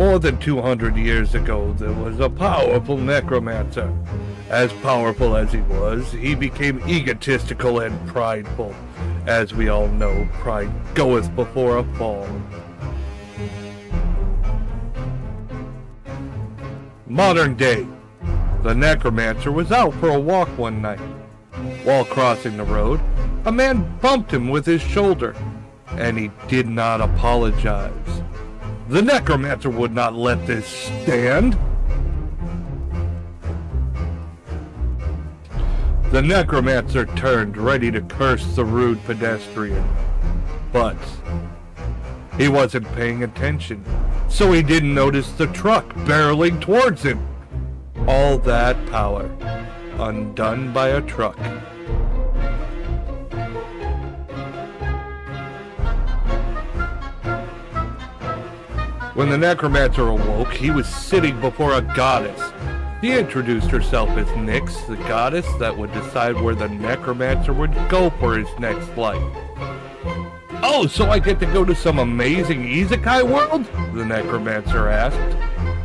More than 200 years ago, there was a powerful necromancer. As powerful as he became egotistical and prideful. As we all know, pride goeth before a fall. Modern day. The necromancer was out for a walk one night. While crossing the road, a man bumped him with his shoulder, and he did not apologize. The necromancer would not let this stand. The necromancer turned, ready to curse the rude pedestrian. But he wasn't paying attention, so he didn't notice the truck barreling towards him. All that power, undone by a truck. When the necromancer awoke, he was sitting before a goddess. He introduced herself as Nyx, the goddess that would decide where the necromancer would go for his next life. Oh, so I get to go to some amazing isekai world? The necromancer asked.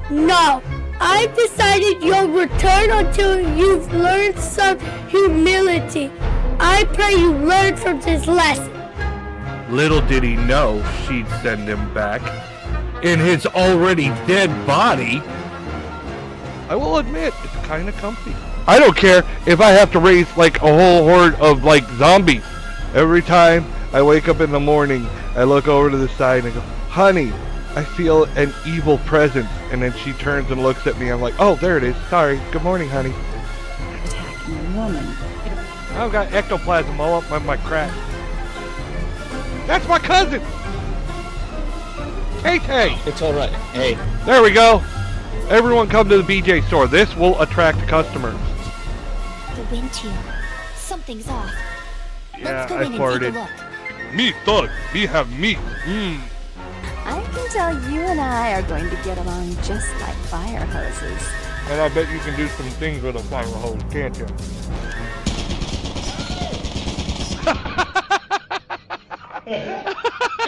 No, I've decided you'll return until you've learned some humility. I pray you learn from this lesson. Little did he know she'd send him back. In his already dead body. I will admit, it's kind of comfy. I don't care if I have to raise like a whole horde of like zombies. Every time I wake up in the morning, I look over to the side and I go, honey, I feel an evil presence. And then she turns and looks at me. I'm like, oh, there it is. Sorry. Good morning, honey. Attacking a woman. I've got ectoplasm all up my crack. That's my cousin! Tay! It's alright. Hey. There we go. Everyone come to the BJ store. This will attract customers. The wind here. Something's off. Yeah, Let's go I in and farted. take a look. Meat, dog. We have meat. I can tell you and I are going to get along just like fire hoses. And I bet you can do some things with a fire hose, can't you?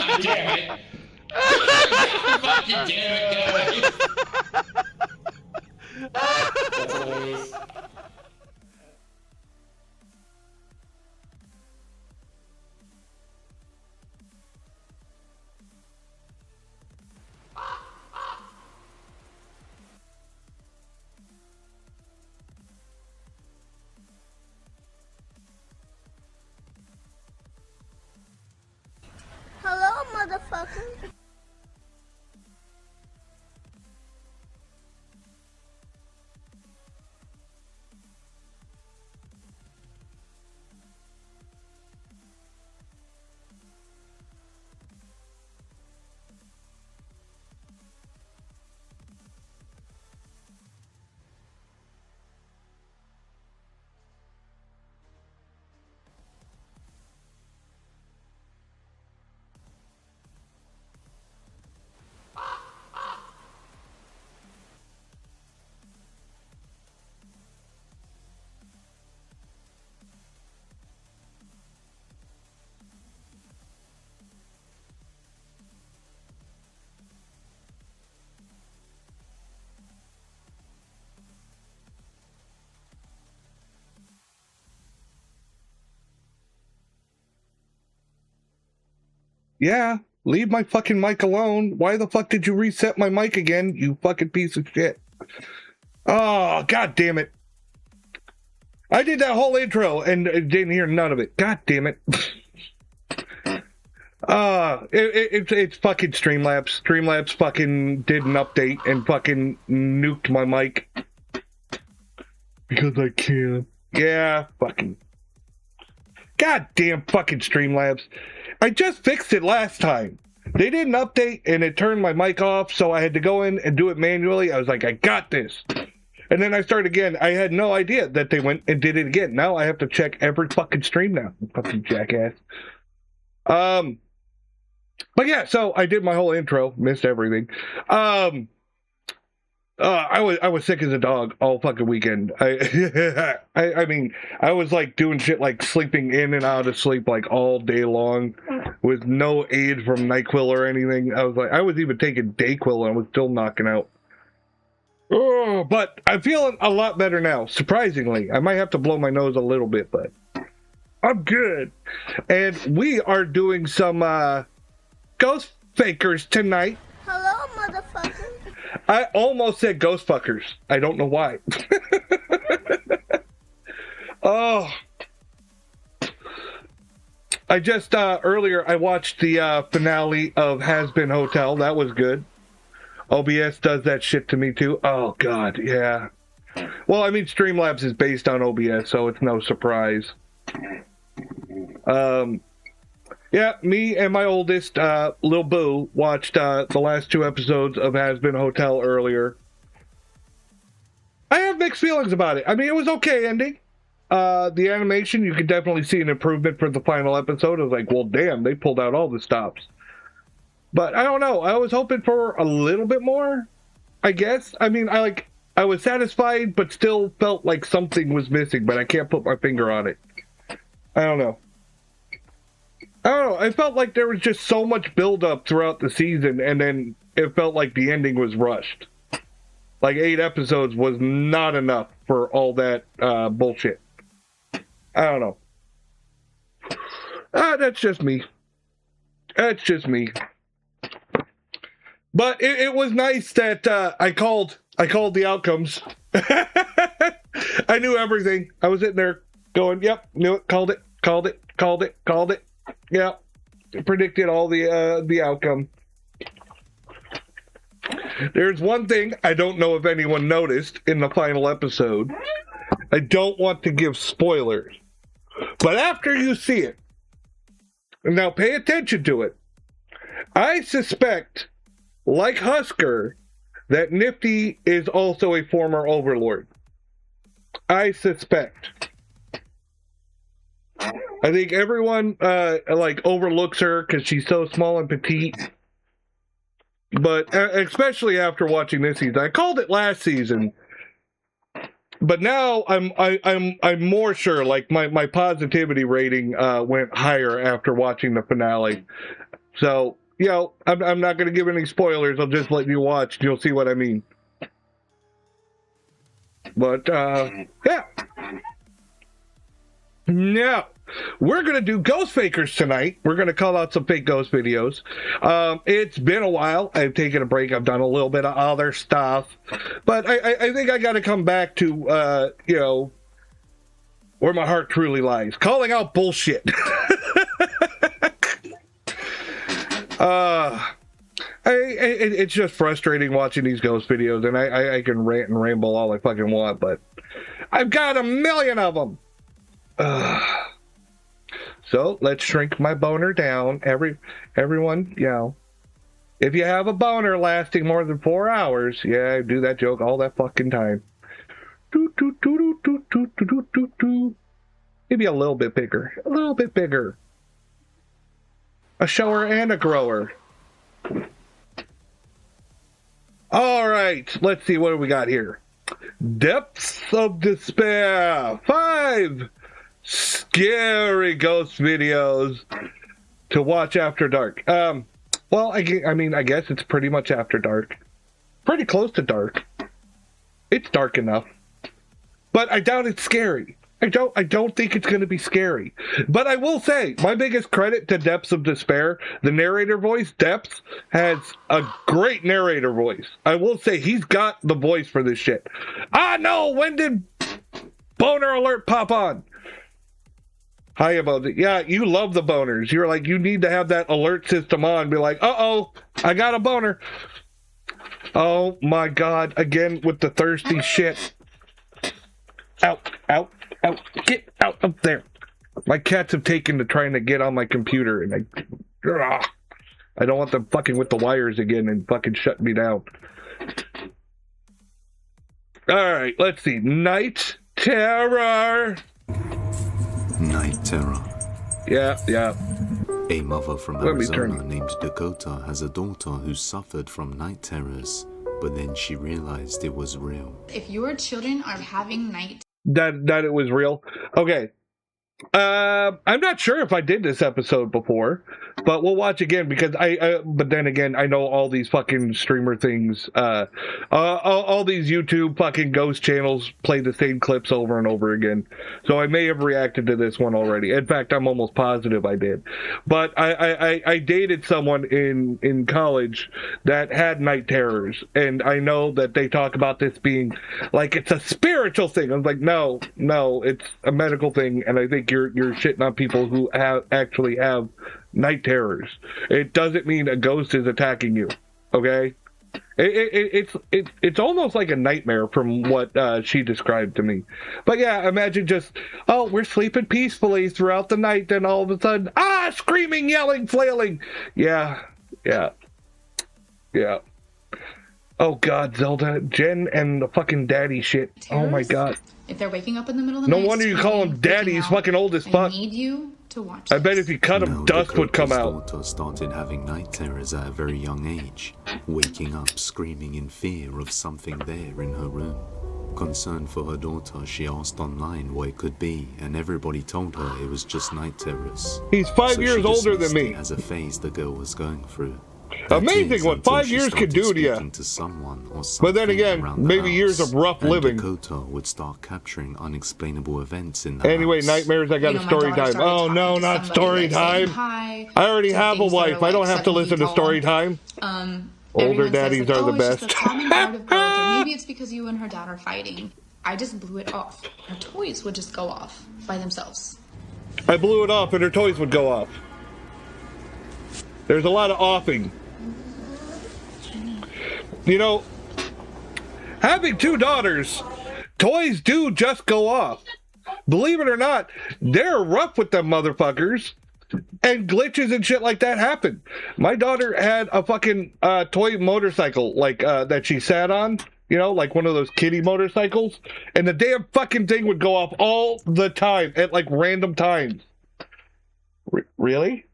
God damn it. Fucking damn it, guys. That's hilarious. Hello, motherfucker. Yeah, leave my fucking mic alone. Why the fuck did you reset my mic again, you fucking piece of shit? Oh, god damn it. I did that whole intro and didn't hear none of it. God damn it. It's fucking Streamlabs. Streamlabs fucking did an update and fucking nuked my mic. Because I can. Yeah, fucking. God damn fucking Streamlabs. I just fixed it last time. They did an update and it turned my mic off, so I had to go in and do it manually. I was like, I got this. And then I started again. I had no idea that they went and did it again. Now I have to check every fucking stream now. Fucking jackass. But yeah, so I did my whole intro, missed everything. I was sick as a dog all fucking weekend. I mean, I was like doing shit like sleeping in and out of sleep like all day long with no aid from NyQuil or anything. I was even taking Dayquil and I was still knocking out. Oh, but I'm feeling a lot better now, surprisingly. I might have to blow my nose a little bit, but I'm good. And we are doing some ghost fakers tonight. Hello, motherfucker. I almost said ghost fuckers. I don't know why. Oh. I just, earlier, I watched the finale of Has Been Hotel. That was good. OBS does that shit to me, too. Oh, God, yeah. Well, I mean, Streamlabs is based on OBS, so it's no surprise. Yeah, me and my oldest, Lil Boo, watched the last 2 episodes of Has Been Hotel earlier. I have mixed feelings about it. I mean, it was okay ending. The animation, you could definitely see an improvement for the final episode. I was like, well, damn, they pulled out all the stops. But I don't know. I was hoping for a little bit more, I guess. I mean, I was satisfied, but still felt like something was missing, but I can't put my finger on it. I don't know. I felt like there was just so much buildup throughout the season, and then it felt like the ending was rushed. Like 8 episodes was not enough for all that bullshit. I don't know. That's just me. That's just me. But it was nice that I called the outcomes. I knew everything. I was sitting there going, yep, knew it, called it. Yeah, predicted all the outcome. There's one thing I don't know if anyone noticed in the final episode. I don't want to give spoilers, but after you see it, and now pay attention to it, I suspect, like Husker, that Nifty is also a former Overlord. I suspect. I think everyone overlooks her because she's so small and petite. But especially after watching this season, I called it last season. But now I'm more sure. Like my positivity rating went higher after watching the finale. So I'm not going to give any spoilers. I'll just let you watch. You'll see what I mean. But yeah. Now, we're going to do ghost fakers tonight. We're going to call out some fake ghost videos. It's been a while. I've taken a break. I've done a little bit of other stuff. But I think I got to come back to, where my heart truly lies. Calling out bullshit. It's just frustrating watching these ghost videos. And I can rant and ramble all I fucking want. But I've got a million of them. So let's shrink my boner down. Everyone, if you have a boner lasting more than 4 hours, I do that joke all that fucking time. Maybe a little bit bigger. A little bit bigger. A shower and a grower. All right, let's see what do we got here. Depths of Despair. 5 scary ghost videos to watch after dark. Well, I guess it's pretty much after dark. Pretty close to dark. It's dark enough. But I doubt it's scary. I don't think it's going to be scary. But I will say, my biggest credit to Depths of Despair, the narrator voice, Depths, has a great narrator voice. I will say, he's got the voice for this shit. No, when did Boner Alert pop on? Hi about it. Yeah, you love the boners. You're like, you need to have that alert system on. Be like, uh-oh, I got a boner. Oh my God, again with the thirsty shit. Out. Get out of there. My cats have taken to trying to get on my computer, and I don't want them fucking with the wires again and fucking shut me down. Alright, let's see. Night Terror. Night Terror. Yeah. A mother from Arizona named Dakota has a daughter who suffered from night terrors. but then she realized it was real. If your children are having night That it was real. Okay. I'm not sure if I did this episode before, but we'll watch again because but then again, I know all these fucking streamer things, all these YouTube fucking ghost channels play the same clips over and over again. So I may have reacted to this one already. In fact, I'm almost positive I did. But I dated someone in college that had night terrors, and I know that they talk about this being like it's a spiritual thing. I was like, no, it's a medical thing, and I think you're shitting on people who actually have night terrors. It doesn't mean a ghost is attacking you, okay? It's almost like a nightmare from what she described to me. But yeah, imagine just, oh, we're sleeping peacefully throughout the night, then all of a sudden, screaming, yelling, flailing. Yeah. Oh God, Zelda, Jen, and the fucking daddy shit. Oh my God. if they're waking up in the middle of the No night. wonder you call him daddy. He's fucking old as fuck. I need you to watch I bet if you cut him, dust would come out. Dakota's daughter started having night terrors at a very young age, waking up screaming in fear of something there in her room. Concerned for her daughter, she asked online what it could be, and everybody told her it was just night terrors. He's 5 years older than me. As a phase the girl was going through. Amazing what 5 years could do to you. But then again, maybe years of rough living. Dakota would start capturing unexplainable events in the Anyway, house. nightmares, I got a story time. Oh no, not story time. I already have a wife. I don't have to listen to story time. Older daddies are the best. It's just a common part of growth, or maybe it's because you and her dad are fighting. I just blew it off. Her toys would just go off by themselves. I blew it off and her toys would go off. There's a lot of offing. You know, having two daughters, toys do just go off. Believe it or not, they're rough with them motherfuckers. And glitches and shit like that happen. My daughter had a fucking toy motorcycle, like, that she sat on, you know, like one of those kiddie motorcycles. And the damn fucking thing would go off all the time at, like, random times. Really?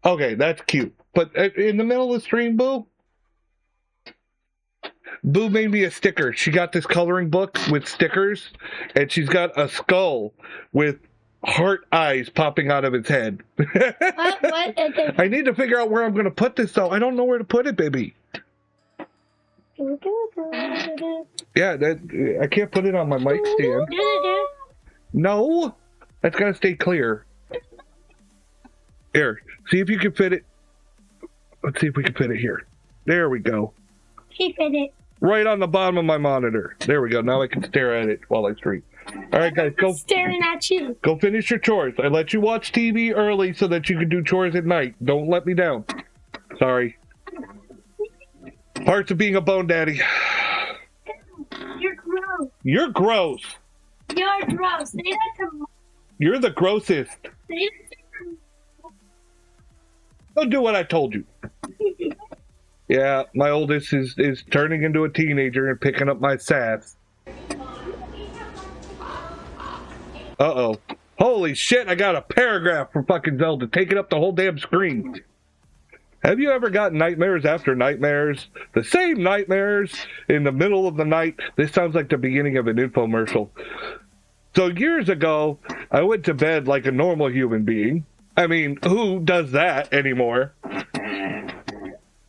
Okay, that's cute. But in the middle of the stream, Boo? Boo made me a sticker. She got this coloring book with stickers, and she's got a skull with heart eyes popping out of its head. What? I need to figure out where I'm going to put this, though. I don't know where to put it, baby. Yeah, I can't put it on my mic stand. No, that's got to stay clear. Here, see if you can fit it. Let's see if we can fit it here. There we go. She fit it. Right on the bottom of my monitor. There we go. Now I can stare at it while I stream. All right, guys, go. Staring at you. Go finish your chores. I let you watch TV early so that you can do chores at night. Don't let me down. Sorry. Parts of being a bone daddy. You're gross. You're gross. You're gross. Say that to You're the grossest. Say that to Don't do what I told you. Yeah, my oldest is turning into a teenager and picking up my sass. Uh-oh. Holy shit, I got a paragraph from fucking Zelda taking up the whole damn screen. Have you ever got nightmares after nightmares? The same nightmares in the middle of the night? This sounds like the beginning of an infomercial. So years ago, I went to bed like a normal human being. I mean, who does that anymore?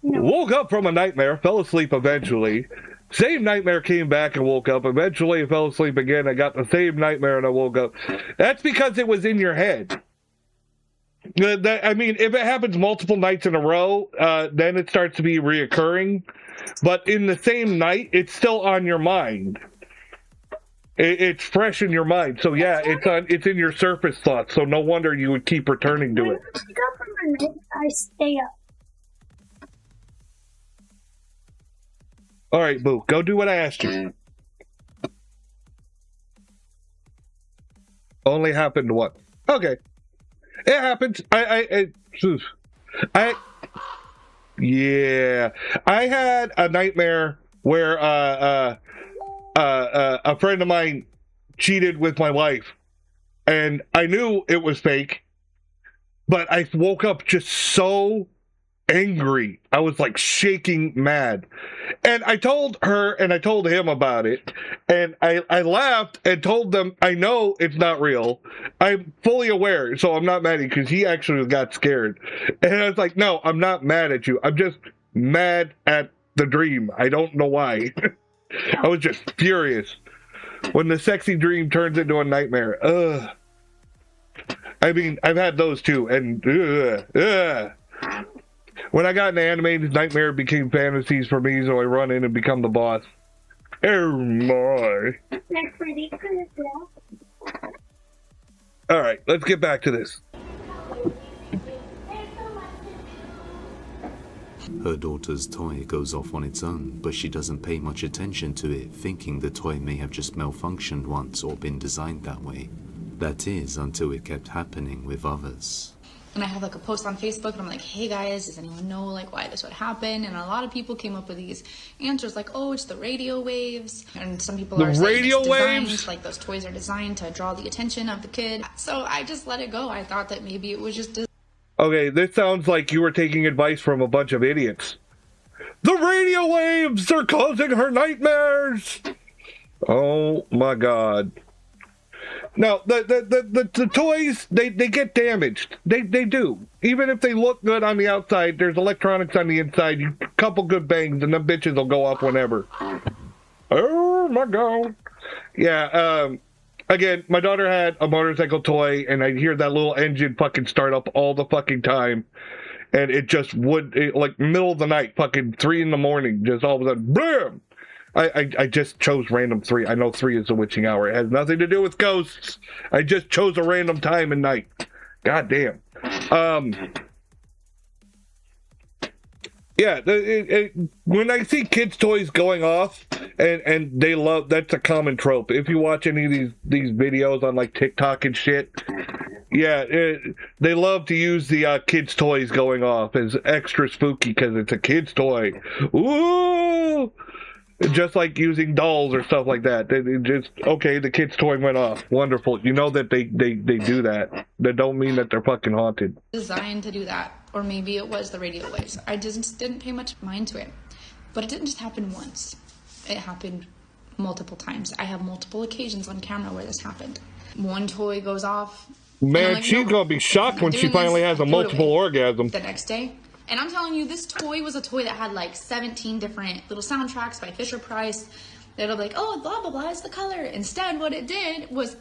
Woke up from a nightmare, fell asleep eventually. Same nightmare, came back and woke up. Eventually I fell asleep again. I got the same nightmare and I woke up. That's because it was in your head. I mean, if it happens multiple nights in a row, then it starts to be reoccurring. But in the same night, it's still on your mind. It's fresh in your mind. So yeah, it's in your surface thoughts. So no wonder you would keep returning to it. I stay up. All right, Boo, go do what I asked you. Only happened what? Okay, it happens. Yeah, I had a nightmare where a friend of mine cheated with my wife, and I knew it was fake, but I woke up just so angry. I was like shaking mad. And I told her and I told him about it. And I laughed and told them, I know it's not real. I'm fully aware, so I'm not mad at you, because he actually got scared. And I was like, no, I'm not mad at you. I'm just mad at the dream. I don't know why. I was just furious. When the sexy dream turns into a nightmare. Ugh. I mean, I've had those too, and when I got into animated, nightmare became fantasies for me, so I run in and become the boss. Oh my. Alright, let's get back to this. Her daughter's toy goes off on its own, but she doesn't pay much attention to it, thinking the toy may have just malfunctioned once or been designed that way. That is, until it kept happening with others. And I have like a post on Facebook and I'm like, hey guys, does anyone know like why this would happen? And a lot of people came up with these answers like, oh, it's the radio waves. And some people are saying it's designed, like those toys are designed to draw the attention of the kid. So I just let it go. I thought that maybe it was just Okay, this sounds like you were taking advice from a bunch of idiots. The radio waves are causing her nightmares! Oh my god. Now, the toys, they get damaged. They do. Even if they look good on the outside, there's electronics on the inside. You couple good bangs and them bitches will go off whenever. Oh my god. Yeah, again, my daughter had a motorcycle toy, and I'd hear that little engine fucking start up all the fucking time. And it just would, like, middle of the night, fucking 3 a.m, just all of a sudden, BAM! I just chose random 3. I know 3 is the witching hour. It has nothing to do with ghosts. I just chose a random time and night. God damn. Yeah, when I see kids' toys going off, and they love, that's a common trope. If you watch any of these videos on like TikTok and shit, yeah, they love to use the kids' toys going off as extra spooky because it's a kid's toy. Ooh! Just like using dolls or stuff like that. It just, okay, the kid's toy went off. Wonderful. You know that they do that. That don't mean that they're fucking haunted. designed to do that. Or maybe it was the radio waves. I just didn't pay much mind to it. But it didn't just happen once. It happened multiple times. I have multiple occasions on camera where this happened. One toy goes off. Man, like, she's gonna be shocked when she finally has a multiple orgasm. The next day. And I'm telling you, this toy was a toy that had like 17 different little soundtracks by Fisher Price. That'll be like, oh, blah, blah, blah, it's the color. Instead, what it did was...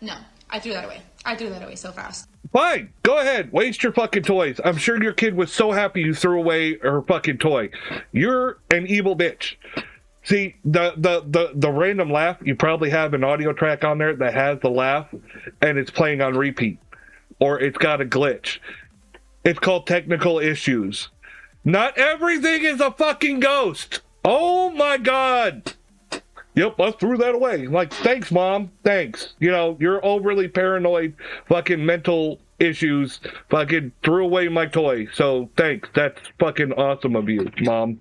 no. I threw that away. I threw that away so fast. Fine, go ahead, waste your fucking toys. I'm sure your kid was so happy you threw away her fucking toy. You're an evil bitch. See, the random laugh, you probably have an audio track on there that has the laugh, and it's playing on repeat. Or it's got a glitch. It's called technical issues. Not everything is a fucking ghost. Oh my god. Yep, I threw that away. Like, thanks, Mom. Thanks. You know, you're overly paranoid, fucking mental issues, fucking threw away my toy. So, thanks. That's fucking awesome of you, Mom.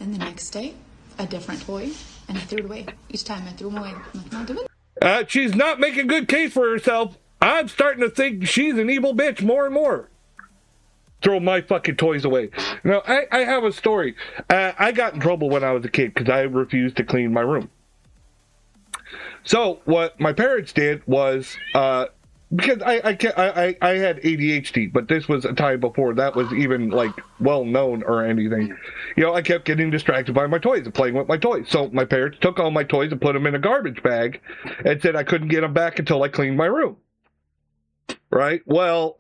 And the next day, a different toy, and I threw it away. Each time I threw them away. I'm like, not doing it. She's not making good case for herself. I'm starting to think she's an evil bitch more and more. Throw my fucking toys away. Now, I have a story. I got in trouble when I was a kid because I refused to clean my room. So what my parents did was, because I had ADHD, but this was a time before that was even like well known or anything. You know, I kept getting distracted by my toys and playing with my toys. So my parents took all my toys and put them in a garbage bag and said I couldn't get them back until I cleaned my room. Right? Well,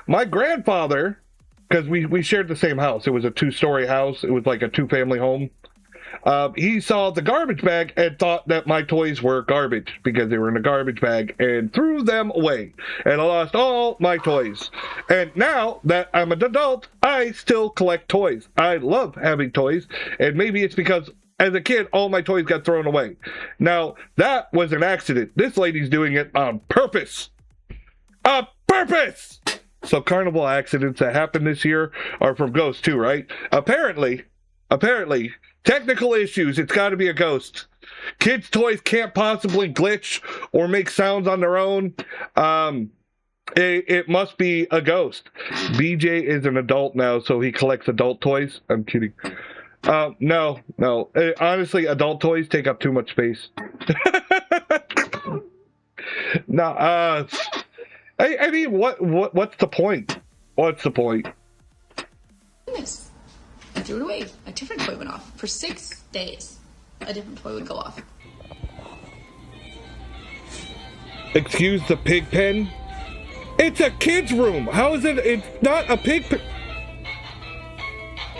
my grandfather, because we shared the same house. It was a 2-story house. It was like a 2-family home. He saw the garbage bag and thought that my toys were garbage because they were in a garbage bag and threw them away. And I lost all my toys. And now that I'm an adult, I still collect toys. I love having toys. And maybe it's because as a kid, all my toys got thrown away. Now, that was an accident. This lady's doing it on purpose. On purpose! So carnival accidents that happened this year are from ghosts too, right? Apparently, Technical issues. It's got to be a ghost. Kids' toys can't possibly glitch or make sounds on their own. It must be a ghost. BJ is an adult now, so he collects adult toys. I'm kidding. No. Honestly, adult toys take up too much space. No, I mean, what's the point? What's the point? Goodness. I threw it away. A different toy went off. For 6 days, a different toy would go off. Excuse the pig pen? It's a kid's room. How is it? It's not a pig pen.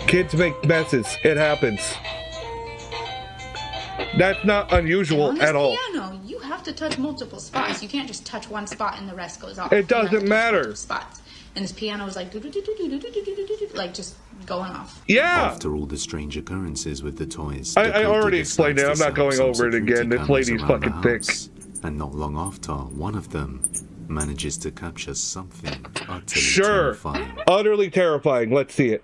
Kids make messes. It happens. That's not unusual at all. Piano, you have to touch multiple spots. You can't just touch one spot and the rest goes off. It doesn't matter. Spots. And this piano was like just going off. Yeah. After all the strange occurrences with the toys, I already explained it. I'm not going over it again. This lady's fucking thick. And not long after, one of them manages to capture something utterly terrifying. Utterly terrifying. Let's see it.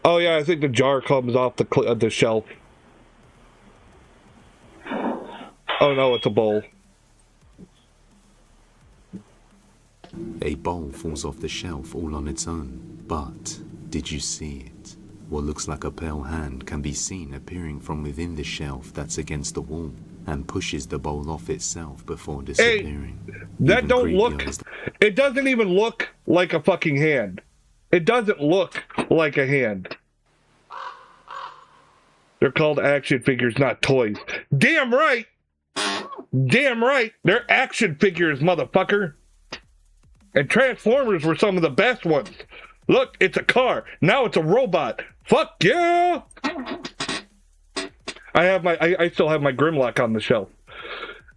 Oh yeah, I think the jar comes off the shelf. Oh no, it's a bowl. A bowl falls off the shelf all on its own. But did you see it? What looks like a pale hand can be seen appearing from within the shelf that's against the wall and pushes the bowl off itself before disappearing. Hey, that don't look... It doesn't even look like a fucking hand. It doesn't look like a hand. They're called action figures, not toys. Damn right! Damn right! They're action figures, motherfucker! And Transformers were some of the best ones. Look, it's a car. Now it's a robot. Fuck yeah! I still have my Grimlock on the shelf.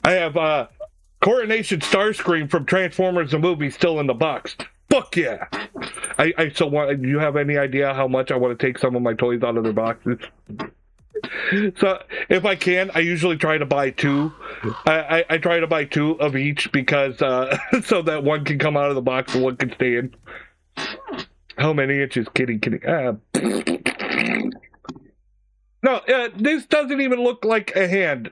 I have Coronation Starscream from Transformers the movie still in the box. Fuck yeah! I still want. Do you have any idea how much I want to take some of my toys out of their boxes? So if I can, I usually try to buy two. I try to buy two of each because so that one can come out of the box and one can stay in. How many inches? Kidding. No, this doesn't even look like a hand.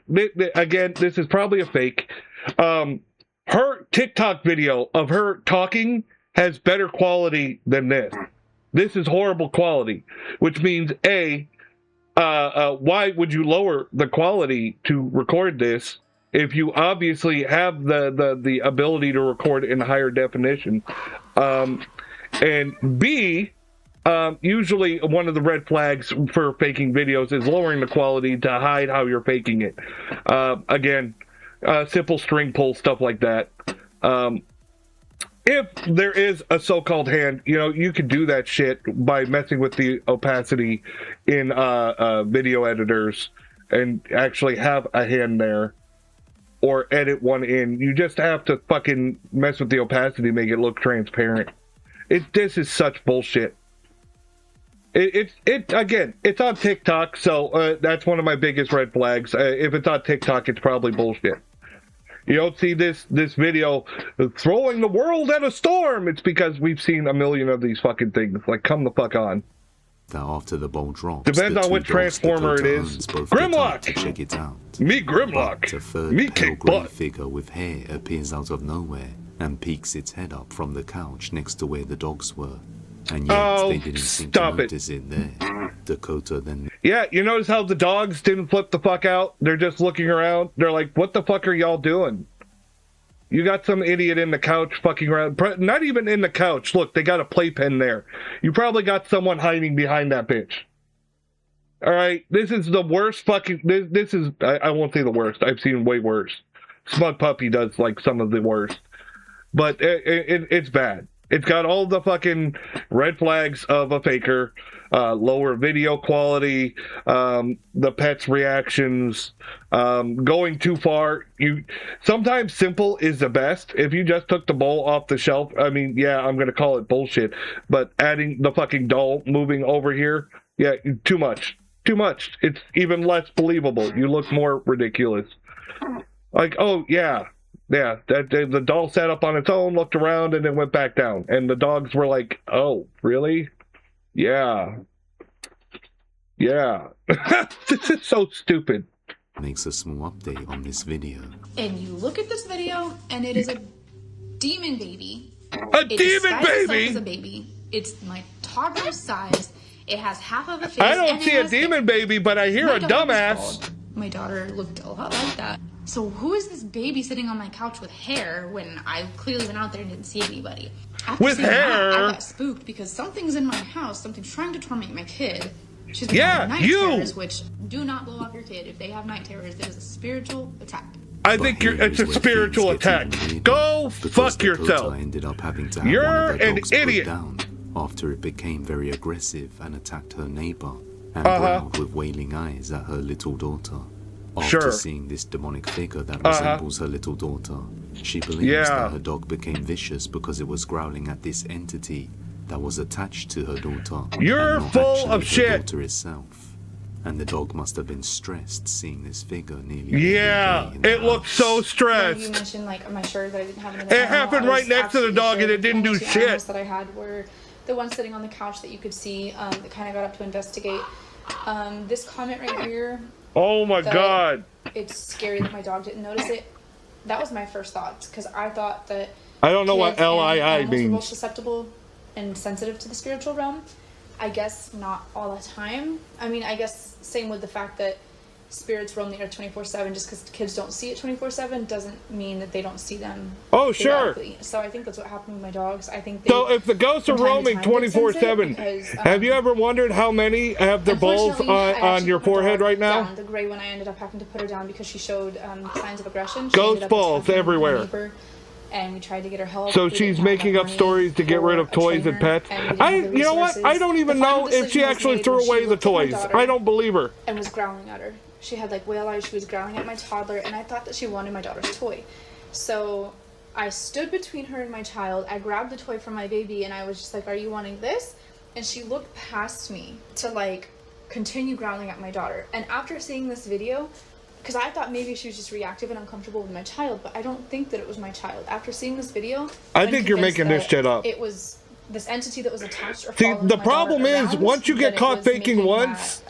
Again, this is probably a fake. Her TikTok video of her talking has better quality than this. This is horrible quality, which means why would you lower the quality to record this if you obviously have the ability to record in higher definition? And B, usually one of the red flags for faking videos is lowering the quality to hide how you're faking it. Again, simple string pull, stuff like that. If there is a so-called hand, you can do that shit by messing with the opacity in video editors and actually have a hand there or edit one in. You just have to fucking mess with the opacity, make it look transparent. This is such bullshit. Again, it's on TikTok, so that's one of my biggest red flags. If it's on TikTok, it's probably bullshit. You don't see this video throwing the world at a storm. It's because we've seen a million of these fucking things. Like, come the fuck on. After the ball drops, depends on which Transformer it is. Grimlock! Check it out. Me Grimlock! A third me pale kick grey butt! figure with hair appears out of nowhere and peeks its head up from the couch next to where the dogs were. And yet they didn't seem to notice it there. Dakota then... Yeah, you notice how the dogs didn't flip the fuck out? They're just looking around. They're like, what the fuck are y'all doing? You got some idiot in the couch fucking around. Not even in the couch. Look, they got a playpen there. You probably got someone hiding behind that bitch. Alright, this is the worst fucking... This is... I won't say the worst. I've seen way worse. Smug Puppy does, like, some of the worst. But it's bad. It's got all the fucking red flags of a faker, lower video quality, the pet's reactions, going too far. Sometimes simple is the best. If you just took the bowl off the shelf, I mean, yeah, I'm going to call it bullshit. But adding the fucking doll moving over here, yeah, too much. Too much. It's even less believable. You look more ridiculous. Like, oh, yeah. Yeah, the doll sat up on its own, looked around, and then went back down. And the dogs were like, oh, really? Yeah. Yeah. This is so stupid. Makes a small update on this video. And you look at this video, and it is a demon baby. A demon baby? As a baby. It's my toddler size. It has half of a face. I don't see a demon baby, but I hear a dumbass. My daughter looked a lot like that. So who is this baby sitting on my couch with hair when I clearly went out there and didn't see anybody? After With seeing hair? that, I got spooked because something's in my house. Something's trying to torment my kid. She's been Yeah, having night you. terrors, which do not blow off your kid. If they have night terrors, it is a spiritual attack. I think it's a spiritual attack. Go fuck yourself. Ended up having to have You're one of her an dogs put idiot. down after it became very aggressive and attacked her neighbor and growled with wailing eyes at her little daughter. After Sure. seeing this demonic figure that resembles her little daughter, she believes that her dog became vicious because it was growling at this entity that was attached to her daughter. You're and not full actually of the shit. daughter itself. And the dog must have been stressed seeing this figure nearly Yeah, every day in the it looks so You stressed. mentioned, like, am I sure that I didn't have another It animal? happened I right was next to the absolutely dog and sure. it didn't The do only two shit. animals that I had were the one sitting on the couch that you could see that kind of got up to investigate. This comment right here, Oh my god. it's scary that my dog didn't notice it. That was my first thoughts, because I thought that I don't know what kids and LII animals were both means. susceptible and sensitive to the spiritual realm. I guess not all the time. I mean, I guess same with the fact that spirits roam the earth 24/7. Just because kids don't see it 24/7 doesn't mean that they don't see them. Oh, sure. periodically. So I think that's what happened with my dogs. I think they, So if the ghosts are from time to roaming time would sense it 24/7, because, have you ever wondered how many have their balls unfortunately, I on actually your put my forehead dog right now? down. The gray one, I ended up having to put her down because she showed signs of aggression. She Ghost ended up balls attacking my everywhere. neighbor, and we tried to get her help. So We she's didn't have making enough up money stories to get rid of for a toys and trainer, pets. and we didn't have the You know what? resources. I don't even The final know if she decision was actually made threw when she away the looked at my toys. daughter I don't believe her. and was growling at her. She had like whale eyes. She was growling at my toddler, and I thought that she wanted my daughter's toy. So I stood between her and my child. I grabbed the toy from my baby, and I was just like, "Are you wanting this?" And she looked past me to like continue growling at my daughter. And after seeing this video, because I thought maybe she was just reactive and uncomfortable with my child, but I don't think that it was my child. After seeing this video, I I'm think you're convinced making this that shit up. It was this entity that was attached or See, following the my problem daughter is, around, once you get that it caught was faking making once,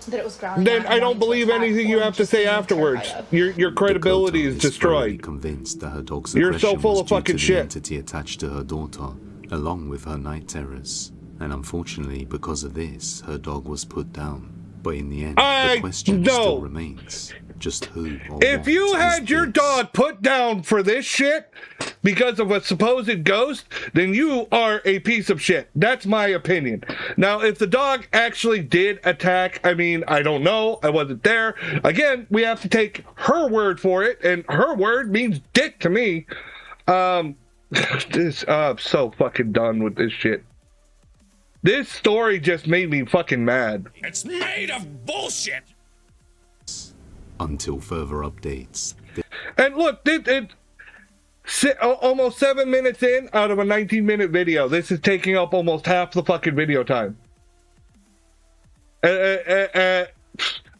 that it was growling then at I and don't wanting to believe attack anything you or have to just say being afterwards. terrified of. Your credibility Dakota is is thoroughly destroyed. convinced that her dog's You're so aggression full was of due fucking to shit. the entity attached to her daughter, along with her night terrors. And unfortunately, because of this, her dog was put down. But in the end, the question still remains: just who or If what you is had your this? dog put down for this shit because of a supposed ghost, then you are a piece of shit. That's my opinion. Now, if the dog actually did attack, I mean, I don't know. I wasn't there. Again, we have to take her word for it, and her word means dick to me. I'm so fucking done with this shit. This story just made me fucking mad. It's made of bullshit. Until further updates. And look, almost 7 minutes in out of a 19-minute video. This is taking up almost half the fucking video time.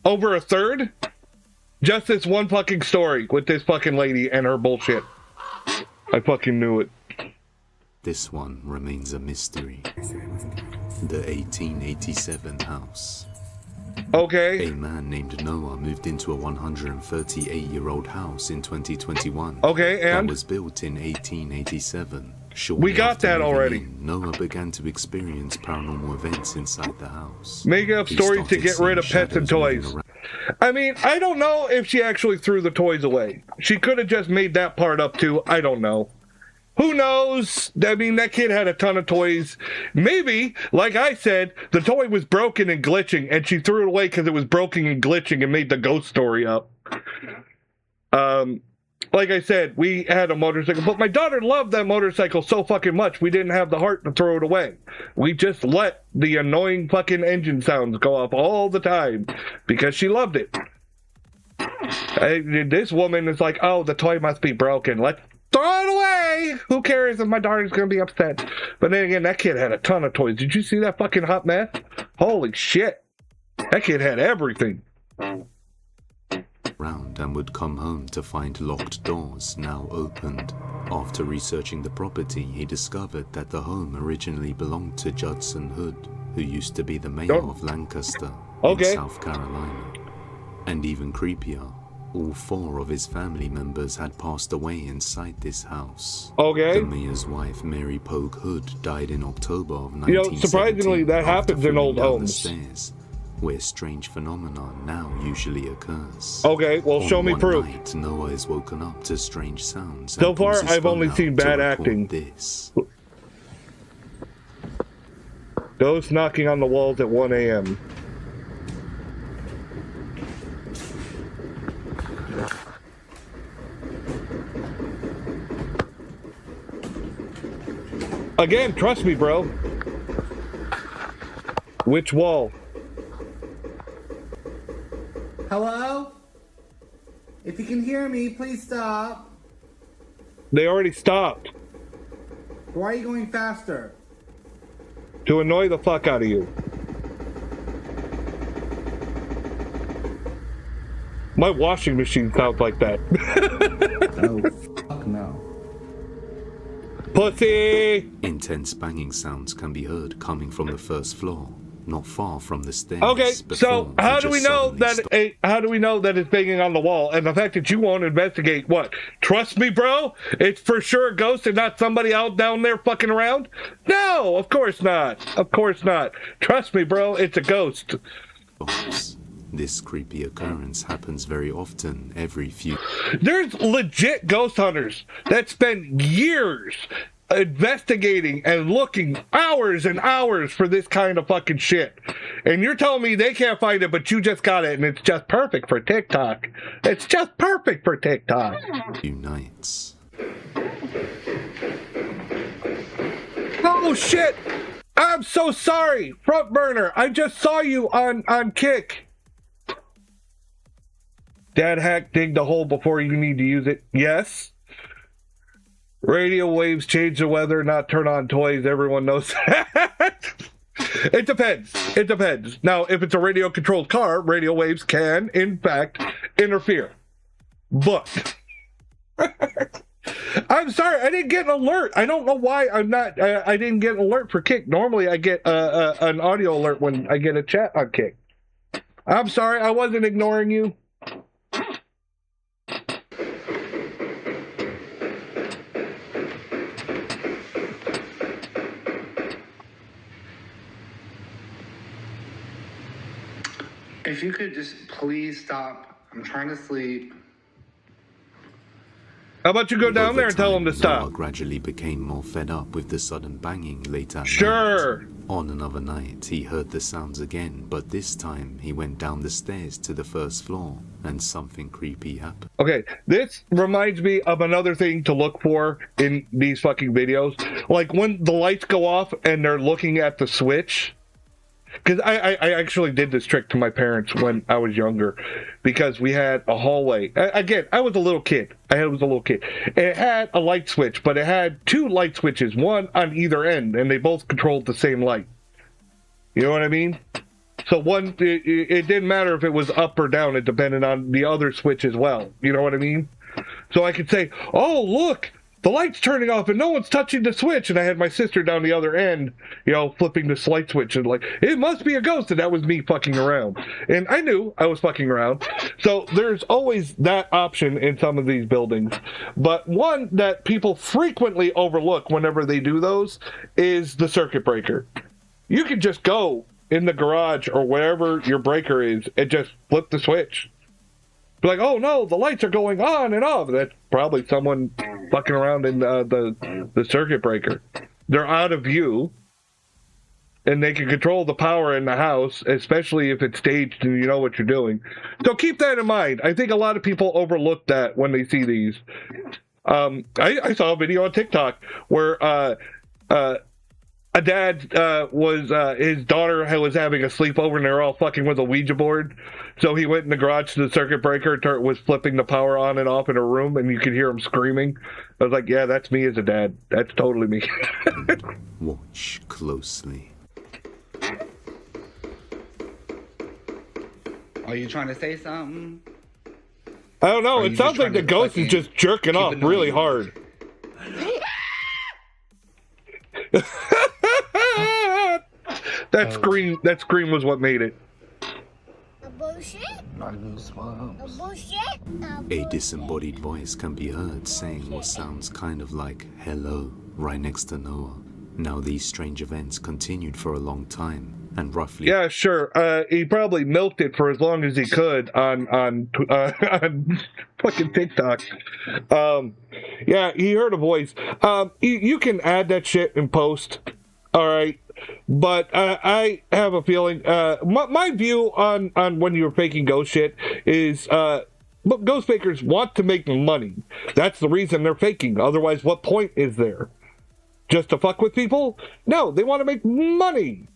Over a third? Just this one fucking story with this fucking lady and her bullshit. I fucking knew it. This one remains a mystery. The 1887 house. Okay. A man named Noah moved into a 138-year-old house in 2021. Okay, and? That was built in 1887. We got after that moving already. in, Noah began to experience paranormal events inside the house. Making up He stories to started get rid of seeing pets and shadows moving toys. around. I mean, I don't know if she actually threw the toys away. She could have just made that part up too. I don't know. Who knows? I mean, that kid had a ton of toys. Maybe, like I said, the toy was broken and glitching, and she threw it away because it was broken and glitching and made the ghost story up. Like I said, we had a motorcycle, but my daughter loved that motorcycle so fucking much, we didn't have the heart to throw it away. We just let the annoying fucking engine sounds go off all the time because she loved it. This woman is like, oh, the toy must be broken. Let's throw it away. Who cares if my daughter's going to be upset? But then again, that kid had a ton of toys. Did you see that fucking hot mess? Holy shit. That kid had everything. Around and would come home to find locked doors now opened. After researching the property, he discovered that the home originally belonged to Judson Hood, who used to be the mayor of Lancaster in South Carolina. And even creepier, all 4 of his family members had passed away inside this house. The mayor's wife, Mary Pogue Hood, died in October of 1917. Surprisingly, that happens in old homes. Stairs, where strange phenomena now usually occurs. Well, show me proof. Night, Noah is woken up to strange sounds. So far, I've only seen bad acting. Ghosts knocking on the walls at 1 a.m. Again, trust me, bro. Which wall? Hello? If you can hear me, please stop. They already stopped. Why are you going faster? To annoy the fuck out of you. My washing machine sounds like that. Oh, fuck no. Pussy! Intense banging sounds can be heard coming from the first floor, not far from the stairs. So how do we know that? How do we know that it's banging on the wall? And the fact that you won't investigate, what? Trust me, bro. It's for sure a ghost and not somebody out down there fucking around. No, of course not. Of course not. Trust me, bro. It's a ghost. This creepy occurrence happens very often, every few... There's legit ghost hunters that spend years investigating and looking hours and hours for this kind of fucking shit. And you're telling me they can't find it, but you just got it, and it's just perfect for TikTok. It's just perfect for TikTok. Few nights. Oh, shit! I'm so sorry, front burner. I just saw you on Kick. Dad hack, dig the hole before you need to use it. Yes. Radio waves change the weather, not turn on toys. Everyone knows that. It depends. It depends. Now, if it's a radio-controlled car, radio waves can, in fact, interfere. But I'm sorry, I didn't get an alert. I don't know why I didn't get an alert for Kick. Normally, I get an audio alert when I get a chat on Kick. I'm sorry, I wasn't ignoring you. If you could just please stop. I'm trying to sleep. How about you go down there and tell him to stop? Noah gradually became more fed up with the sudden banging later at night. On another night, he heard the sounds again, but this time he went down the stairs to the first floor, and something creepy happened. Okay, this reminds me of another thing to look for in these fucking videos. Like when the lights go off and they're looking at the switch. Because I actually did this trick to my parents when I was younger, because we had a hallway. Again, I was a little kid. It had a light switch, but it had 2 light switches, one on either end, and they both controlled the same light. You know what I mean? So one, it didn't matter if it was up or down. It depended on the other switch as well. You know what I mean? So I could say, oh, look, the light's turning off and no one's touching the switch. And I had my sister down the other end, you know, flipping the light switch and like, it must be a ghost. And that was me fucking around. And I knew I was fucking around. So there's always that option in some of these buildings. But one that people frequently overlook whenever they do those is the circuit breaker. You can just go in the garage or wherever your breaker is and just flip the switch. Be like, oh no, the lights are going on and off. That's probably someone fucking around in the circuit breaker. They're out of view, and they can control the power in the house, especially if it's staged and you know what you're doing. So keep that in mind. I think a lot of people overlook that when they see these. I saw a video on TikTok where a dad his daughter was having a sleepover and they were all fucking with a Ouija board. So he went in the garage to the circuit breaker and was flipping the power on and off in a room, and you could hear him screaming. I was like, yeah, that's me as a dad. That's totally me. Watch closely. Are you trying to say something? I don't know. It sounds like the ghost is just jerking off really hard. That scream was what made it. A bullshit? Not goosebumps. A bullshit? A disembodied voice can be heard saying what sounds kind of like hello right next to Noah. Now these strange events continued for a long time, and roughly... Yeah, sure. He probably milked it for as long as he could on fucking TikTok. Yeah, he heard a voice. You can add that shit in post, all right? But I have a feeling... my view on when you're faking ghost shit is... ghost fakers want to make money. That's the reason they're faking. Otherwise, what point is there? Just to fuck with people? No, they want to make money.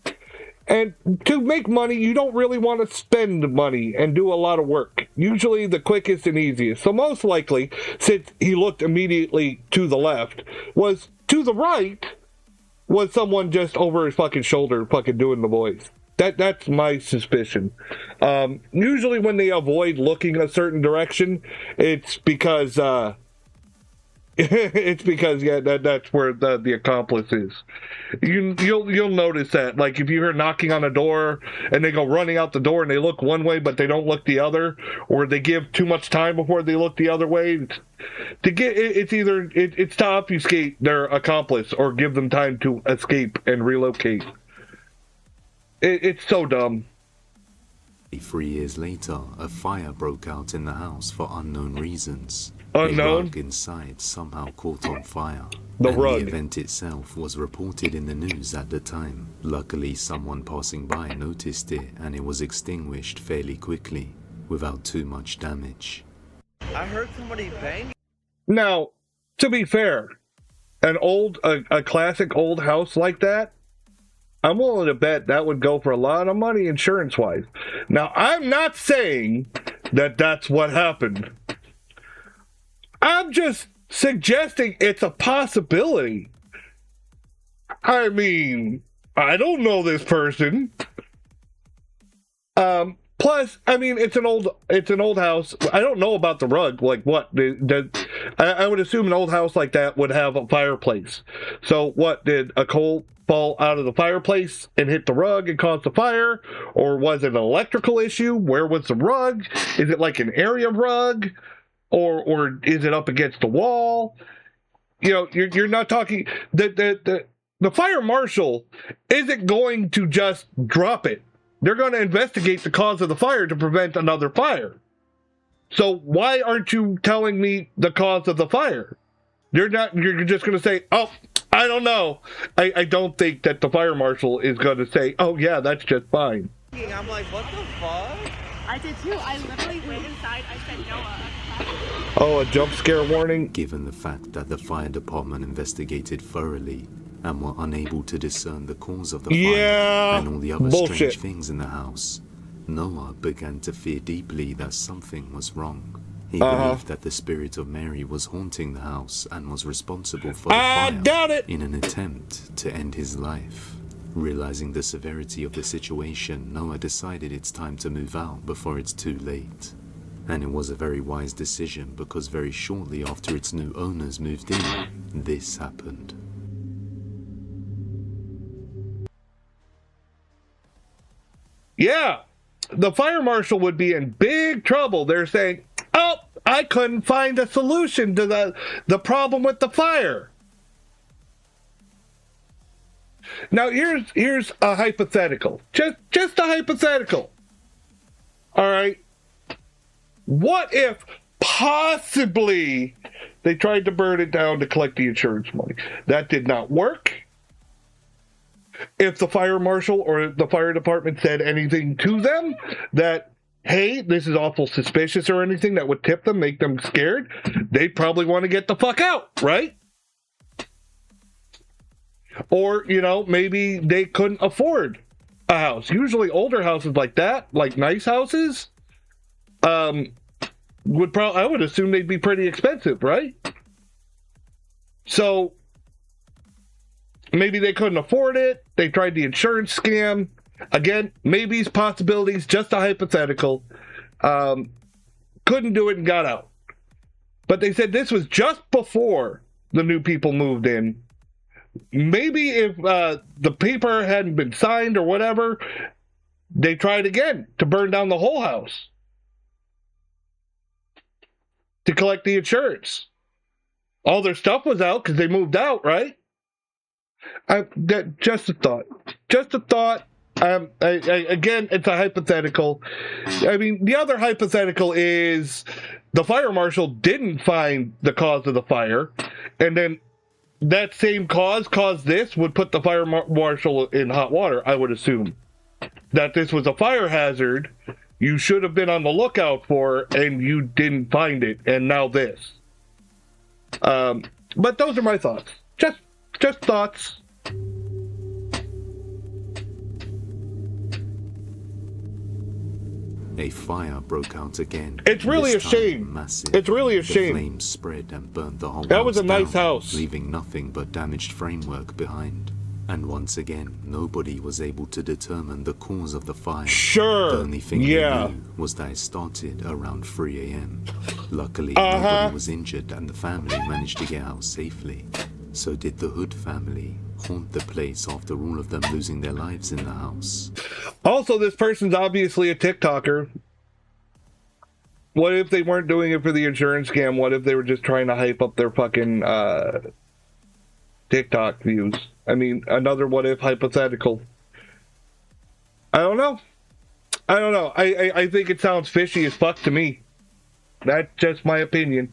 And to make money, you don't really want to spend money and do a lot of work. Usually the quickest and easiest. So most likely, since he looked immediately to the left, was to the right, was someone just over his fucking shoulder fucking doing the voice. That's my suspicion. Usually when they avoid looking a certain direction, it's because... it's because that's where the accomplice is. You'll notice that, like if you hear knocking on a door and they go running out the door and they look one way but they don't look the other, or they give too much time before they look the other way. It's either to obfuscate their accomplice or give them time to escape and relocate. It's so dumb. 3 years later, a fire broke out in the house for unknown reasons. Unknown? A rug inside somehow caught on fire. The rug. The event itself was reported in the news at the time. Luckily, someone passing by noticed it and it was extinguished fairly quickly, without too much damage. I heard somebody bang. Now, to be fair, a classic old house like that, I'm willing to bet that would go for a lot of money insurance-wise. Now, I'm not saying that that's what happened. I'm just suggesting it's a possibility. I mean, I don't know this person. Plus, I mean, it's an old house. I don't know about the rug. Like, what? I would assume an old house like that would have a fireplace. So, what, did a coal fall out of the fireplace and hit the rug and cause the fire? Or was it an electrical issue? Where was the rug? Is it like an area rug? Or is it up against the wall? You know, you're not talking... The fire marshal isn't going to just drop it. They're going to investigate the cause of the fire to prevent another fire. So why aren't you telling me the cause of the fire? You're just going to say, oh, I don't know. I don't think that the fire marshal is going to say, oh, yeah, that's just fine. I'm like, what the fuck? I did too. I literally went inside. I said, Noah. Oh, a jump scare warning? Given the fact that the fire department investigated thoroughly and were unable to discern the cause of the fire and all the other strange things in the house, Noah began to fear deeply that something was wrong. He believed that the spirit of Mary was haunting the house and was responsible for the fire in an attempt to end his life. Realizing the severity of the situation, Noah decided it's time to move out before it's too late. And it was a very wise decision because very shortly after its new owners moved in, this happened. Yeah, the fire marshal would be in big trouble. They're saying, oh, I couldn't find a solution to the problem with the fire. Now, here's a hypothetical. Just a hypothetical. All right. What if possibly they tried to burn it down to collect the insurance money? That did not work. If the fire marshal or the fire department said anything to them that, hey, this is awful suspicious or anything that would tip them, make them scared, they'd probably want to get the fuck out, right? Or, you know, maybe they couldn't afford a house. Usually older houses like that, like nice houses, I would assume they'd be pretty expensive, right? So maybe they couldn't afford it. They tried the insurance scam. Again, maybe it's possibilities, just a hypothetical. Couldn't do it and got out. But they said this was just before the new people moved in. Maybe if the paper hadn't been signed or whatever, they tried again to burn down the whole house to collect the insurance. All their stuff was out because they moved out, right? Just a thought. Just a thought. Again, it's a hypothetical. I mean, the other hypothetical is the fire marshal didn't find the cause of the fire, and then that same cause caused this would put the fire marshal in hot water, I would assume. That this was a fire hazard you should have been on the lookout for, and you didn't find it, and now this. But those are my thoughts. Just thoughts. A fire broke out again. It's really a shame. Massive. It's really a shame. The flames spread and burned the whole house. That was a nice down, house, leaving nothing but damaged framework behind. And once again, nobody was able to determine the cause of the fire. Sure. The only thing they knew was that it started around 3 a.m. Luckily, nobody was injured and the family managed to get out safely. So did the Hood family haunt the place after all of them losing their lives in the house? Also, this person's obviously a TikToker. What if they weren't doing it for the insurance scam? What if they were just trying to hype up their fucking TikTok views? I mean, another what if hypothetical. I don't know. I think it sounds fishy as fuck to me. That's just my opinion.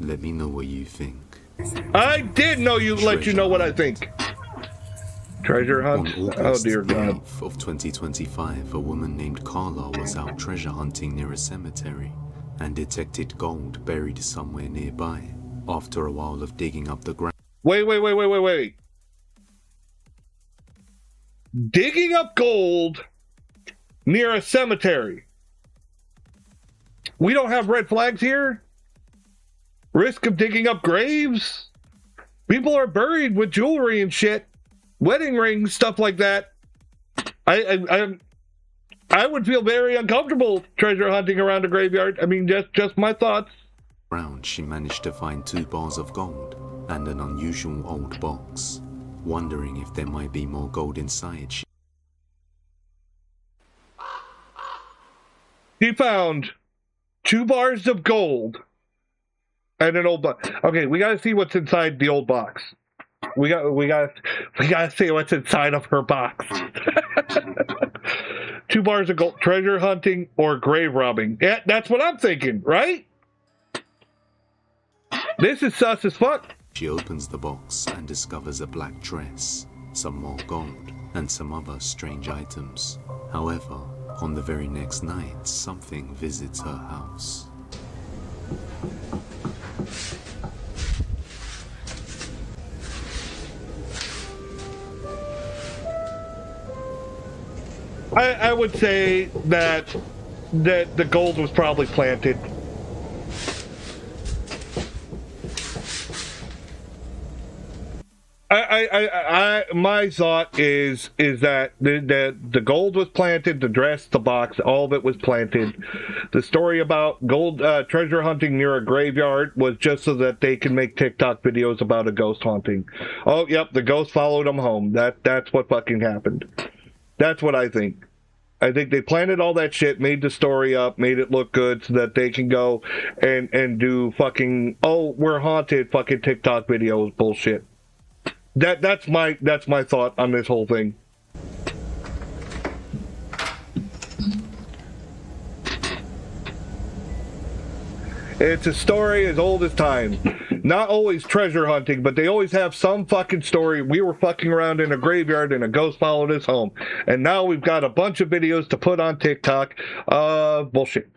Let me know what you think. I did know let you know what I think. Treasure hunt? Oh dear God. Of 2025, a woman named Carla was out treasure hunting near a cemetery and detected gold buried somewhere nearby. After a while of digging up the ground. Wait. Digging up gold near a cemetery. We don't have red flags here? Risk of digging up graves? People are buried with jewelry and shit. Wedding rings, stuff like that. I would feel very uncomfortable treasure hunting around a graveyard. I mean, just my thoughts. She managed to find 2 bars of gold and an unusual old box. Wondering if there might be more gold inside, She found 2 bars of gold and an old box. Okay, we gotta see what's inside the old box. We gotta see what's inside of her box. 2 bars of gold, treasure hunting or grave robbing. Yeah, that's what I'm thinking, right? This is sus as fuck. She opens the box and discovers a black dress, some more gold, and some other strange items. However, on the very next night, something visits her house. I would say that the gold was probably planted. My thought is that the gold was planted, the dress, the box, all of it was planted. The story about gold treasure hunting near a graveyard was just so that they can make TikTok videos about a ghost haunting. Oh, yep, the ghost followed them home. That's what fucking happened. That's what I think. I think they planted all that shit, made the story up, made it look good so that they can go and do fucking, oh, we're haunted fucking TikTok videos bullshit. That's my thought on this whole thing. It's a story as old as time. Not always treasure hunting, but they always have some fucking story. We were fucking around in a graveyard and a ghost followed us home. And now we've got a bunch of videos to put on TikTok. Bullshit.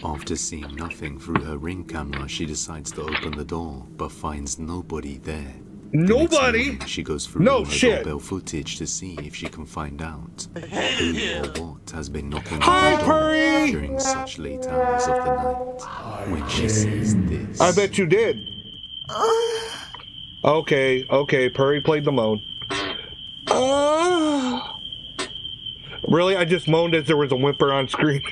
After seeing nothing through her Ring camera, she decides to open the door, but finds nobody there. Nobody? The next morning, she goes through all her doorbell footage to see if she can find out who or what has been knocking on the door during such late hours of the night. When she sees this, I bet you did. Okay, Purry played the moan. Really? I just moaned as there was a whimper on screen.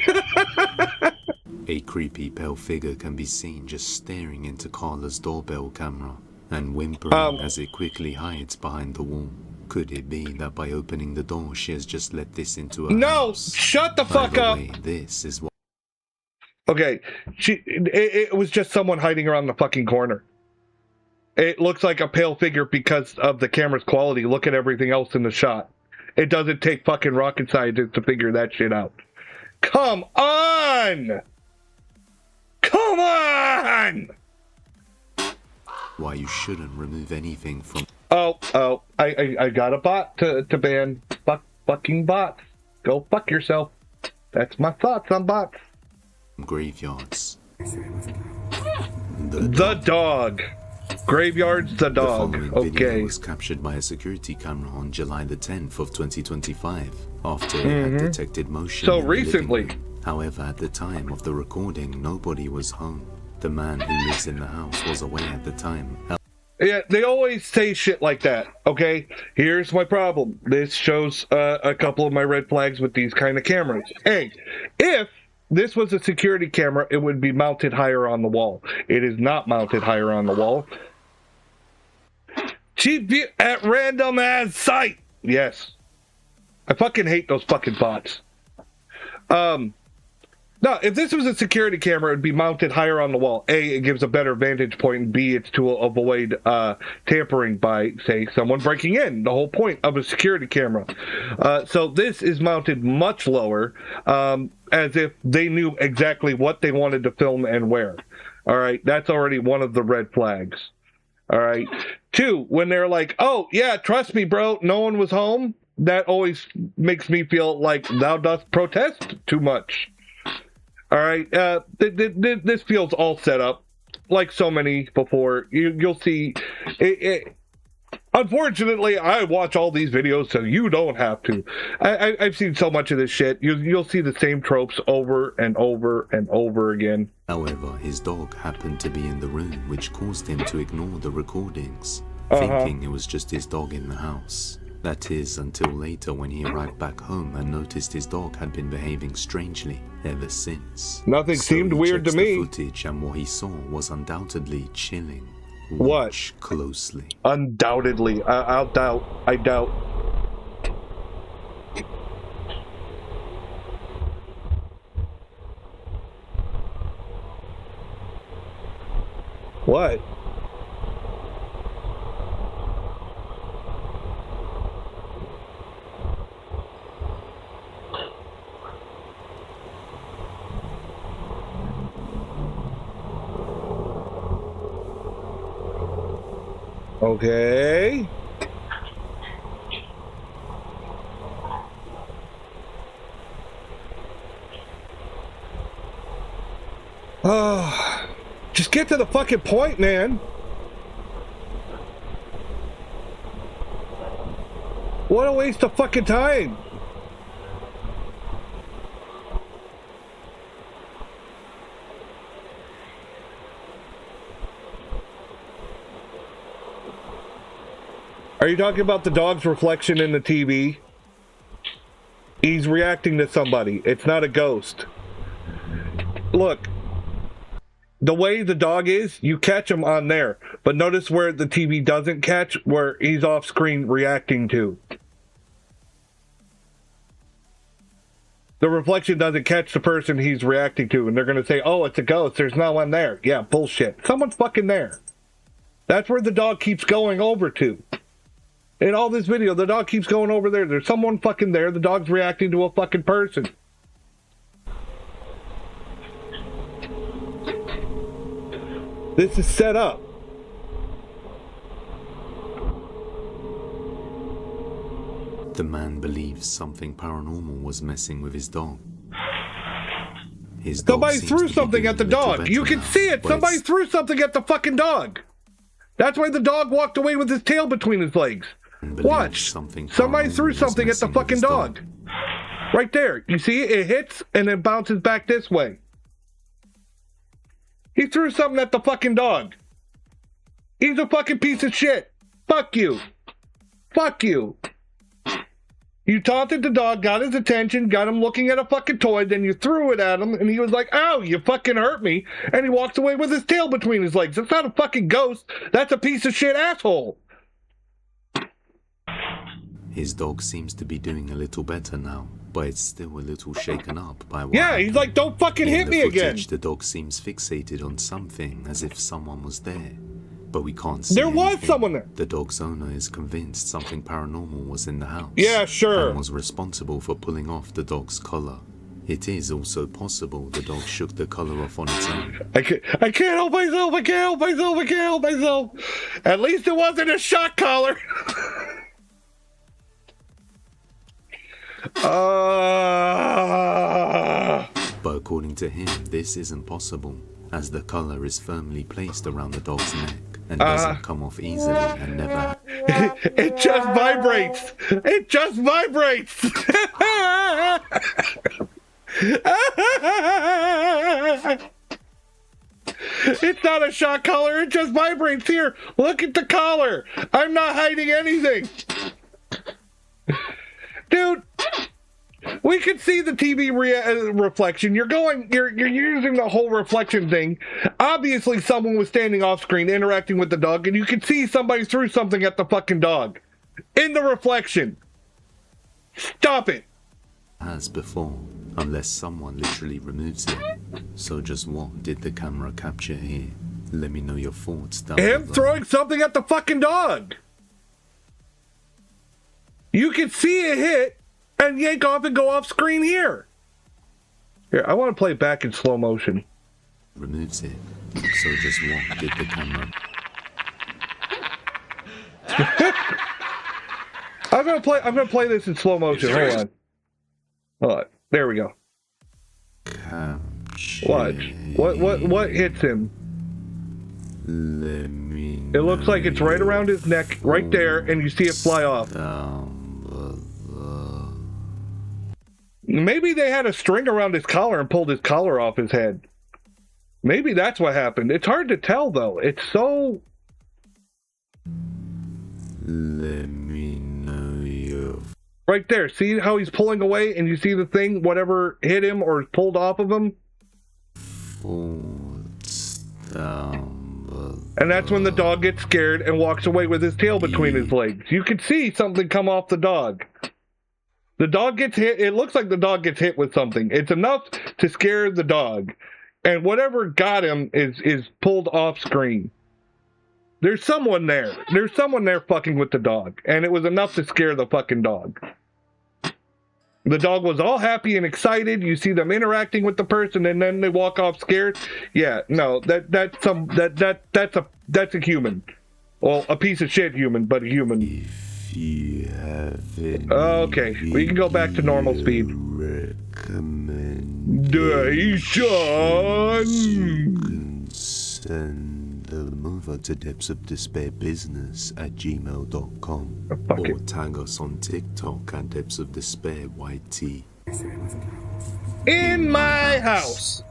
A creepy pale figure can be seen just staring into Carla's doorbell camera and whimpering as it quickly hides behind the wall. Could it be that by opening the door, she has just let this into her house? No! Shut the fuck up! Way, this is what... Okay, it was just someone hiding around the fucking corner. It looks like a pale figure because of the camera's quality. Look at everything else in the shot. It doesn't take fucking rocket scientists to figure that shit out. Come on! Come on! Why you shouldn't remove anything from... I got a bot to ban. Fucking bots. Go fuck yourself. That's my thoughts on bots. Graveyards. The dog. Graveyards, the dog. The following video was captured by a security camera on July the 10th of 2025 after it had detected motion. So recently. However, at the time of the recording, nobody was home. The man who lives in the house was away at the time. Yeah, they always say shit like that, okay? Here's my problem. This shows a couple of my red flags with these kind of cameras. Hey, if this was a security camera, it would be mounted higher on the wall. It is not mounted higher on the wall. Cheap view at random as sight. Yes. I fucking hate those fucking bots. No, if this was a security camera, it would be mounted higher on the wall. A, it gives a better vantage point, and B, it's to avoid tampering by, say, someone breaking in. The whole point of a security camera. So this is mounted much lower, as if they knew exactly what they wanted to film and where. All right, that's already one of the red flags. All right. 2, when they're like, oh, yeah, trust me, bro, no one was home, that always makes me feel like thou dost protest too much. All right, this feels all set up, like so many before. You'll see. Unfortunately, I watch all these videos, so you don't have to. I've seen so much of this shit. You'll see the same tropes over and over and over again. However, his dog happened to be in the room, which caused him to ignore the recordings, thinking it was just his dog in the house. That is, until later when he arrived back home and noticed his dog had been behaving strangely ever since. Nothing seemed weird to me. The footage, and what he saw was undoubtedly chilling. Watch closely. Undoubtedly. I doubt. What? Okay. Oh, just get to the fucking point, man. What a waste of fucking time. Are you talking about the dog's reflection in the TV? He's reacting to somebody. It's not a ghost. Look, the way the dog is, you catch him on there. But notice where the TV doesn't catch, where he's off screen reacting to. The reflection doesn't catch the person he's reacting to, and they're going to say, oh, it's a ghost. There's no one there. Yeah, bullshit. Someone's fucking there. That's where the dog keeps going over to. In all this video, the dog keeps going over there. There's someone fucking there. The dog's reacting to a fucking person. This is set up. The man believes something paranormal was messing with his dog. Somebody threw something at the dog. You can see it. Somebody threw something at the fucking dog. That's why the dog walked away with his tail between his legs. Watch. Somebody threw something at the fucking dog. Right there. You see it? It hits and then bounces back this way. He threw something at the fucking dog. He's a fucking piece of shit. Fuck you. Fuck you. You taunted the dog, got his attention, got him looking at a fucking toy, then you threw it at him, and he was like, ow, you fucking hurt me, and he walks away with his tail between his legs. That's not a fucking ghost. That's a piece of shit asshole. His dog seems to be doing a little better now, but it's still a little shaken up by what Yeah, happened. he's like, don't fucking hit me again. The dog seems fixated on something, as if someone was there. But we can't see There was anything. someone there. The dog's owner is convinced something paranormal was in the house. Yeah, sure. And was responsible for pulling off the dog's collar. It is also possible the dog shook the collar off on its own. I can't help myself. I can't help myself. I can't help myself. At least it wasn't a shock collar. But according to him, this isn't possible, as the collar is firmly placed around the dog's neck and doesn't come off easily and never. It just vibrates. It just vibrates. It's not a shock collar. It just vibrates. Here, look at the collar. I'm not hiding anything. Dude, we can see the TV reflection. You're using the whole reflection thing. Obviously, someone was standing off screen interacting with the dog, and you can see somebody threw something at the fucking dog in the reflection. Stop it. As before, unless someone literally removes it. So just what did the camera capture here? Let me know your thoughts down below. Him throwing something at the fucking dog. You can see it hit and yank off and go off screen here. Here, I want to play it back in slow motion. Removes it. So just what did the camera? I'm gonna play this in slow motion. Hold on. There we go. Watch. What hits him? Let me. It looks like it's right around his neck, right there, and you see it fly off. Maybe they had a string around his collar and pulled his collar off his head. Maybe that's what happened. It's hard to tell, though. It's so... Let me know you. Right there. See how he's pulling away and you see the thing, whatever hit him or pulled off of him? And that's when the dog gets scared and walks away with his tail between his legs. You can see something come off the dog. The dog gets hit. It looks like the dog gets hit with something. It's enough to scare the dog. And whatever got him is pulled off screen. There's someone there. There's someone there fucking with the dog. And it was enough to scare the fucking dog. The dog was all happy and excited. You see them interacting with the person and then they walk off scared. Yeah, no, that's a human. Well, a piece of shit human, but a human. If you have any okay, we can go back to normal speed. Recommendation. Send them over to depthsofdespairbusiness@gmail.com or tag us on TikTok at depthsofdespairyt. In my house.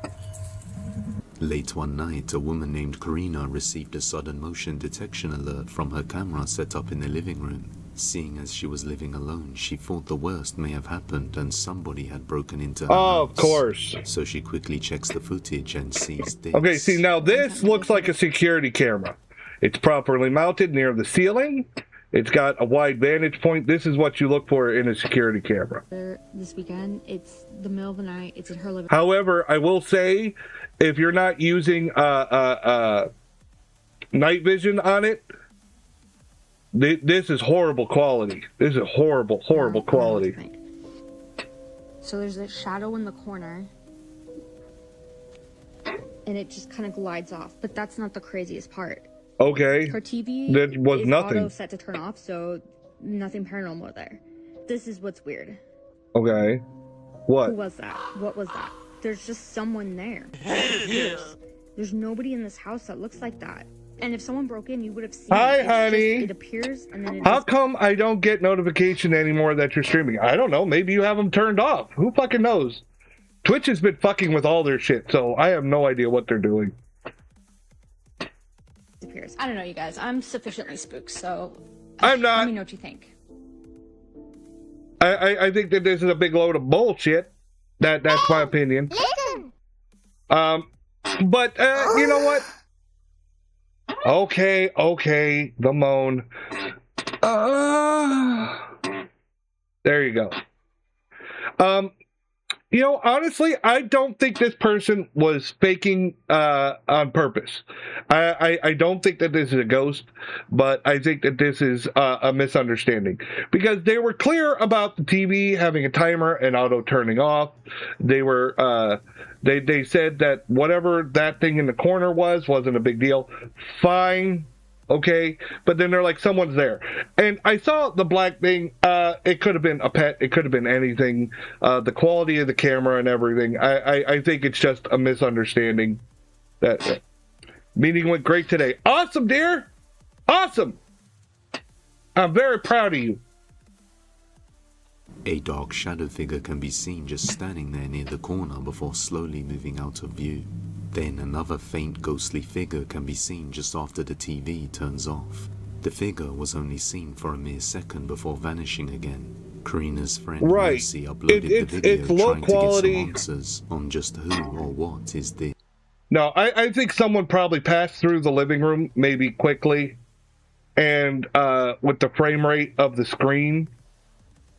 Late one night, a woman named Karina received a sudden motion detection alert from her camera set up in the living room. Seeing as she was living alone, she thought the worst may have happened and somebody had broken into her house. Of course. So she quickly checks the footage and sees this. Okay, see, now this looks like a security camera. It's properly mounted near the ceiling. It's got a wide vantage point. This is what you look for in a security camera. This weekend, it's the middle of the night. It's in her living room. However, I will say, if you're not using night vision on it, this is horrible quality. This is horrible quality. So there's a shadow in the corner, and it just kind of glides off. But that's not the craziest part. Okay. Her TV that was is nothing. auto set to turn off, so nothing paranormal there. This is what's weird. Okay. What? Who was that? What was that? There's just someone there. There's nobody in this house that looks like that. And if someone broke in, you would have seen Hi, it. honey. It appears, and then it How come I don't get notification anymore that you're streaming? I don't know. Maybe you have them turned off. Who fucking knows? Twitch has been fucking with all their shit, so I have no idea what they're doing. disappears. I don't know, you guys. I'm sufficiently spooked, so I'm not. Let me know what you think. I think that this is a big load of bullshit. That's my opinion. But you know what? Okay, the moan. There you go. You know, honestly, I don't think this person was faking on purpose. I don't think that this is a ghost, but I think that this is a misunderstanding. Because they were clear about the TV having a timer and auto turning off. They were they said that whatever that thing in the corner wasn't a big deal. Fine. Okay, but then they're like, someone's there. And I saw the black thing. It could have been a pet. It could have been anything. The quality of the camera and everything. I think it's just a misunderstanding. That meeting went great today. Awesome, dear. Awesome. I'm very proud of you. A dark shadow figure can be seen just standing there near the corner before slowly moving out of view. Then another faint ghostly figure can be seen just after the TV turns off. The figure was only seen for a mere second before vanishing again. Karina's friend Lucy uploaded the video trying to get some answers on just who or what is this. No, I think someone probably passed through the living room, maybe quickly, and with the frame rate of the screen,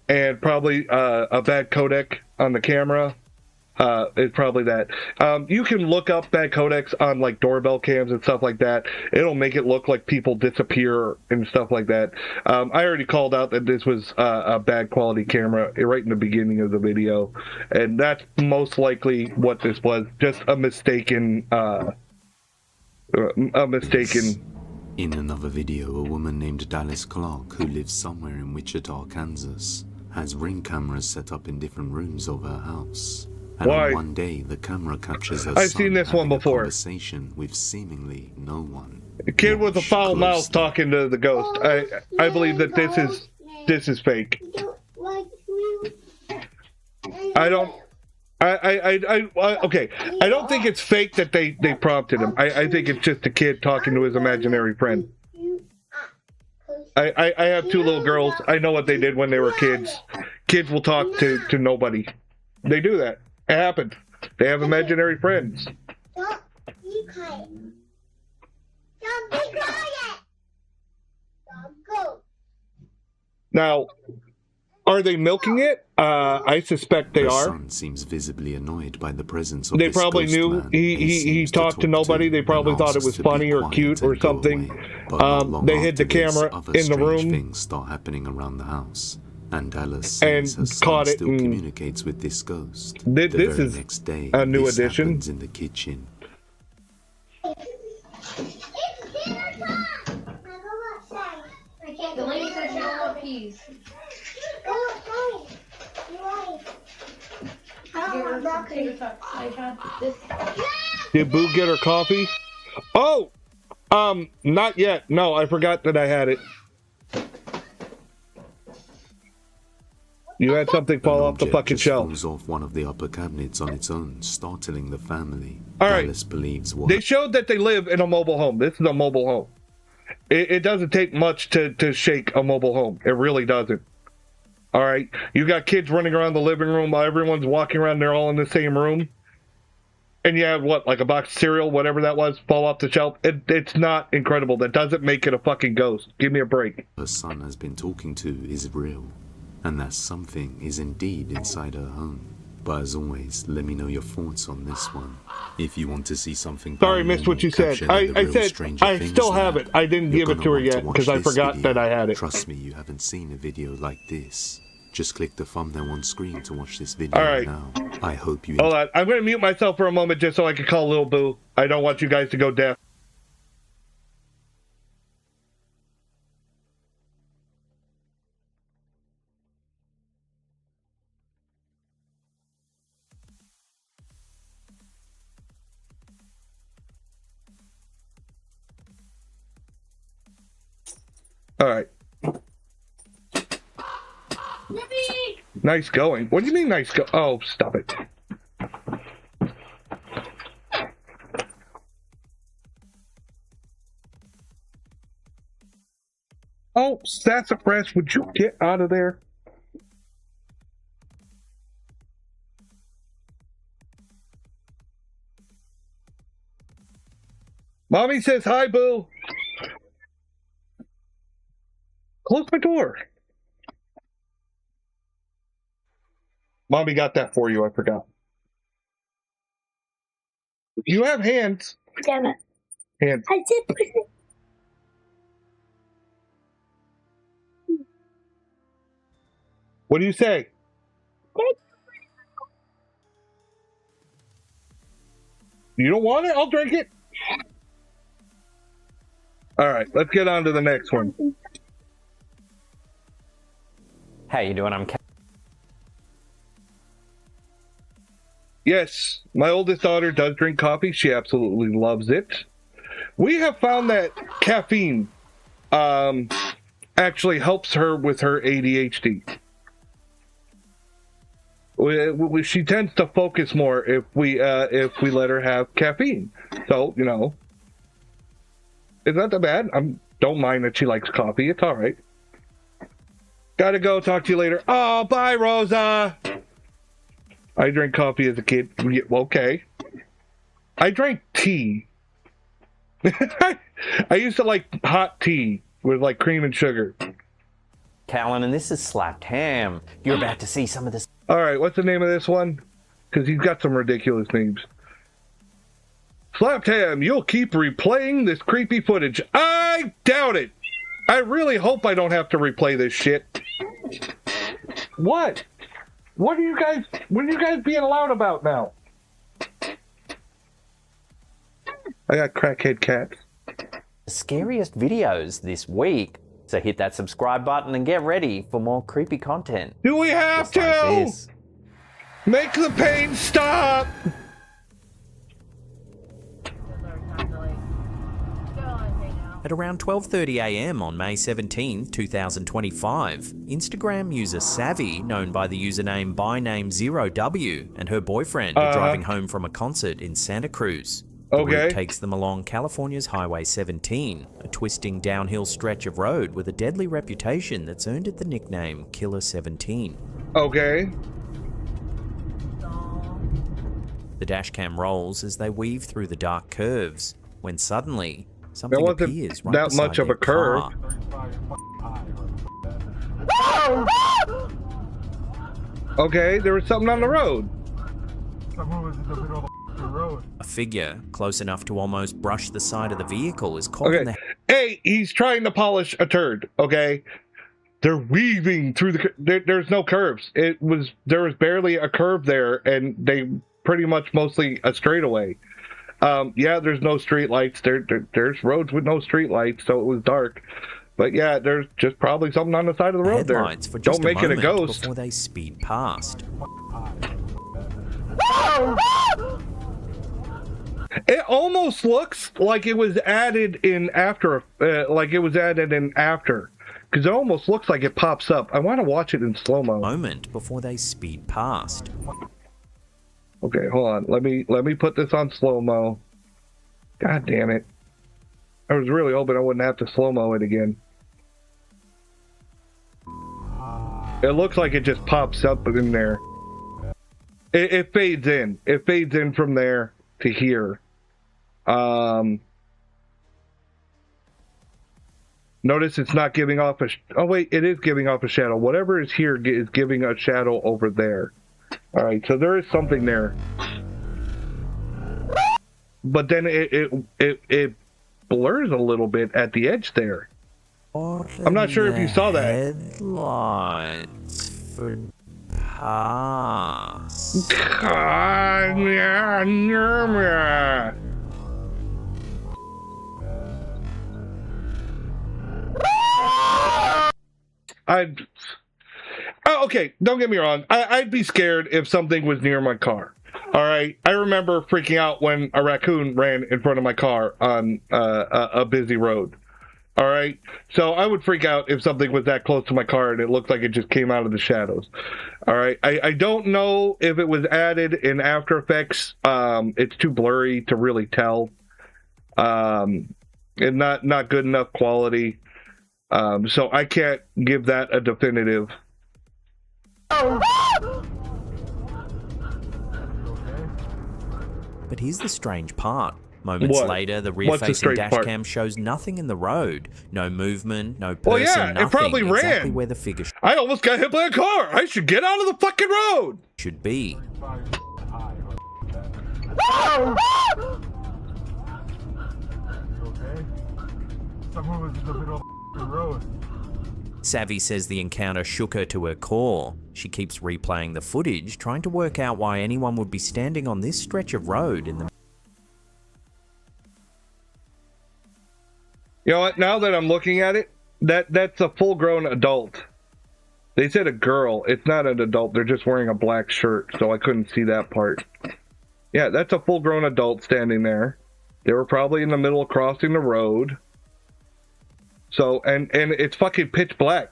and probably a bad codec on the camera. It's probably that. You can look up bad codecs on like doorbell cams and stuff like that. It'll make it look like people disappear and stuff like that. I already called out that this was a bad quality camera right in the beginning of the video, and that's most likely what this was. Just a mistaken. In another video, a woman named Dallas Clark, who lives somewhere in Wichita, Kansas, has Ring cameras set up in different rooms of her house. And on one day, the camera captures her son having a conversation with seemingly no one. The kid with a foul mouth talking to the ghost. I believe that this is fake. Okay. I don't think it's fake that they prompted him. I think it's just a kid talking to his imaginary friend. I have two little girls. I know what they did when they were kids. Kids will talk to nobody. They do that. It happened. They have imaginary friends. Don't be quiet. Don't be quiet. Don't go. Now, are they milking it? I suspect they are. The son seems visibly annoyed by the presence of They this probably ghost knew man he talked to nobody. They probably thought it was funny or cute or something. They hid the camera in the room. Things start happening around the house. And Dallas says her son still communicates with this ghost. This is next day, a new addition. Happens in the kitchen. The lady said she don't want peas. Did Boo get her coffee? Oh! Not yet. No, I forgot that I had it. You had something fall off the fucking shelf. Falls off one of the upper cabinets on its own, startling the family. All right. Dallas believes what? They showed that they live in a mobile home. This is a mobile home. It doesn't take much to shake a mobile home. It really doesn't. All right. You got kids running around the living room while everyone's walking around. They're all in the same room. And you have what, like a box of cereal, whatever that was, fall off the shelf. It's not incredible. That doesn't make it a fucking ghost. Give me a break. Her son has been talking to is real. And that something is indeed inside her home. But as always, let me know your thoughts on this one. If you want to see something... Sorry, missed what you said. I said I still have it. I didn't give it to her yet because I forgot that I had it. Trust me, you haven't seen a video like this. Just click the thumbnail on screen to watch this video now. I hope you... Hold on. I'm going to mute myself for a moment just so I can call Lil Boo. I don't want you guys to go deaf. All right. Nice going. What do you mean nice go? Oh, stop it. Oh, sassafras, would you get out of there? Mommy says hi, boo. Close my door. Mommy got that for you. I forgot. You have hands. Damn it. Hands. I did put it. What do you say? You don't want it? I'll drink it. All right, let's get on to the next one. How you doing? I'm Yes, my oldest daughter does drink coffee. She absolutely loves it. We have found that caffeine actually helps her with her ADHD. She tends to focus more if we let her have caffeine. So, you know, it's not that bad. I don't mind that she likes coffee. It's all right. Gotta go. Talk to you later. Oh, bye, Rosa. I drank coffee as a kid. Yeah, okay. I drank tea. I used to like hot tea with like cream and sugar. Callan, and this is Slapped Ham. You're about to see some of this. All right, what's the name of this one? Because he's got some ridiculous names. Slapped Ham, you'll keep replaying this creepy footage. I doubt it. I really hope I don't have to replay this shit. What? What are you guys being loud about now? I got crackhead cats. The scariest videos this week. So hit that subscribe button and get ready for more creepy content. Do we have to? Like this. Make the pain stop! At around 12:30 a.m. on May 17, 2025, Instagram user Savvy, known by the username ByName0W, and her boyfriend are driving home from a concert in Santa Cruz. The route takes them along California's Highway 17, a twisting downhill stretch of road with a deadly reputation that's earned it the nickname Killer 17. Okay. The dashcam rolls as they weave through the dark curves, when suddenly something appears right that beside much of their a curve. car. Okay, there was something on the road. Someone was in the middle of the road. A figure close enough to almost brush the side of the vehicle is caught in the... Hey, he's trying to polish a turd, okay? They're weaving through the... There's no curves. There was barely a curve there, and they pretty much mostly a straightaway. Yeah, there's no street lights. There's roads with no street lights, so it was dark. But yeah, there's just probably something on the side of the road there. For just Don't make it a ghost. Before they speed past. It almost looks like it was added in after, because it almost looks like it pops up. I want to watch it in slow-mo. Moment before they speed past. Okay, hold on. Let me put this on slow-mo. God damn it. I was really hoping I wouldn't have to slow-mo it again. It looks like it just pops up in there. It fades in. It fades in from there to here. Notice it's not giving off a... Oh, wait, it is giving off a shadow. Whatever is here is giving a shadow over there. All right, so there is something there. But then it blurs a little bit at the edge there. I'm not sure if you saw that. Headlights for pass. Okay, don't get me wrong. I'd be scared if something was near my car. All right, I remember freaking out when a raccoon ran in front of my car on a busy road. All right, so I would freak out if something was that close to my car and it looked like it just came out of the shadows. All right, I don't know if it was added in After Effects. It's too blurry to really tell. And not good enough quality. So I can't give that a definitive. But here's the strange part. Moments What? later, the What's the rear-facing straight dash part? cam shows nothing in the road. No movement, no person, Well, yeah, nothing. it probably Exactly ran. where the figure I almost got hit by a car. I should get out of the fucking road. should be. Okay? Someone was in the middle of the road. Savvy says the encounter shook her to her core. She keeps replaying the footage, trying to work out why anyone would be standing on this stretch of road in the... You know what? Now that I'm looking at it, that's a full-grown adult. They said a girl. It's not an adult. They're just wearing a black shirt, so I couldn't see that part. Yeah, that's a full-grown adult standing there. They were probably in the middle of crossing the road. So, and it's fucking pitch black.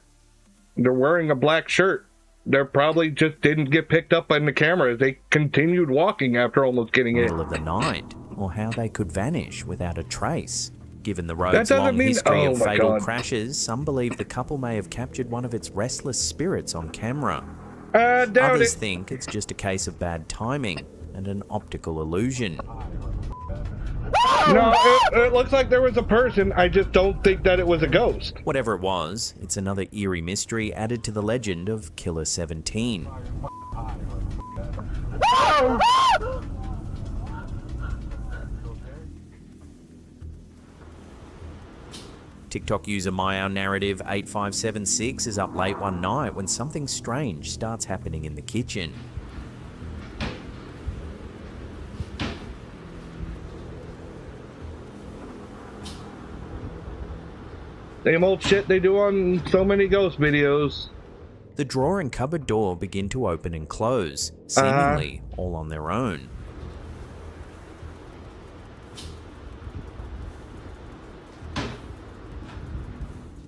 They're wearing a black shirt. They probably just didn't get picked up on the camera as they continued walking after almost getting hit. middle of the night, or how they could vanish without a trace. Given the That road's doesn't long mean- history oh of my fatal God. crashes, some believe the couple may have captured one of its restless spirits on camera. Doubt Others it. think it's just a case of bad timing and an optical illusion. No, it looks like there was a person. I just don't think that it was a ghost. Whatever it was, it's another eerie mystery added to the legend of Killer 17. TikTok user MyOurNarrative8576 is up late one night when something strange starts happening in the kitchen. Same old shit they do on so many ghost videos. The drawer and cupboard door begin to open and close, seemingly all on their own.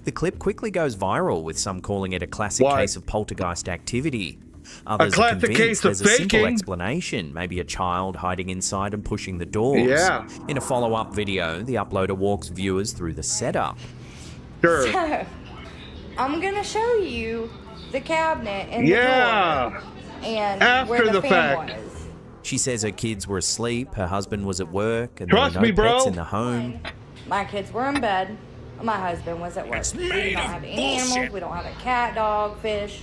The clip quickly goes viral, with some calling it a classic case of poltergeist activity. Others are classic convinced case of there's a simple faking. explanation, maybe a child hiding inside and pushing the doors. Yeah. In a follow-up video, the uploader walks viewers through the setup. Sure. So, I'm gonna show you the cabinet and Yeah. the door and After where the the fan fact. was. She says her kids were asleep, her husband was at work, and Trust there were me, no bro. pets in the home. My kids were in bed. My husband was at work. We do made not of have any bullshit. animals. We don't have a cat, dog, fish.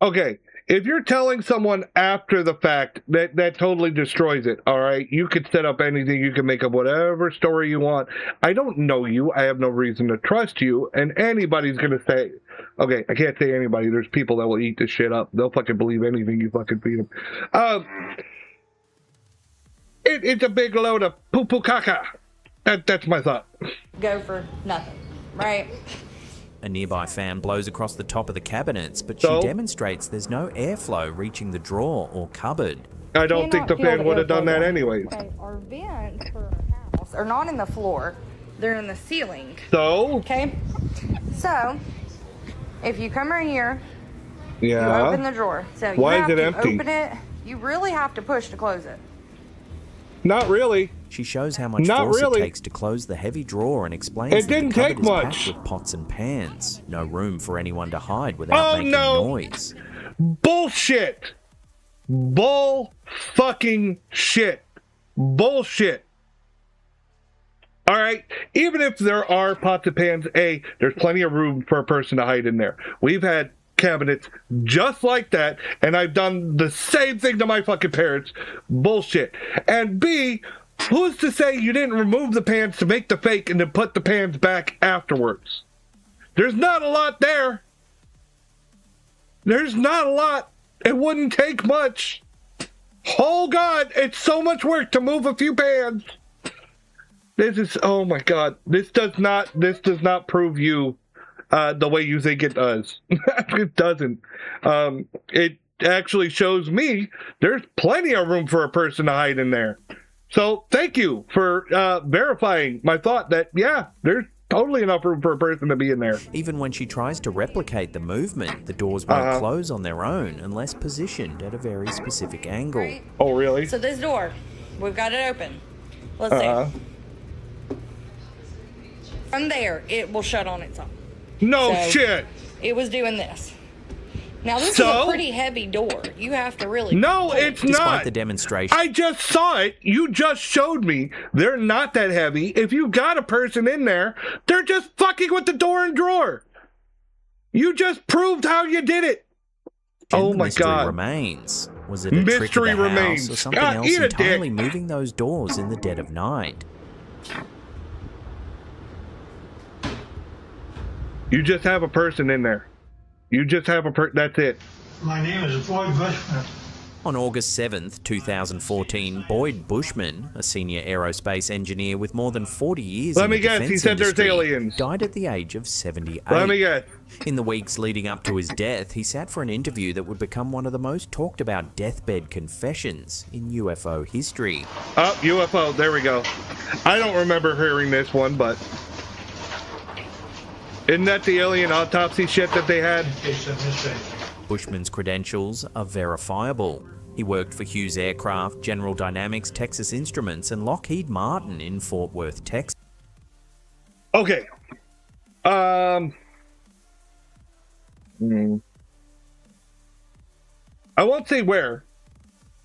Okay, if you're telling someone after the fact, that totally destroys it, all right? You could set up anything. You can make up whatever story you want. I don't know you. I have no reason to trust you. And anybody's going to say, okay, I can't say anybody. There's people that will eat this shit up. They'll fucking believe anything you fucking feed them. It's a big load of poo-poo caca. That's my thought. Go for nothing, right? A nearby fan blows across the top of the cabinets, but she So? demonstrates there's no airflow reaching the drawer or cupboard. I don't think the fan would have done that anyways. Okay, our vents for our house are not in the floor. They're in the ceiling. So? Okay? So, if you come right here, Yeah. you open the drawer. So Why you is have it to empty? open it. You really have to push to close it. Not really. She shows how much Not force really. it takes to close the heavy drawer and explains It that didn't the cupboard take is much. packed with pots and pans. No room for anyone to hide without making noise. Bullshit. Bull fucking shit. Bullshit. All right. Even if there are pots and pans, there's plenty of room for a person to hide in there. We've had cabinets just like that, and I've done the same thing to my fucking parents. Bullshit. And B, who's to say you didn't remove the pans to make the fake and then put the pans back afterwards? There's not a lot there. There's not a lot. It wouldn't take much. Oh God, it's so much work to move a few pans. This is, oh my God. This does not prove you the way you think it does. It doesn't. It actually shows me there's plenty of room for a person to hide in there. So thank you for verifying my thought that, yeah, there's totally enough room for a person to be in there. Even when she tries to replicate the movement, the doors won't close on their own unless positioned at a very specific angle. Oh, really? So this door, we've got it open. Let's see. From there, it will shut on its own. No So shit. It was doing this. Now this is a pretty heavy door. You have to really. No, it's not. Despite the demonstration, I just saw it. You just showed me. They're not that heavy. If you've got a person in there, they're just fucking with the door and drawer. You just proved how you did it. Oh my God. Remains. Was it a trick of the house or something else entirely moving those doors in the dead of night? You just have a person in there. You just have a that's it. My name is Boyd Bushman. On August 7th, 2014, Boyd Bushman, a senior aerospace engineer with more than 40 years in the defense he said industry, there's aliens. died at the age of 78. Let me guess. In the weeks leading up to his death, he sat for an interview that would become one of the most talked about deathbed confessions in UFO history. Oh, UFO, there we go. I don't remember hearing this one, but isn't that the alien autopsy shit that they had? Bushman's credentials are verifiable. He worked for Hughes Aircraft, General Dynamics, Texas Instruments, and Lockheed Martin in Fort Worth, Texas. Okay. I won't say where,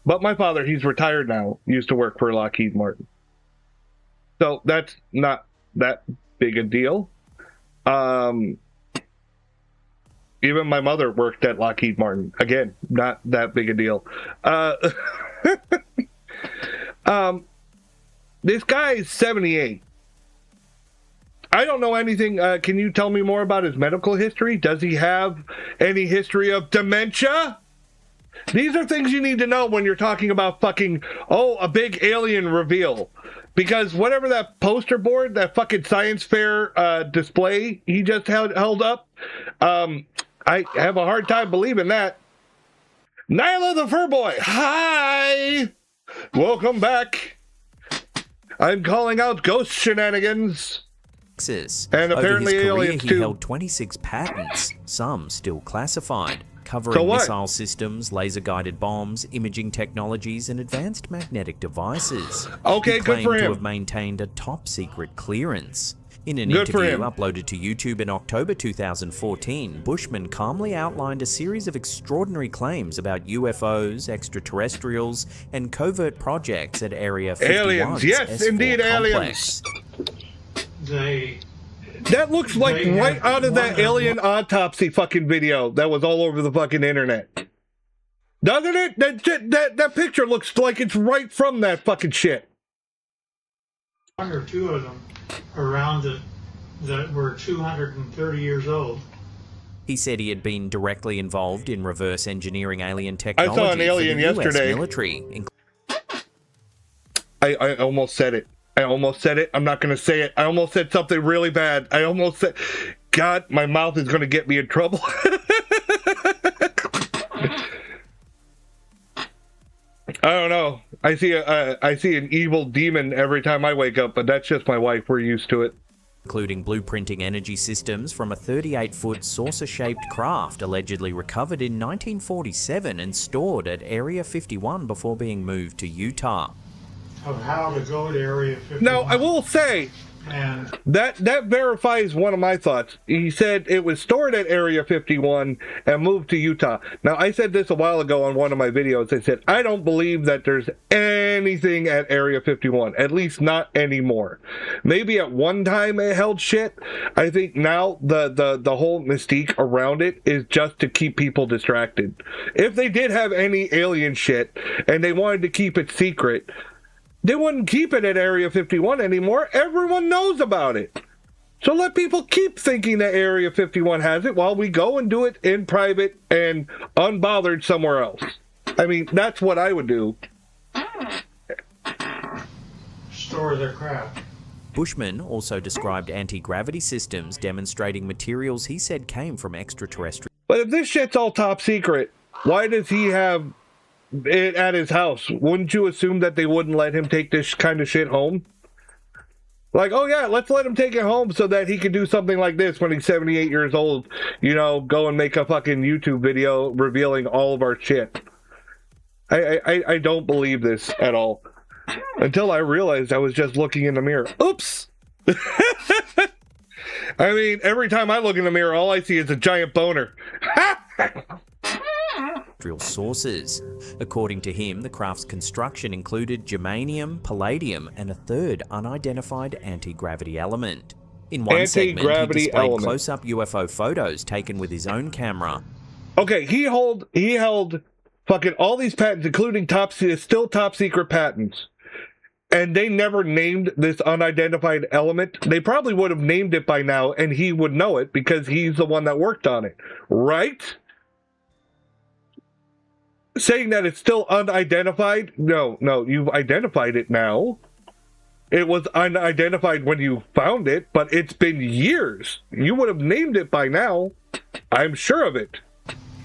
but my father, he's retired now, used to work for Lockheed Martin. So that's not that big a deal. Even my mother worked at Lockheed Martin. Again, not that big a deal. This guy is 78. I don't know anything. Can you tell me more about his medical history? Does he have any history of dementia? These are things you need to know when you're talking about fucking, a big alien reveal. Because whatever that poster board, that fucking science fair display he just held up, I have a hard time believing that. Nyla the Fur Boy, hi! Welcome back. I'm calling out ghost shenanigans. And apparently Over his career, aliens he too. held 26 patents, some still classified, covering missile systems, laser-guided bombs, imaging technologies, and advanced magnetic devices. Okay, he good claimed for to him. have maintained a top-secret clearance. In an Good for interview him. uploaded to YouTube in October 2014, Bushman calmly outlined a series of extraordinary claims about UFOs, extraterrestrials, and covert projects at Area 51's Aliens, yes, S4 indeed, complex. That looks like right out of that alien autopsy fucking video that was all over the fucking internet. Doesn't it? That picture looks like it's right from that fucking shit. One or two of them around that were 230 years old. He said he had been directly involved in reverse engineering alien technology saw an alien for the yesterday. US military. I almost said it. I'm not going to say it. I almost said something really bad. God, my mouth is going to get me in trouble. I don't know. I see an evil demon every time I wake up, but that's just my wife. We're used to it. Including blueprinting energy systems from a 38-foot saucer-shaped craft allegedly recovered in 1947 and stored at Area 51 before being moved to Utah. Of how to go to Area 51. Now, I will say, And that verifies one of my thoughts. He said it was stored at Area 51 and moved to Utah. Now, I said this a while ago on one of my videos. I said, I don't believe that there's anything at Area 51, at least not anymore. Maybe at one time it held shit. I think now the whole mystique around it is just to keep people distracted. If they did have any alien shit and they wanted to keep it secret, they wouldn't keep it at Area 51 anymore. Everyone knows about it. So let people keep thinking that Area 51 has it while we go and do it in private and unbothered somewhere else. I mean, that's what I would do. store their crap. Bushman also described anti-gravity systems demonstrating materials he said came from extraterrestrial. But if this shit's all top secret, why does he have it at his house? Wouldn't you assume that they wouldn't let him take this kind of shit home? Like, oh yeah, let's let him take it home so that he can do something like this when he's 78 years old. You know, go and make a fucking YouTube video revealing all of our shit. I don't believe this at all. Until I realized I was just looking in the mirror. Oops! I mean, every time I look in the mirror, all I see is a giant boner. extraterrestrial sources. According to him, the craft's construction included germanium, palladium, and a third unidentified anti-gravity element. In one segment, he displayed close-up UFO photos taken with his own camera. Okay, he held fucking all these patents, including still top secret patents. And they never named this unidentified element. They probably would have named it by now, and he would know it because he's the one that worked on it, right? Saying that it's still unidentified? No, you've identified it now. It was unidentified when you found it, but it's been years. You would have named it by now. I'm sure of it.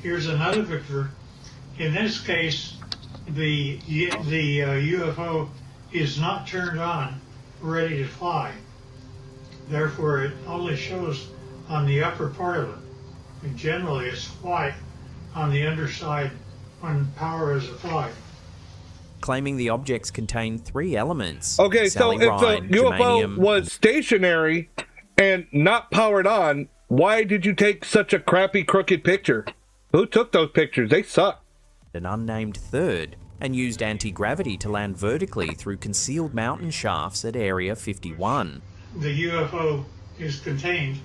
Here's another picture. In this case, the UFO is not turned on, ready to fly. Therefore, it only shows on the upper part of it. And generally, it's white on the underside when power is applied. Claiming the objects contain 3 elements. Okay, so if the UFO was stationary and not powered on, why did you take such a crappy, crooked picture? Who took those pictures? They suck. An unnamed third, and used anti-gravity to land vertically through concealed mountain shafts at Area 51. The UFO is contained.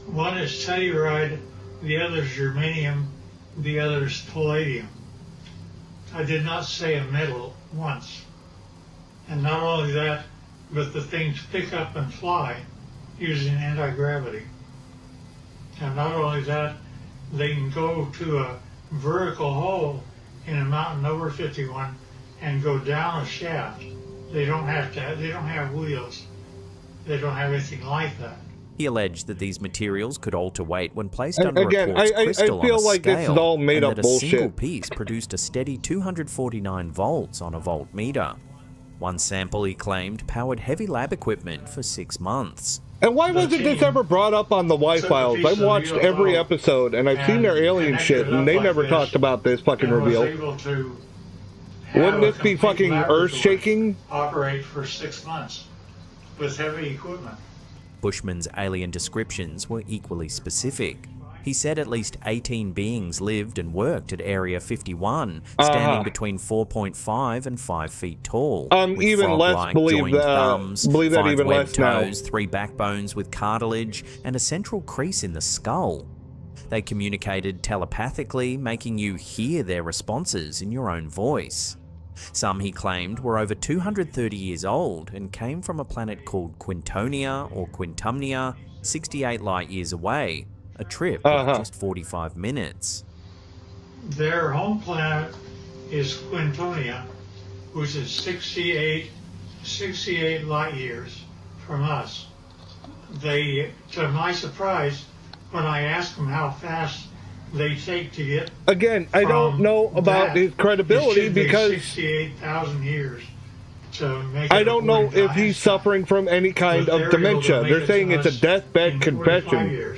One is telluride, the other is germanium, the other is palladium. I did not say a metal once. And not only that, but the things pick up and fly using anti-gravity. And not only that, they can go to a vertical hole in a mountain over 51 and go down a shaft. They don't have wheels. They don't have anything like that. He alleged that these materials could alter weight when placed under again, a quartz crystal I feel on a like scale, this is all made and up that bullshit. a single piece produced a steady 249 volts on a voltmeter. One sample, he claimed, powered heavy lab equipment for 6 months. And why wasn't this ever brought up on the Y-Files? I've watched every episode, and I've seen their alien shit, and they never talked about this fucking reveal. Wouldn't this be fucking earth-shaking? Operate for 6 months with heavy equipment. Bushman's alien descriptions were equally specific. He said at least 18 beings lived and worked at Area 51, standing between 4.5 and 5 feet tall. Even less frog-like believe joined thumbs, that 5 even webbed less now. toes, 3 backbones with cartilage, and a central crease in the skull. They communicated telepathically, making you hear their responses in your own voice. Some, he claimed, were over 230 years old and came from a planet called Quintonia or Quintumnia, 68 light years away, a trip of just 45 minutes. Their home planet is Quintonia, which is 68 light years from us. They, to my surprise, when I asked them how fast they take to get again, I don't know about his credibility because 68,000 years to make I don't know if he's suffering from any kind of dementia. They're saying it's a deathbed confession.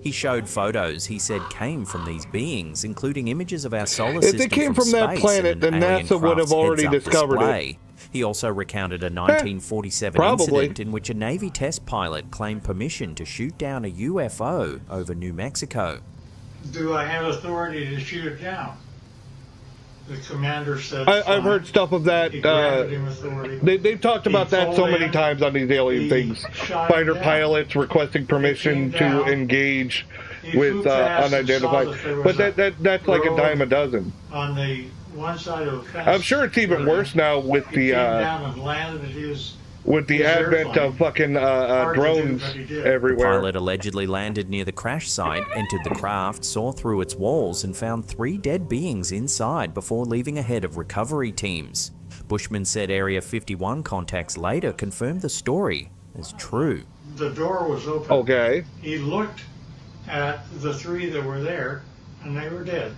He showed photos he said came from these beings, including images of our solar system. If they came from that planet, then NASA would have already discovered it. He also recounted a 1947 incident in which a Navy test pilot claimed permission to shoot down a UFO over New Mexico. Do I have authority to shoot it down? The commander said. I've heard stuff of that. They've talked about that so many times on these alien things. Fighter pilots requesting permission to engage with unidentified. But that's like a dime a dozen. On the one side of the fence. I'm sure it's even worse now with the advent of fucking drones everywhere. The pilot allegedly landed near the crash site, entered the craft, saw through its walls, and found 3 dead beings inside before leaving ahead of recovery teams. Bushman said Area 51 contacts later confirmed the story as true. The door was open. Okay. He looked at the 3 that were there, and they were dead.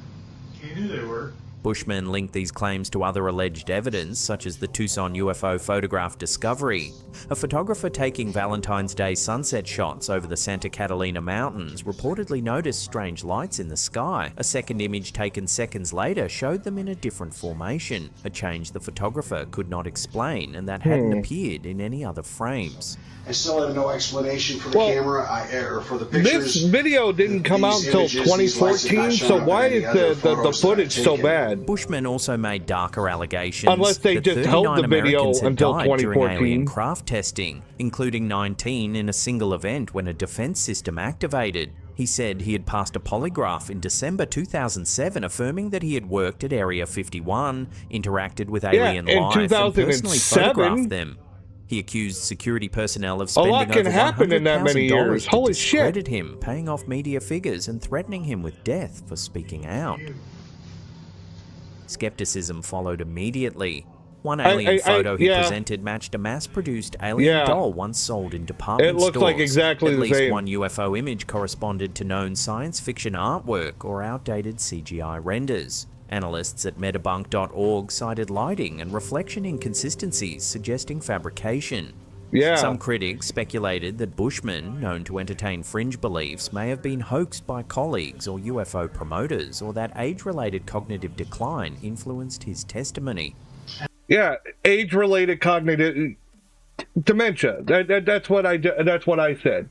He knew they were. Bushman linked these claims to other alleged evidence, such as the Tucson UFO photograph discovery. A photographer taking Valentine's Day sunset shots over the Santa Catalina Mountains reportedly noticed strange lights in the sky. A second image taken seconds later showed them in a different formation, a change the photographer could not explain and that hadn't appeared in any other frames. I still have no explanation for the camera or for the pictures. This video didn't come out until 2014, so why is the footage so bad? Bushman also made darker allegations. Unless they that just held 39 the video Americans had until died 2014. during alien craft testing, including 19 in a single event when a defense system activated. He said he had passed a polygraph in December 2007, affirming that he had worked at Area 51, interacted with alien life, and personally photographed them. He accused security personnel of spending over $100,000 to discredit him, paying off media figures and threatening him with death for speaking out. Skepticism followed immediately. One alien photo he presented matched a mass-produced alien doll once sold in department stores. It looked like exactly the same. At least one UFO image corresponded to known science fiction artwork or outdated CGI renders. Analysts at metabunk.org cited lighting and reflection inconsistencies suggesting fabrication. Some critics speculated that Bushman, known to entertain fringe beliefs, may have been hoaxed by colleagues or UFO promoters, or that age-related cognitive decline influenced his testimony. Yeah, age-related cognitive dementia. That's what I said.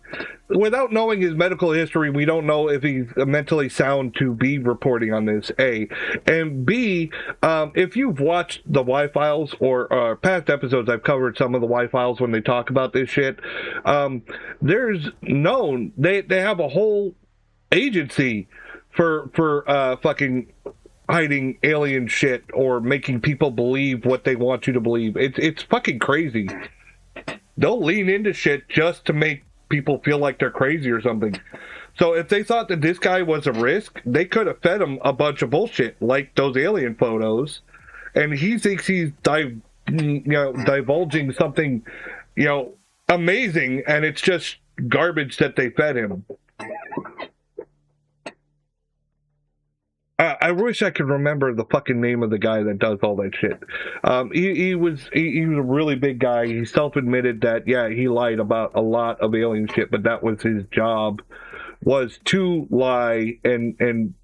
Without knowing his medical history, we don't know if he's mentally sound to be reporting on this, A. And B, if you've watched the Y-Files or past episodes, I've covered some of the Y-Files when they talk about this shit. There's known, they have a whole agency for fucking hiding alien shit or making people believe what they want you to believe. It's fucking crazy. They'll lean into shit just to make people feel like they're crazy or something. So if they thought that this guy was a risk, they could have fed him a bunch of bullshit like those alien photos, and he thinks he's divulging something, amazing, and it's just garbage that they fed him. I wish I could remember the fucking name of the guy that does all that shit. He was a really big guy. He self-admitted that, he lied about a lot of alien shit, but that was his job, was to lie and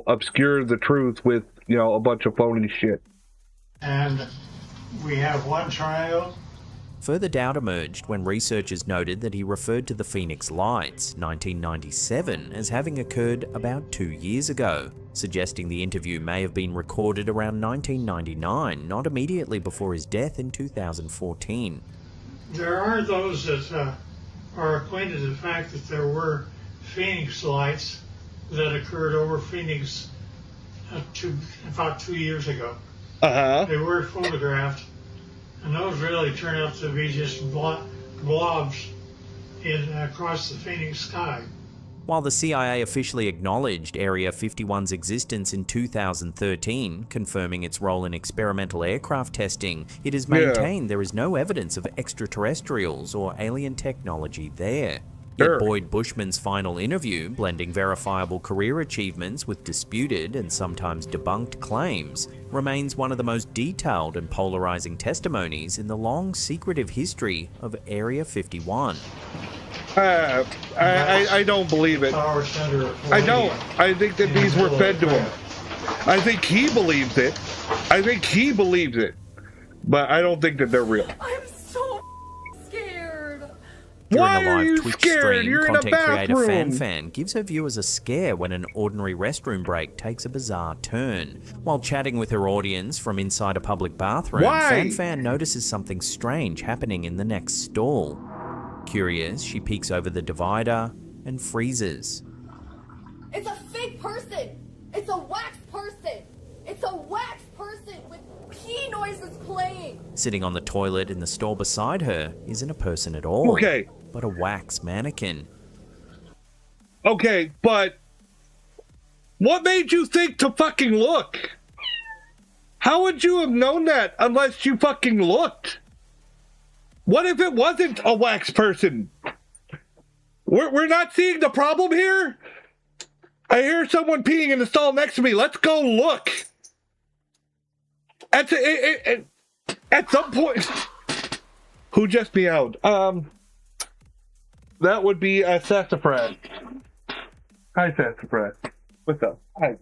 obscure the truth with, a bunch of phony shit. And we have one trial. Further doubt emerged when researchers noted that he referred to the Phoenix Lights, 1997, as having occurred about 2 years ago, suggesting the interview may have been recorded around 1999, not immediately before his death in 2014. There are those that are acquainted with the fact that there were Phoenix Lights that occurred over Phoenix about 2 years ago. They were photographed. And those really turn out to be just blobs across the Phoenix sky. While the CIA officially acknowledged Area 51's existence in 2013, confirming its role in experimental aircraft testing, it is maintained there is no evidence of extraterrestrials or alien technology there. Yet Boyd Bushman's final interview, blending verifiable career achievements with disputed and sometimes debunked claims, remains one of the most detailed and polarizing testimonies in the long, secretive history of Area 51. I don't believe it. I don't. I think that these were fed to him. I think he believes it. But I don't think that they're real. I'm so scared. During a live Twitch stream, content creator FanFan gives her viewers a scare when an ordinary restroom break takes a bizarre turn. While chatting with her audience from inside a public bathroom, FanFan notices something strange happening in the next stall. Curious, she peeks over the divider and freezes. It's a fake person! It's a wax person! It's a wax person with pee noises playing! Sitting on the toilet in the stall beside her isn't a person at all, but a wax mannequin. Okay, but what made you think to fucking look? How would you have known that unless you fucking looked? What if it wasn't a wax person? We're not seeing the problem here? I hear someone peeing in the stall next to me. Let's go look. at some point, who just meowed? That would be a sassafras. Hi, sassafras. What's up? Hi.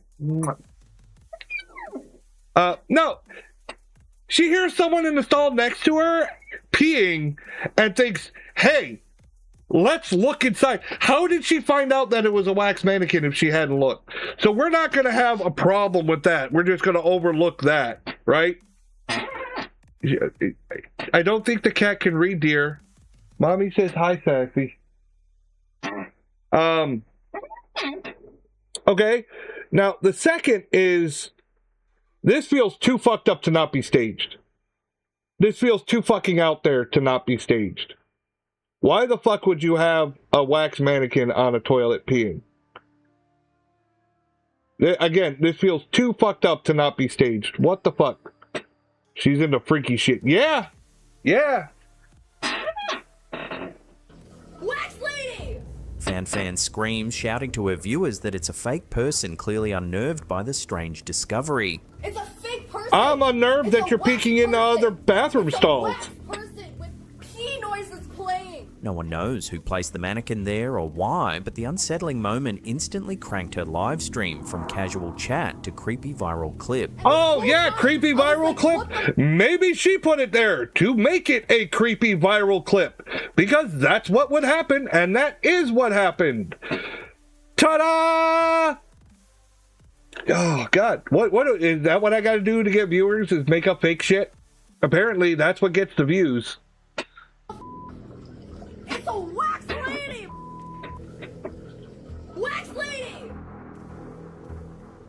No. She hears someone in the stall next to her peeing and thinks, hey, let's look inside. How did she find out that it was a wax mannequin if she hadn't looked? So we're not going to have a problem with that. We're just going to overlook that, right? I don't think the cat can read, dear. Mommy says hi, Sassy. Okay. Now, the second is, this feels too fucked up to not be staged. This feels too fucking out there to not be staged. Why the fuck would you have a wax mannequin on a toilet peeing? Again, this feels too fucked up to not be staged. What the fuck? She's into freaky shit. Yeah! Yeah! Wax lady! Fan screams, shouting to her viewers that it's a fake person clearly unnerved by the strange discovery. It's a fake person! I'm unnerved that you're peeking into other bathroom stalls. Wax person with pee noises playing! No one knows who placed the mannequin there or why, but the unsettling moment instantly cranked her live stream from casual chat to creepy viral clip. Oh yeah, creepy viral clip? Maybe she put it there to make it a creepy viral clip. Because that's what would happen, and that is what happened. Ta-da! Oh god, what is that what I gotta do to get viewers, is make up fake shit? Apparently that's what gets the views. It's a wax lady! Wax lady!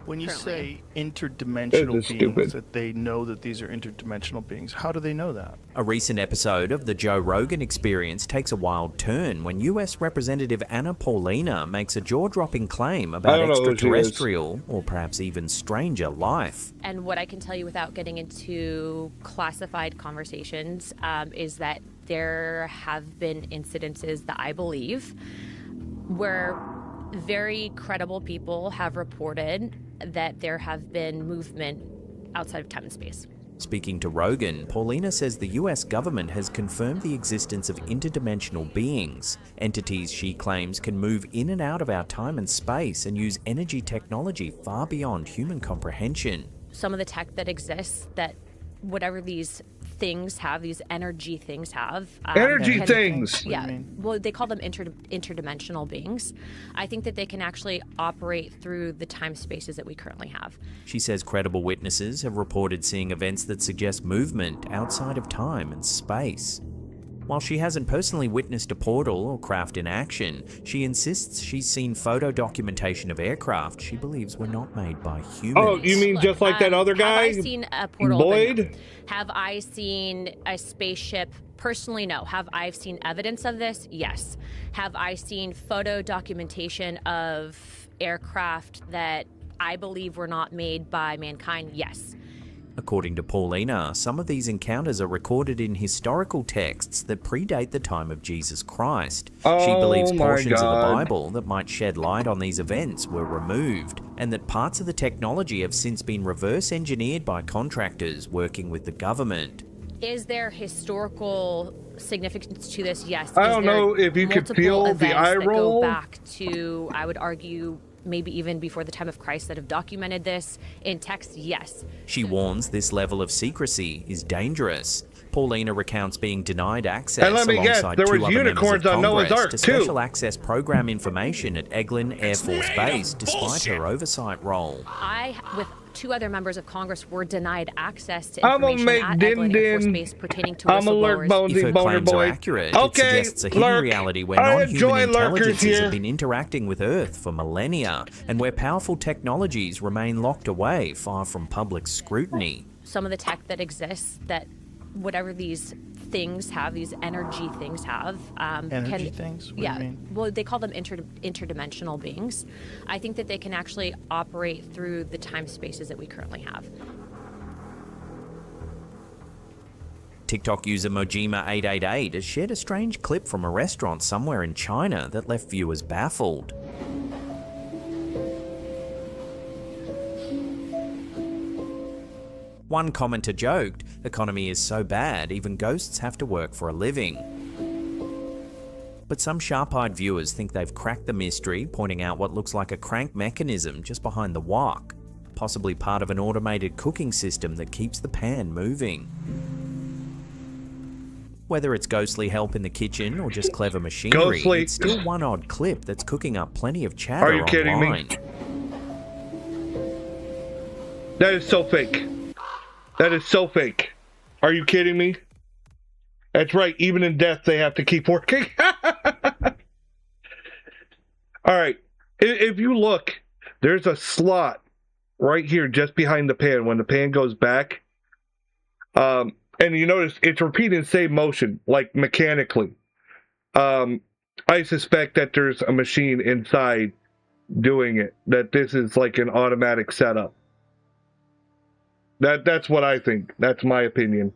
When you say interdimensional beings, that they know that these are interdimensional beings, how do they know that? A recent episode of the Joe Rogan Experience takes a wild turn when US Representative Anna Paulina makes a jaw-dropping claim about extraterrestrial, or perhaps even stranger, life. And what I can tell you without getting into classified conversations is that there have been incidences that I believe where very credible people have reported that there have been movement outside of time and space. Speaking to Rogan, Paulina says the US government has confirmed the existence of interdimensional beings, entities she claims can move in and out of our time and space and use energy technology far beyond human comprehension. Some of the tech that exists, that whatever these things have, these energy things have. Energy things! Yeah. Well, they call them interdimensional beings. I think that they can actually operate through the time spaces that we currently have. She says credible witnesses have reported seeing events that suggest movement outside of time and space. While she hasn't personally witnessed a portal or craft in action, she insists she's seen photo documentation of aircraft she believes were not made by humans. Oh, you mean just like that other guy? Have I seen a portal? Boyd? Have I seen a spaceship? Personally, no. Have I seen evidence of this? Yes. Have I seen photo documentation of aircraft that I believe were not made by mankind? Yes. According to Paulina, some of these encounters are recorded in historical texts that predate the time of Jesus Christ. She believes portions of the Bible that might shed light on these events were removed, and that parts of the technology have since been reverse engineered by contractors working with the government. Is there historical significance to this? Yes. I don't know if you could feel the eye roll. Go back to, I would argue, maybe even before the time of Christ that have documented this in text, yes. She warns this level of secrecy is dangerous. Paulina recounts being denied access alongside two other unicorns on Noah's Ark to special access program information at Eglin Air Force Base despite her oversight role. I, with two other members of Congress, were denied access to information at Eglin Air Force Base pertaining to whistleblowers. If her claims are accurate, it suggests a hidden reality where non-human intelligences have been interacting with Earth for millennia, and where powerful technologies remain locked away far from public scrutiny. Some of the tech that exists, that whatever these things have, these energy things have. Energy things? What do you mean? Well, they call them interdimensional beings. I think that they can actually operate through the time spaces that we currently have. TikTok user Mojima888 has shared a strange clip from a restaurant somewhere in China that left viewers baffled. One commenter joked, "Economy is so bad, even ghosts have to work for a living." But some sharp-eyed viewers think they've cracked the mystery, pointing out what looks like a crank mechanism just behind the wok, possibly part of an automated cooking system that keeps the pan moving. Whether it's ghostly help in the kitchen or just clever machinery, it's still one odd clip that's cooking up plenty of chatter online. Are you kidding me? That is so fake. That is so fake. Are you kidding me? That's right, even in death they have to keep working. Alright, if you look, there's a slot right here just behind the pan when the pan goes back. And you notice it's repeating the same motion, like mechanically. I suspect that there's a machine inside doing it, that this is like an automatic setup. That's what I think. That's my opinion.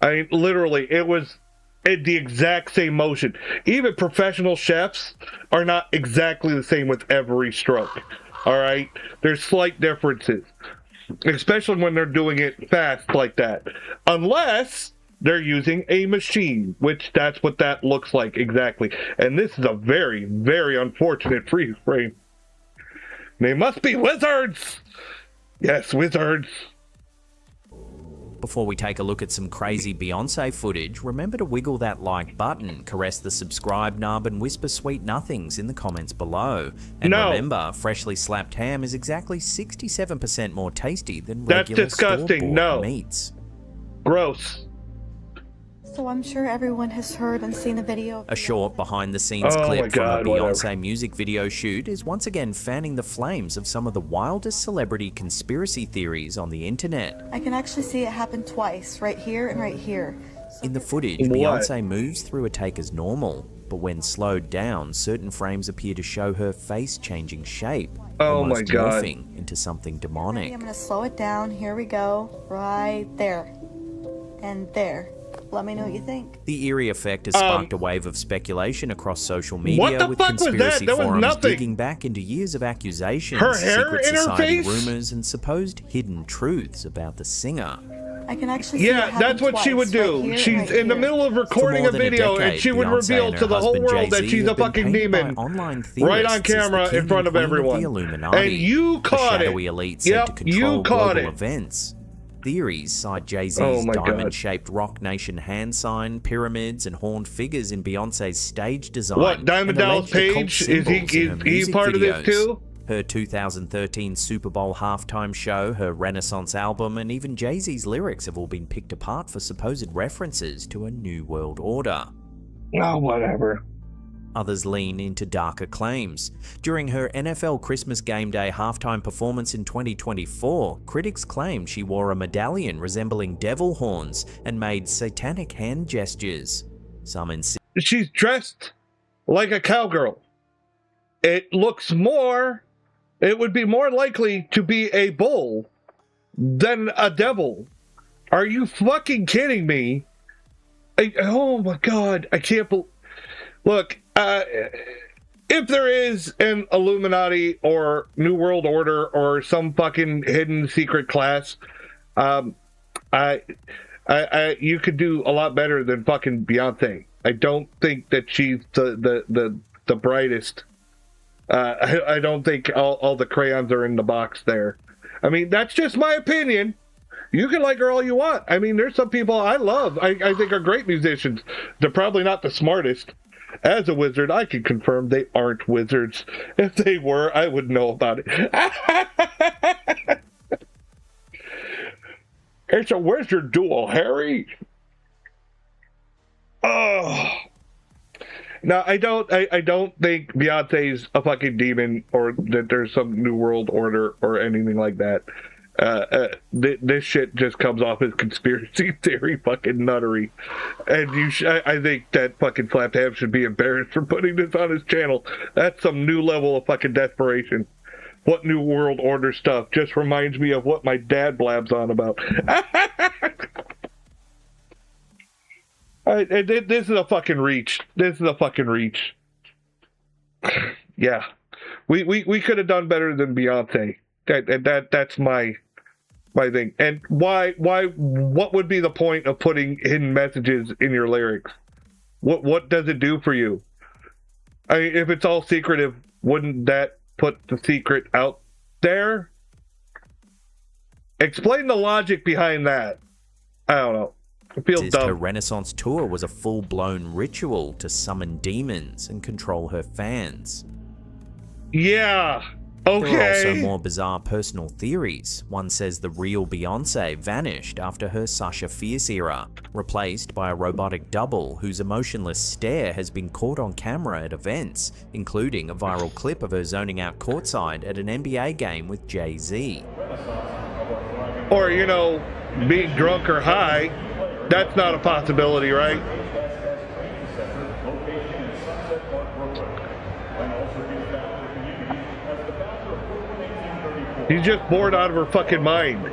I mean, literally, it was the exact same motion. Even professional chefs are not exactly the same with every stroke. All right? There's slight differences, especially when they're doing it fast like that. Unless they're using a machine, which that's what that looks like exactly. And this is a very, very unfortunate freeze frame. They must be wizards! Yes, wizards. Before we take a look at some crazy Beyonce footage, remember to wiggle that like button, caress the subscribe nub, and whisper sweet nothings in the comments below. And remember, freshly slapped ham is exactly 67% more tasty than regular store-bought meats. Gross. So I'm sure everyone has heard and seen the video. A short behind-the-scenes clip from a Beyonce music video shoot is once again fanning the flames of some of the wildest celebrity conspiracy theories on the internet. I can actually see it happen twice, right here and right here. In the footage, Beyonce moves through a take as normal, but when slowed down, certain frames appear to show her face changing shape, almost morphing into something demonic. I'm gonna slow it down. Here we go. Right there. And there. Let me know what you think. The eerie effect has sparked a wave of speculation across social media, with conspiracy forums digging back into years of accusations, secret society rumors, and supposed hidden truths about the singer. I can actually see it happen that's what twice, she would do. Right here, She's in the middle of recording a video, and she would reveal to the whole world that she's a fucking demon, right on camera in front of everyone. And you caught it. Yep, you caught it. Events. Theories cite Jay-Z's diamond-shaped Rock Nation hand sign, pyramids, and horned figures in Beyonce's stage design. What, Diamond Dallas Page? Is he part of this too? Her 2013 Super Bowl halftime show, her Renaissance album, and even Jay-Z's lyrics have all been picked apart for supposed references to a New World Order. Oh, whatever. Others lean into darker claims. During her NFL Christmas Game Day halftime performance in 2024, critics claimed she wore a medallion resembling devil horns and made satanic hand gestures. Some insist she's dressed like a cowgirl. It would be more likely to be a bull than a devil. Are you fucking kidding me? Oh my God, I can't believe... Look, if there is an Illuminati or New World Order or some fucking hidden secret class, you could do a lot better than fucking Beyonce. I don't think that she's the brightest. I don't think all the crayons are in the box there. I mean, that's just my opinion. You can like her all you want. I mean, there's some people I love. I think are great musicians. They're probably not the smartest. As a wizard, I can confirm they aren't wizards. If they were, I would know about it. It's a wizard duel, Harry. Oh. Now, I don't think Beyonce's a fucking demon or that there's some New World Order or anything like that. This shit just comes off as conspiracy theory fucking nuttery. And I think that fucking Slapped Ham should be embarrassed for putting this on his channel. That's some new level of fucking desperation. What New World Order stuff just reminds me of what my dad blabs on about. This is a fucking reach. This is a fucking reach. Yeah. We could have done better than Beyonce. That's my thing. And what would be the point of putting hidden messages in your lyrics? What does it do for you? I mean, if it's all secretive, wouldn't that put the secret out there? Explain the logic behind that. I don't know. It feels dumb. Her Renaissance tour was a full-blown ritual to summon demons and control her fans. Yeah. Okay. There are also more bizarre personal theories. One says the real Beyonce vanished after her Sasha Fierce era, replaced by a robotic double whose emotionless stare has been caught on camera at events, including a viral clip of her zoning out courtside at an NBA game with Jay-Z. Or, you know, being drunk or high, that's not a possibility, right? She's just bored out of her fucking mind.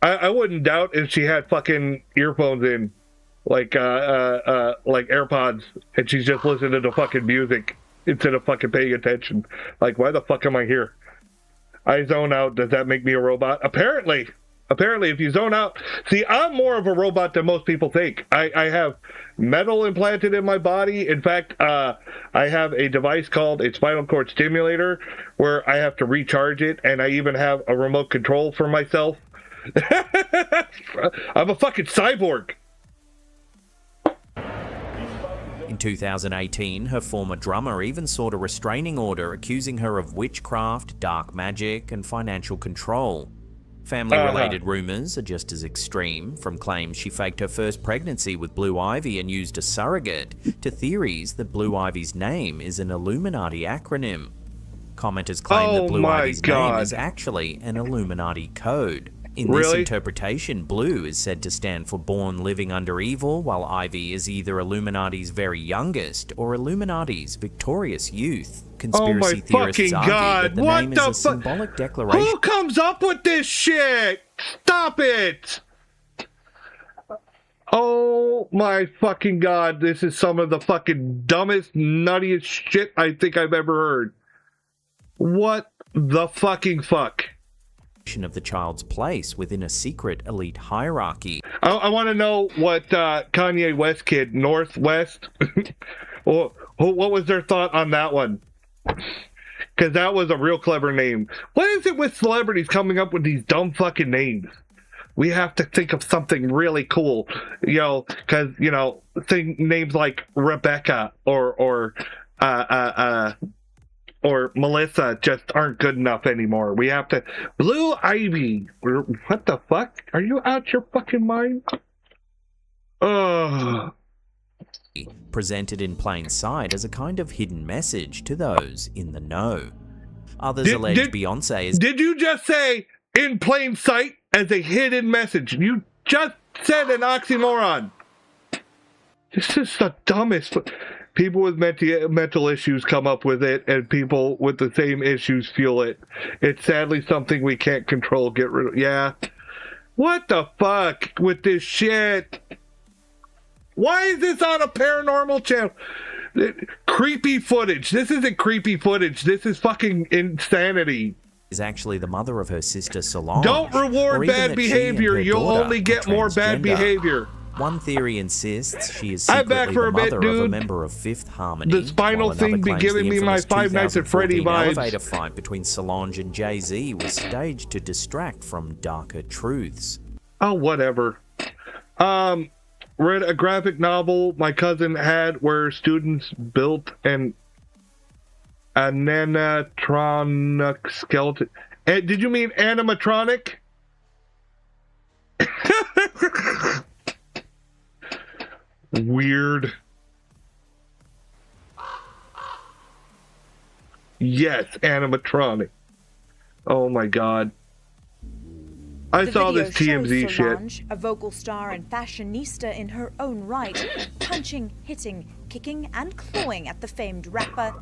I wouldn't doubt if she had fucking earphones in, like AirPods, and she's just listening to fucking music instead of fucking paying attention. Like, why the fuck am I here? I zone out. Does that make me a robot? Apparently, if you zone out... See, I'm more of a robot than most people think. I have metal implanted in my body. In fact, I have a device called a spinal cord stimulator where I have to recharge it, and I even have a remote control for myself. I'm a fucking cyborg. In 2018, her former drummer even sought a restraining order accusing her of witchcraft, dark magic, and financial control. Family-related rumors are just as extreme, from claims she faked her first pregnancy with Blue Ivy and used a surrogate, to theories that Blue Ivy's name is an Illuminati acronym. Commenters claim that Blue Ivy's name is actually an Illuminati code. In this interpretation, Blue is said to stand for born living under evil, while Ivy is either Illuminati's very youngest or Illuminati's victorious youth. Conspiracy theorists argue that the name is a symbolic declaration. Who comes up with this shit? Stop it! Oh my fucking god, this is some of the fucking dumbest, nuttiest shit I think I've ever heard. What the fucking fuck? Of the child's place within a secret elite hierarchy. I want to know what Kanye West kid, Northwest, what was their thought on that one? Because that was a real clever name. What is it with celebrities coming up with these dumb fucking names? We have to think of something really cool, you know, because, you know, names like Rebecca or Melissa just aren't good enough anymore. We have to... Blue Ivy. What the fuck? Are you out your fucking mind? Ugh. Presented in plain sight as a kind of hidden message to those in the know. Others allege Beyonce is... Did you just say in plain sight as a hidden message? You just said an oxymoron. This is the dumbest... People with mental issues come up with it, and people with the same issues fuel it. It's sadly something we can't control. Get rid of. Yeah. What the fuck with this shit? Why is this on a paranormal channel? Creepy footage. This isn't creepy footage. This is fucking insanity. Is actually the mother of her sister Solange. Don't reward bad behavior. You'll only get more bad behavior. One theory insists she is secretly the mother of a member of Fifth Harmony. The spinal thing be giving me my Five Nights at Freddy vibes. The elevator fight between Solange and Jay-Z was staged to distract from darker truths. Oh, whatever. Read a graphic novel my cousin had where students built an animatronic skeleton. Did you mean animatronic? Weird. Yes, animatronic. Oh my god. I saw this TMZ Solange, shit. A vocal star and fashionista in her own right, punching, hitting, kicking, and clawing at the famed rapper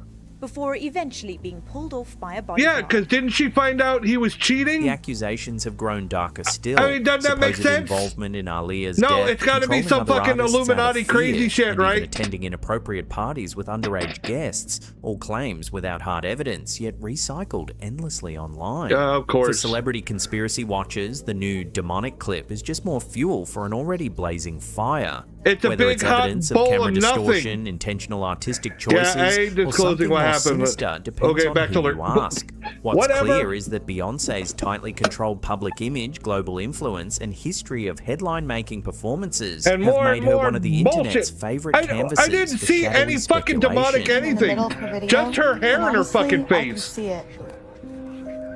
before eventually being pulled off by a Yeah, bodyguard. because didn't she find out he was cheating? The accusations have grown darker still. I mean, doesn't that make Supposed sense? involvement in Alia's No, death, it's gotta be controlling some other fucking artists out of Illuminati crazy fear, shit, and right? even attending inappropriate parties with underage guests. All claims without hard evidence, yet recycled endlessly online. Of course. For celebrity conspiracy watchers, the new demonic clip is just more fuel for an already blazing fire. It's a Whether big it's hot evidence of bowl camera of distortion, nothing. intentional artistic choices, Yeah, I ain't or disclosing something what more happened. sinister depends Okay, on back who to you ask. What's Whatever. clear is that Beyoncé's tightly controlled public image, global influence, and history of headline-making performances And have more made and her more one of the bullshit. internet's favorite canvases I didn't for see shadowy any fucking demonic speculation. In the anything. middle of her video, Just her hair and in her honestly, fucking I can face. see it.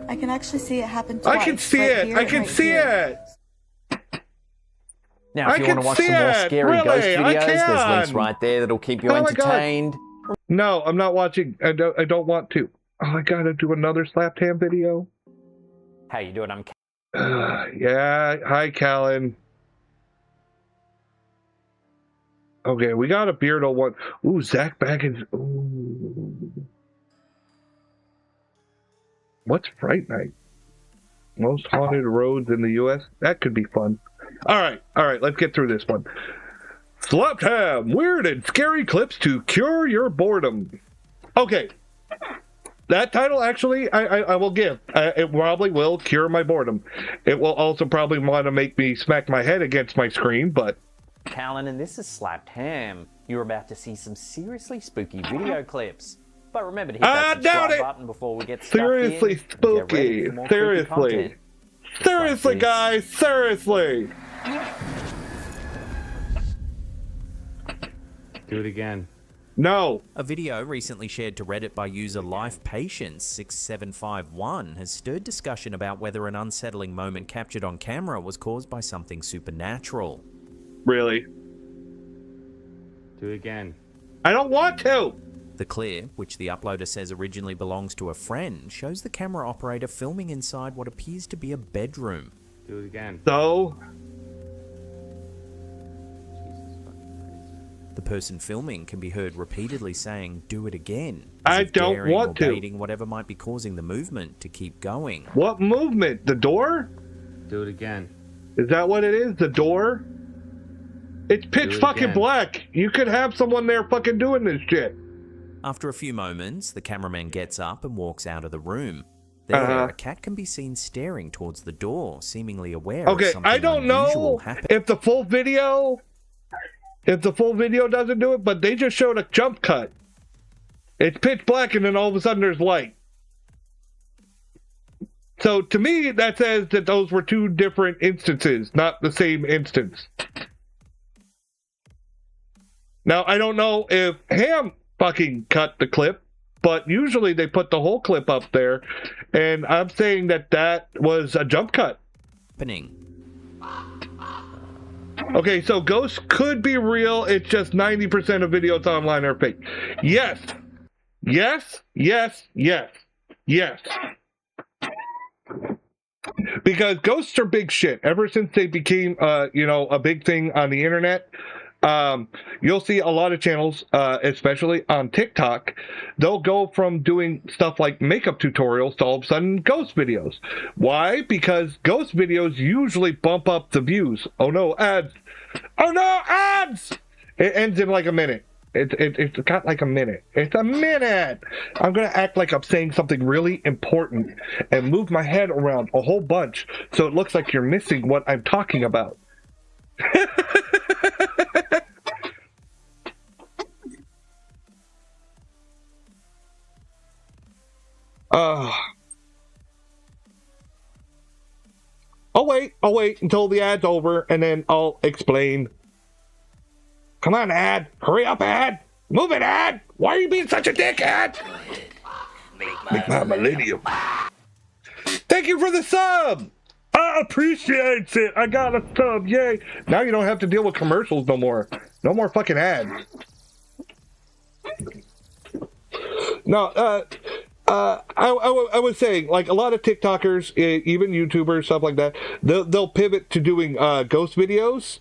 I can actually see it happen twice. I can see right it. here I and can right see here. it. Now, if I you can want to watch see some more it. scary Really, ghost I videos, there's links can. right there that'll keep you Oh my God. entertained. No, I'm not watching. I don't want to. Oh, I gotta do another slap ham video. How you doing? I'm Yeah. Hi, Callan. Okay, we got a Beardo one. Ooh, Zach Baggins. Ooh. What's Fright Night? Most haunted roads in the U.S.? That could be fun. All right, let's get through this one. Slap Ham, weird and scary clips to cure your boredom. Okay. That title, actually, I will give. It probably will cure my boredom. It will also probably want to make me smack my head against my screen, but... Callan, and this is Slapped Ham. You're about to see some seriously spooky video clips. But remember to hit that subscribe button before we get stuck Seriously in. spooky. Seriously. Seriously, guys. Seriously. Do it again. No. A video recently shared to Reddit by user LifePatience6751 has stirred discussion about whether an unsettling moment captured on camera was caused by something supernatural. Really? Do it again. I don't want to. The clip, which the uploader says originally belongs to a friend, shows the camera operator filming inside what appears to be a bedroom. Do it again. So? The person filming can be heard repeatedly saying, "Do it again." I as if don't daring want or to. baiting whatever might be causing the movement to keep going. What movement? The door? Do it again. Is that what it is? The door? It's pitch it fucking again. black. You could have someone there fucking doing this shit. After a few moments, the cameraman gets up and walks out of the room. There, a cat can be seen staring towards the door, seemingly aware of Okay, something I don't unusual know happening. if the full video doesn't do it, but they just showed a jump cut. It's pitch black and then all of a sudden there's light. So to me, that says that those were two different instances, not the same instance. Now, I don't know if Ham fucking cut the clip, but usually they put the whole clip up there, and I'm saying that that was a jump cut. Okay, so ghosts could be real. It's just 90% of videos online are fake. Yes. Yes, yes, yes, yes. Because ghosts are big shit. Ever since they became, a big thing on the internet, you'll see a lot of channels, especially on TikTok, they'll go from doing stuff like makeup tutorials to all of a sudden ghost videos. Why? Because ghost videos usually bump up the views. Oh no, ads! Oh no, ads! It ends in like a minute. It's got like a minute. It's a minute! I'm gonna act like I'm saying something really important and move my head around a whole bunch so it looks like you're missing what I'm talking about. I'll wait until the ad's over, and then I'll explain. Come on, ad. Hurry up, ad. Move it, ad. Why are you being such a dick, ad? Make my millennium. Thank you for the sub. I appreciate it. I got a sub. Yay. Now you don't have to deal with commercials no more. No more fucking ads. No, I was saying, like, a lot of TikTokers, even YouTubers, stuff like that, they'll pivot to doing ghost videos.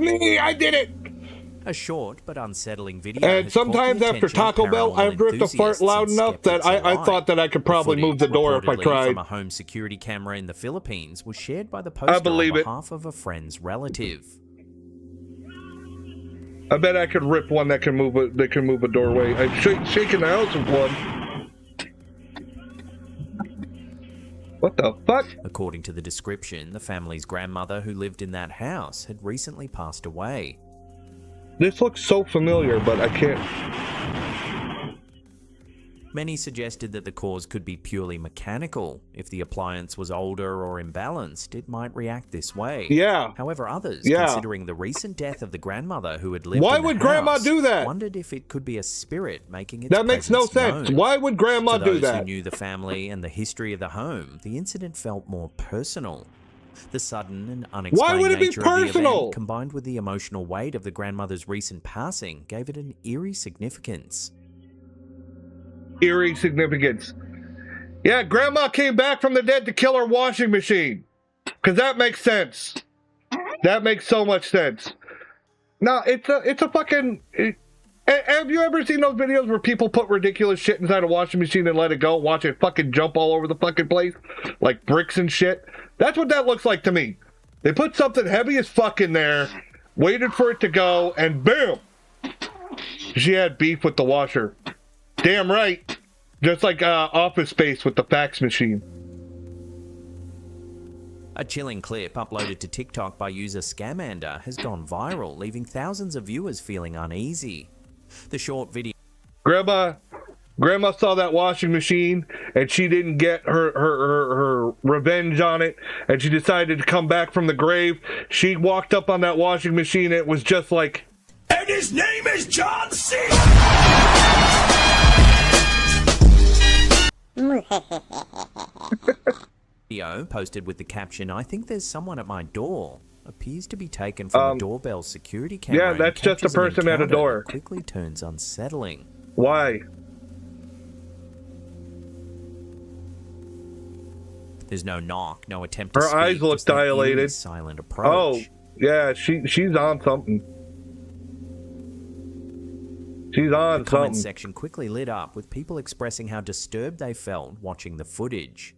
me! I did it! A short but unsettling video. And sometimes after Taco Bell, I've ripped a fart loud enough that I thought that I could probably move the door if I tried. From a home security camera in the Philippines was shared by the poster on behalf of a friend's relative. I bet I could rip one that can move a doorway. I'm shaking the house with one. What the fuck? According to the description, the family's grandmother who lived in that house had recently passed away. This looks so familiar, but I can't... Many suggested that the cause could be purely mechanical. If the appliance was older or imbalanced, it might react this way. Yeah. However, others, considering the recent death of the grandmother who had lived in the house... Why would Grandma do that? ...wondered if it could be a spirit making its That makes no sense. known. Why would Grandma do For those that? who knew the family and the history of the home, the incident felt more personal. The sudden and unexplained nature of the event, combined with the emotional weight of the grandmother's recent passing, gave it an eerie significance. Eerie significance. Yeah, Grandma came back from the dead to kill her washing machine. Because that makes sense. That makes so much sense. No, it's a fucking... have you ever seen those videos where people put ridiculous shit inside a washing machine and let it go? Watch it fucking jump all over the fucking place? Like bricks and shit? That's what that looks like to me. They put something heavy as fuck in there, waited for it to go, and boom! She had beef with the washer. Damn right. Just like Office Space with the fax machine. A chilling clip uploaded to TikTok by user Scamander has gone viral, leaving thousands of viewers feeling uneasy. The short video... Grandma saw that washing machine, and she didn't get her revenge on it, and she decided to come back from the grave. She walked up on that washing machine, and it was just like... And his name is John C. Video posted with the caption, "I think there's someone at my door," appears to be taken from the doorbell security camera. Yeah, that's just a person at a door. Quickly turns unsettling. Why? There's no knock, no attempt to Her speak. eyes look just that eerie, dilated. silent approach. Oh, yeah, she's on something. She's on The comment something. section quickly lit up with people expressing how disturbed they felt watching the footage.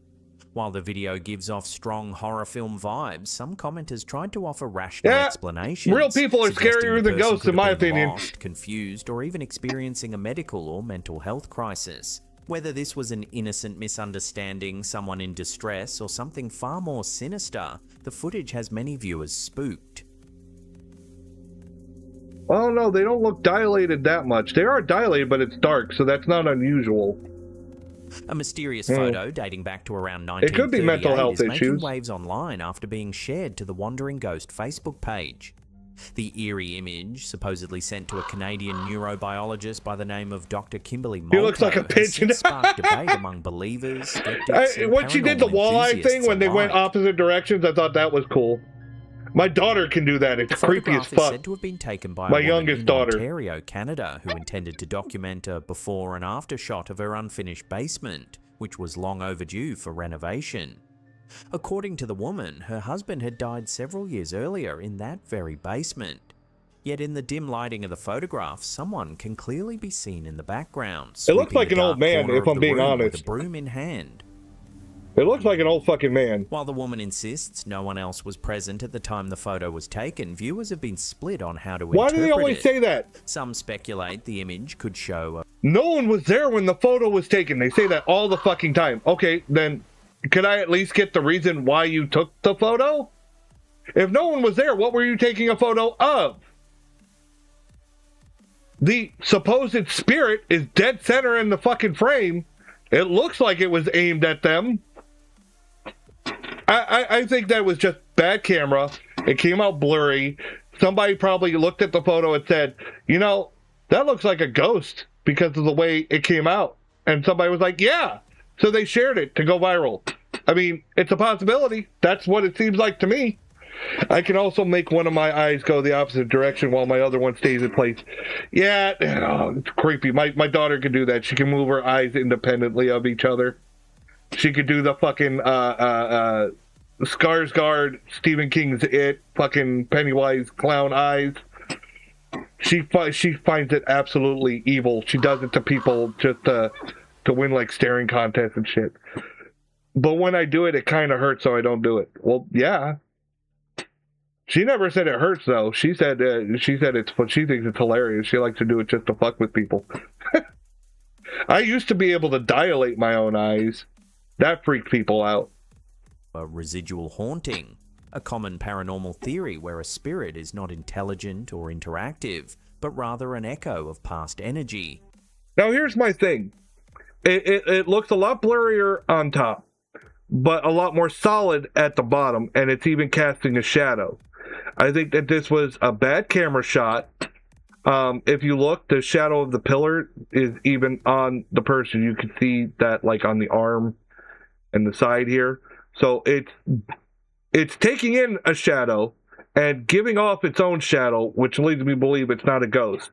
While the video gives off strong horror film vibes, some commenters tried to offer rational explanations. Real people are scarier than ghosts, in my opinion. Lost, confused, or even experiencing a medical or mental health crisis. Whether this was an innocent misunderstanding, someone in distress, or something far more sinister, the footage has many viewers spooked. Oh no, they don't look dilated that much. They are dilated, but it's dark, so that's not unusual. A mysterious photo dating back to around 1938 it could be mental health is making issues. waves online after being shared to the Wandering Ghost Facebook page. The eerie image, supposedly sent to a Canadian neurobiologist by the name of Dr. Kimberly Malto, He looks like a pigeon. has sparked debate among believers, skeptics, and when she did the walleye enthusiasts thing when they went alike. opposite directions, I thought that was cool. My daughter can do that. It's The creepy as photograph is fuck. said to have been taken by My a woman youngest in daughter. Ontario, Canada, who intended to document a before and after shot of her unfinished basement, which was long overdue for renovation. According to the woman, her husband had died several years earlier in that very basement. Yet in the dim lighting of the photograph, someone can clearly be seen in the background. It looks sweeping like the an old dark man, corner if of I'm the being room with honest. a broom in hand. It looks like an old fucking man. While the woman insists no one else was present at the time the photo was taken, viewers have been split on how to Why interpret do they always it. say that? Some speculate the image could show a No one was there when the photo was taken. They say that all the fucking time. Okay, then could I at least get the reason why you took the photo? If no one was there, what were you taking a photo of? The supposed spirit is dead center in the fucking frame. It looks like it was aimed at them. I think that was just bad camera. It came out blurry. Somebody probably looked at the photo and said, you know, that looks like a ghost because of the way it came out. And somebody was like, yeah. So they shared it to go viral. I mean, it's a possibility. That's what it seems like to me. I can also make one of my eyes go the opposite direction while my other one stays in place. Yeah, it's creepy. My daughter can do that. She can move her eyes independently of each other. She could do the fucking Skarsgård, Stephen King's It, fucking Pennywise clown eyes. She finds it absolutely evil. She does it to people just to win like staring contests and shit. But when I do it, it kind of hurts, so I don't do it. Well, yeah. She never said it hurts though. She said she thinks it's hilarious. She likes to do it just to fuck with people. I used to be able to dilate my own eyes. That freaked people out. A residual haunting, a common paranormal theory where a spirit is not intelligent or interactive, but rather an echo of past energy. Now here's my thing. It looks a lot blurrier on top, but a lot more solid at the bottom, and it's even casting a shadow. I think that this was a bad camera shot. If you look, the shadow of the pillar is even on the person. You can see that like on the arm and the side here. So it's taking in a shadow and giving off its own shadow, which leads me to believe it's not a ghost.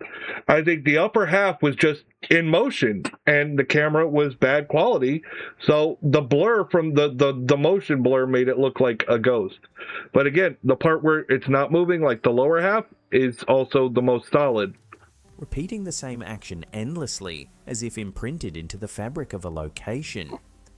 I think the upper half was just in motion, and the camera was bad quality, so the blur from the motion blur made it look like a ghost. But again, the part where it's not moving, like the lower half, is also the most solid. Repeating the same action endlessly, as if imprinted into the fabric of a location.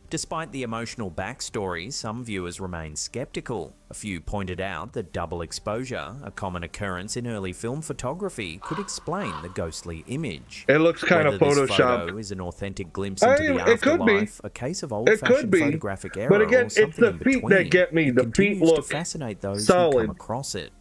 Despite the emotional backstory, some viewers remain skeptical. A few pointed out that double exposure, a common occurrence in early film photography, could explain the ghostly image. It looks kind of Whether photoshopped. this photo is an authentic glimpse into the afterlife, a case of old-fashioned photographic error, but again, or something it's the in feet between, that get me. The feet look to fascinate those solid. who come across it.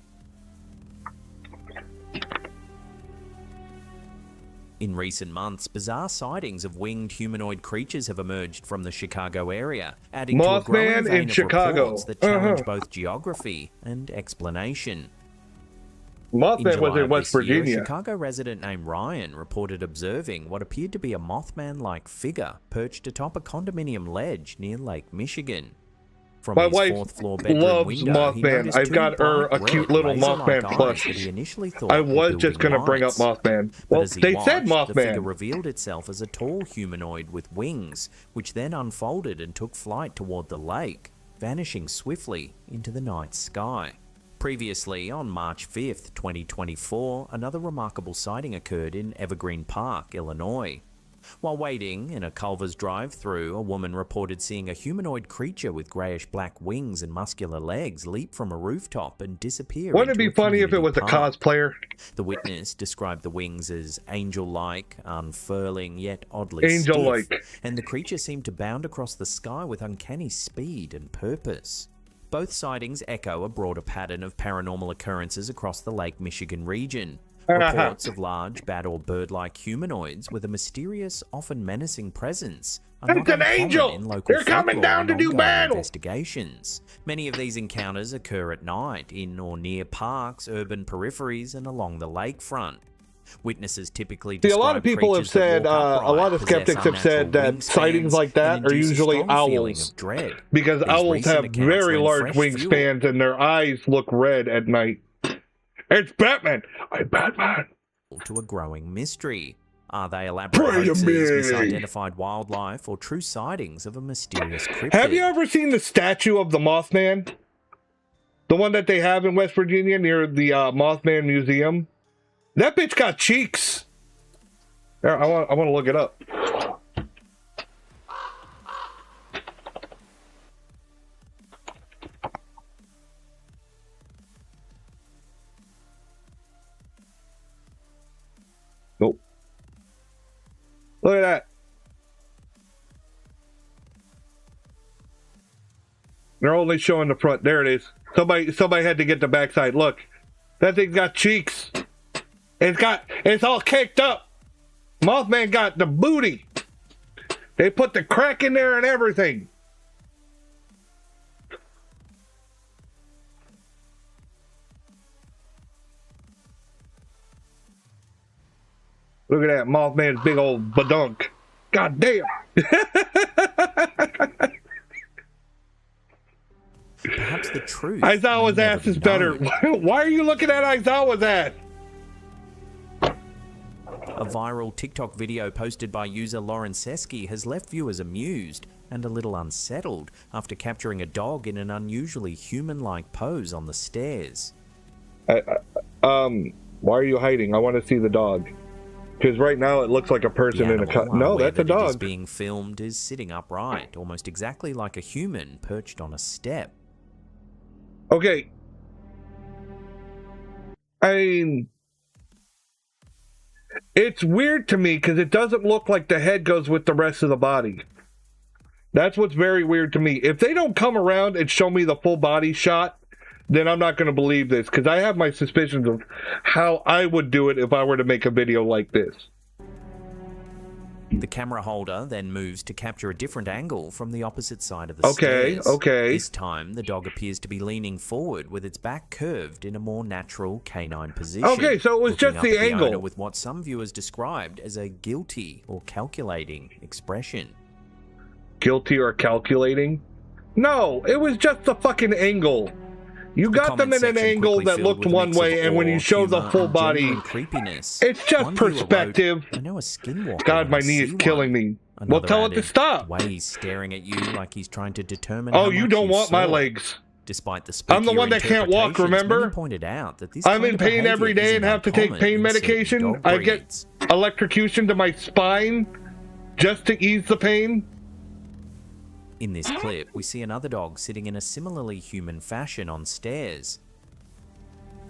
In recent months, bizarre sightings of winged humanoid creatures have emerged from the Chicago area, adding to a growing Mothman vein in of Chicago. reports that challenge both geography and explanation. Mothman was July in of West this year, Virginia. a Chicago resident named Ryan reported observing what appeared to be a Mothman-like figure perched atop a condominium ledge near Lake Michigan. From My his wife fourth-floor bedroom loves window, he Mothman. noticed I've two got her bright a cute red, little laser-like Mothman eyes plush. that he initially thought I were was just building going to bring up lights. Mothman. But Well, as he they watched, said the figure Mothman. revealed itself as a tall humanoid with wings, which then unfolded and took flight toward the lake, vanishing swiftly into the night sky. Previously, on March 5th, 2024, another remarkable sighting occurred in Evergreen Park, Illinois. While waiting in a Culver's drive-thru, a woman reported seeing a humanoid creature with greyish-black wings and muscular legs leap from a rooftop and disappear. Wouldn't it be into funny if it was community a park. cosplayer? The witness described the wings as angel-like, unfurling yet oddly Angel-like. stiff, and the creature seemed to bound across the sky with uncanny speed and purpose. Both sightings echo a broader pattern of paranormal occurrences across the Lake Michigan region. Reports of large bat or bird-like humanoids with a mysterious, often menacing presence are not It's an uncommon angel! in local They're coming folklore down and to do ongoing battle! investigations. Many of these encounters occur at night, in or near parks, urban peripheries, and along the lakefront. Witnesses typically See, a describe lot of people have creatures that said, walk a lot of upright, skeptics have possess said unnatural that sightings wingspans, like that and are induce a usually strong feeling owls. of dread. Because These owls recent have accounts very lend large fresh fuel wingspans and their eyes look red at night. It's Batman! I'm Batman! to a growing mystery. Are they elaborate Pray to hoaxes, me. misidentified wildlife, or true sightings of a mysterious cryptid? Have you ever seen the statue of the Mothman? The one that they have in West Virginia near the Mothman Museum? That bitch got cheeks. There, I want to look it up. Nope. Look at that. They're only showing the front. There it is. Somebody had to get the backside. Look. That thing's got cheeks. It's all caked up. Mothman got the booty. They put the crack in there and everything. Look at that Mothman's big old badunk. God damn. Perhaps the truth. Aizawa's may ass never is be better. known. Why are you looking at Aizawa's ass? A viral TikTok video posted by user Lauren Seski has left viewers amused, and a little unsettled after capturing a dog in an unusually human-like pose on the stairs. Why are you hiding? I want to see the dog. Because right now it looks like a person in a cut. No, that's a dog. It is being filmed is sitting upright, almost exactly like a human perched on a step. Okay. I mean, it's weird to me because it doesn't look like the head goes with the rest of the body. That's what's very weird to me. If they don't come around and show me the full body shot, then I'm not going to believe this, because I have my suspicions of how I would do it if I were to make a video like this. The camera holder then moves to capture a different angle from the opposite side of the stairs. Okay. This time, the dog appears to be leaning forward with its back curved in a more natural canine position. Okay, so it was looking just up the at angle. owner with what some viewers described as a guilty or calculating expression. Guilty or calculating? No, it was just the fucking angle. You got them in an angle that looked one way, and when you show the full body, it's just perspective. I know a skinwalker. God, my knee is killing me. Well, tell it to stop. Way he's staring at you like he's trying to determine. Oh, you don't want my legs. Despite the I'm the one that can't walk, remember? Pointed out that this I'm in pain every day and have to take pain medication. I get electrocution to my spine just to ease the pain. In this clip, we see another dog sitting in a similarly human fashion on stairs.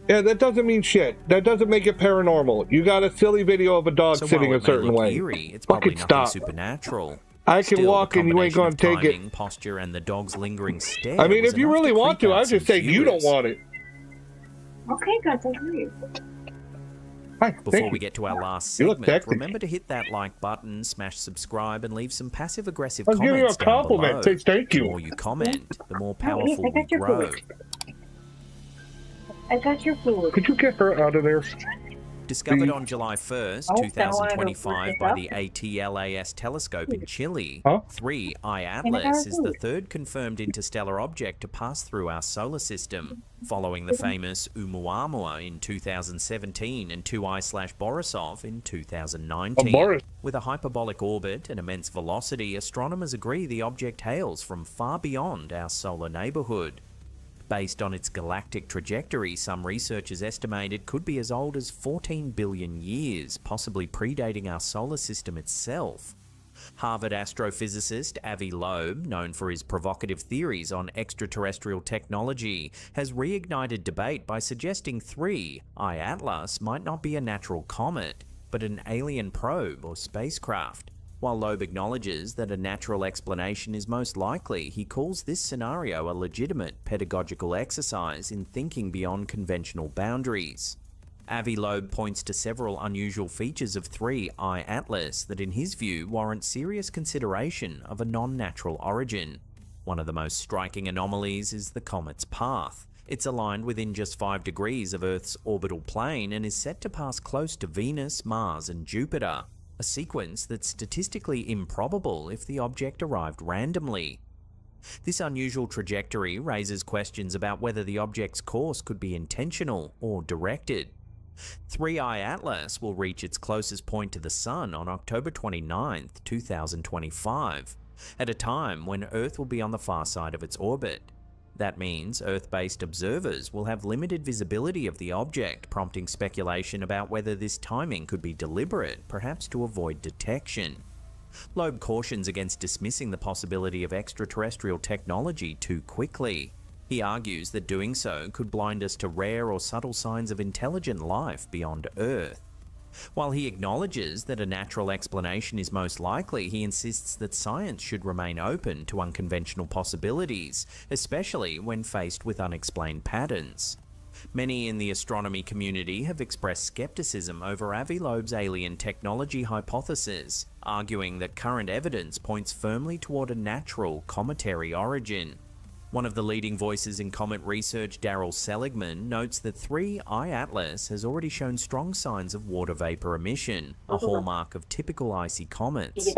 Yeah, that doesn't mean shit. That doesn't make it paranormal. You got a silly video of a dog sitting a certain way. Eerie, it's probably nothing supernatural. I can walk and you ain't gonna take it. Timing, posture, and the dog's lingering stare. I mean, if you really want to, I'd just say you don't want it. Okay, guys, I agree. Hi, before we get to our last segment, remember to hit that like button, smash subscribe, and leave some passive-aggressive comments down below. I'll give you a compliment. Say thank you. The more you comment, the more powerful we grow. I got your food. Could you get her out of there? Discovered on July 1st, 2025 by the ATLAS telescope in Chile, 3I Atlas is the third confirmed interstellar object to pass through our solar system, following the famous Oumuamua in 2017 and 2I/Borisov in 2019. With a hyperbolic orbit and immense velocity, astronomers agree the object hails from far beyond our solar neighborhood. Based on its galactic trajectory, some researchers estimate it could be as old as 14 billion years, possibly predating our solar system itself. Harvard astrophysicist Avi Loeb, known for his provocative theories on extraterrestrial technology, has reignited debate by suggesting 3I Atlas might not be a natural comet, but an alien probe or spacecraft. While Loeb acknowledges that a natural explanation is most likely, he calls this scenario a legitimate pedagogical exercise in thinking beyond conventional boundaries. Avi Loeb points to several unusual features of 3I Atlas that in his view warrant serious consideration of a non-natural origin. One of the most striking anomalies is the comet's path. It's aligned within just 5 degrees of Earth's orbital plane and is set to pass close to Venus, Mars, and Jupiter. A sequence that's statistically improbable if the object arrived randomly. This unusual trajectory raises questions about whether the object's course could be intentional or directed. 3I Atlas will reach its closest point to the Sun on October 29, 2025, at a time when Earth will be on the far side of its orbit. That means Earth-based observers will have limited visibility of the object, prompting speculation about whether this timing could be deliberate, perhaps to avoid detection. Loeb cautions against dismissing the possibility of extraterrestrial technology too quickly. He argues that doing so could blind us to rare or subtle signs of intelligent life beyond Earth. While he acknowledges that a natural explanation is most likely, he insists that science should remain open to unconventional possibilities, especially when faced with unexplained patterns. Many in the astronomy community have expressed skepticism over Avi Loeb's alien technology hypothesis, arguing that current evidence points firmly toward a natural cometary origin. One of the leading voices in comet research, Daryl Seligman, notes that 3I Atlas has already shown strong signs of water vapor emission, a hallmark of typical icy comets.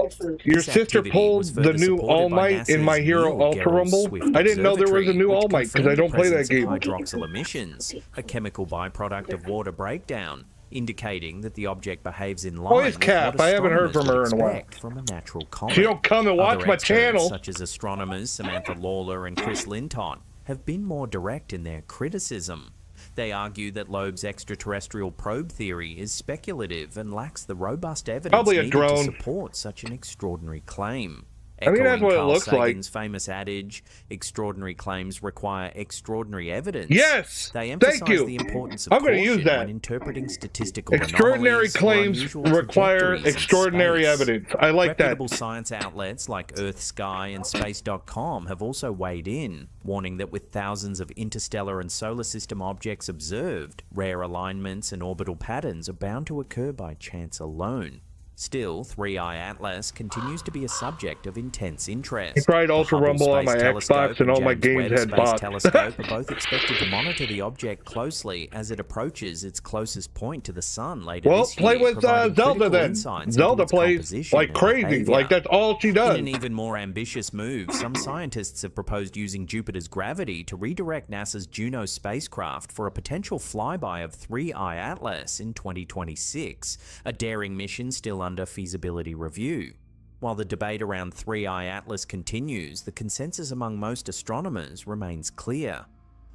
Your sister pulled the new All Might in My Hero Ultra Rumble? I didn't know there was a new All Might because I don't play that game. Hydroxyl emissions, a chemical byproduct of water breakdown, indicating that the object behaves in line Always with Cap. what I haven't heard from astronomers her would in a while. expect from a natural comet. She don't come and watch Other my experts, channel. such as astronomers Samantha Lawler and Chris Linton, have been more direct in their criticism. They argue that Loeb's extraterrestrial probe theory is speculative and lacks the robust evidence Probably a needed to drone. support such an extraordinary claim. I mean, that's Echoing what it Carl looks like. Sagan's famous adage, extraordinary claims require extraordinary evidence. Yes! They Thank emphasize you. the importance of I'm gonna caution use that. when interpreting statistical Extraordinary anomalies or claims unusual require trajectories in extraordinary space. evidence. I like that. Reputable science outlets like Earth, Sky, and Space.com have also weighed in, warning that with thousands of interstellar and solar system objects observed, rare alignments and orbital patterns are bound to occur by chance alone. Still, 3i Atlas continues to be a subject of intense interest. He tried The Ultra Hubble Rumble on Space my Telescope Xbox and all my James games Webb had Space bots. Telescope are both expected to monitor the object closely as it approaches its closest point to the sun later Well, this year. play with providing Zelda critical then. insights into Zelda its plays composition like and crazy. behavior. Like, that's all she does. In an even more ambitious move, some scientists have proposed using Jupiter's gravity to redirect NASA's Juno spacecraft for a potential flyby of 3i Atlas in 2026, a daring mission still under feasibility review. While the debate around 3i Atlas continues, the consensus among most astronomers remains clear.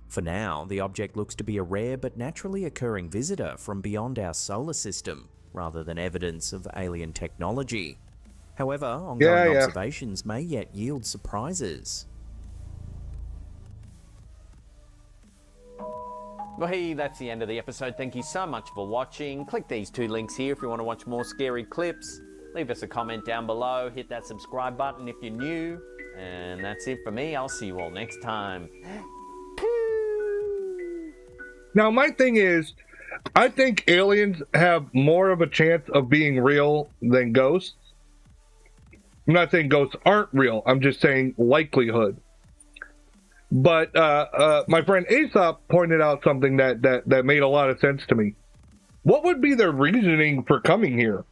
For now, the object looks to be a rare but naturally occurring visitor from beyond our solar system, rather than evidence of alien technology. However, ongoing observations may yet yield surprises. Well, hey, that's the end of the episode. Thank you so much for watching. Click these two links here if you want to watch more scary clips. Leave us a comment down below. Hit that subscribe button if you're new. And that's it for me. I'll see you all next time. Now, my thing is, I think aliens have more of a chance of being real than ghosts. I'm not saying ghosts aren't real. I'm just saying likelihood. But my friend Aesop pointed out something that made a lot of sense to me. What would be their reasoning for coming here?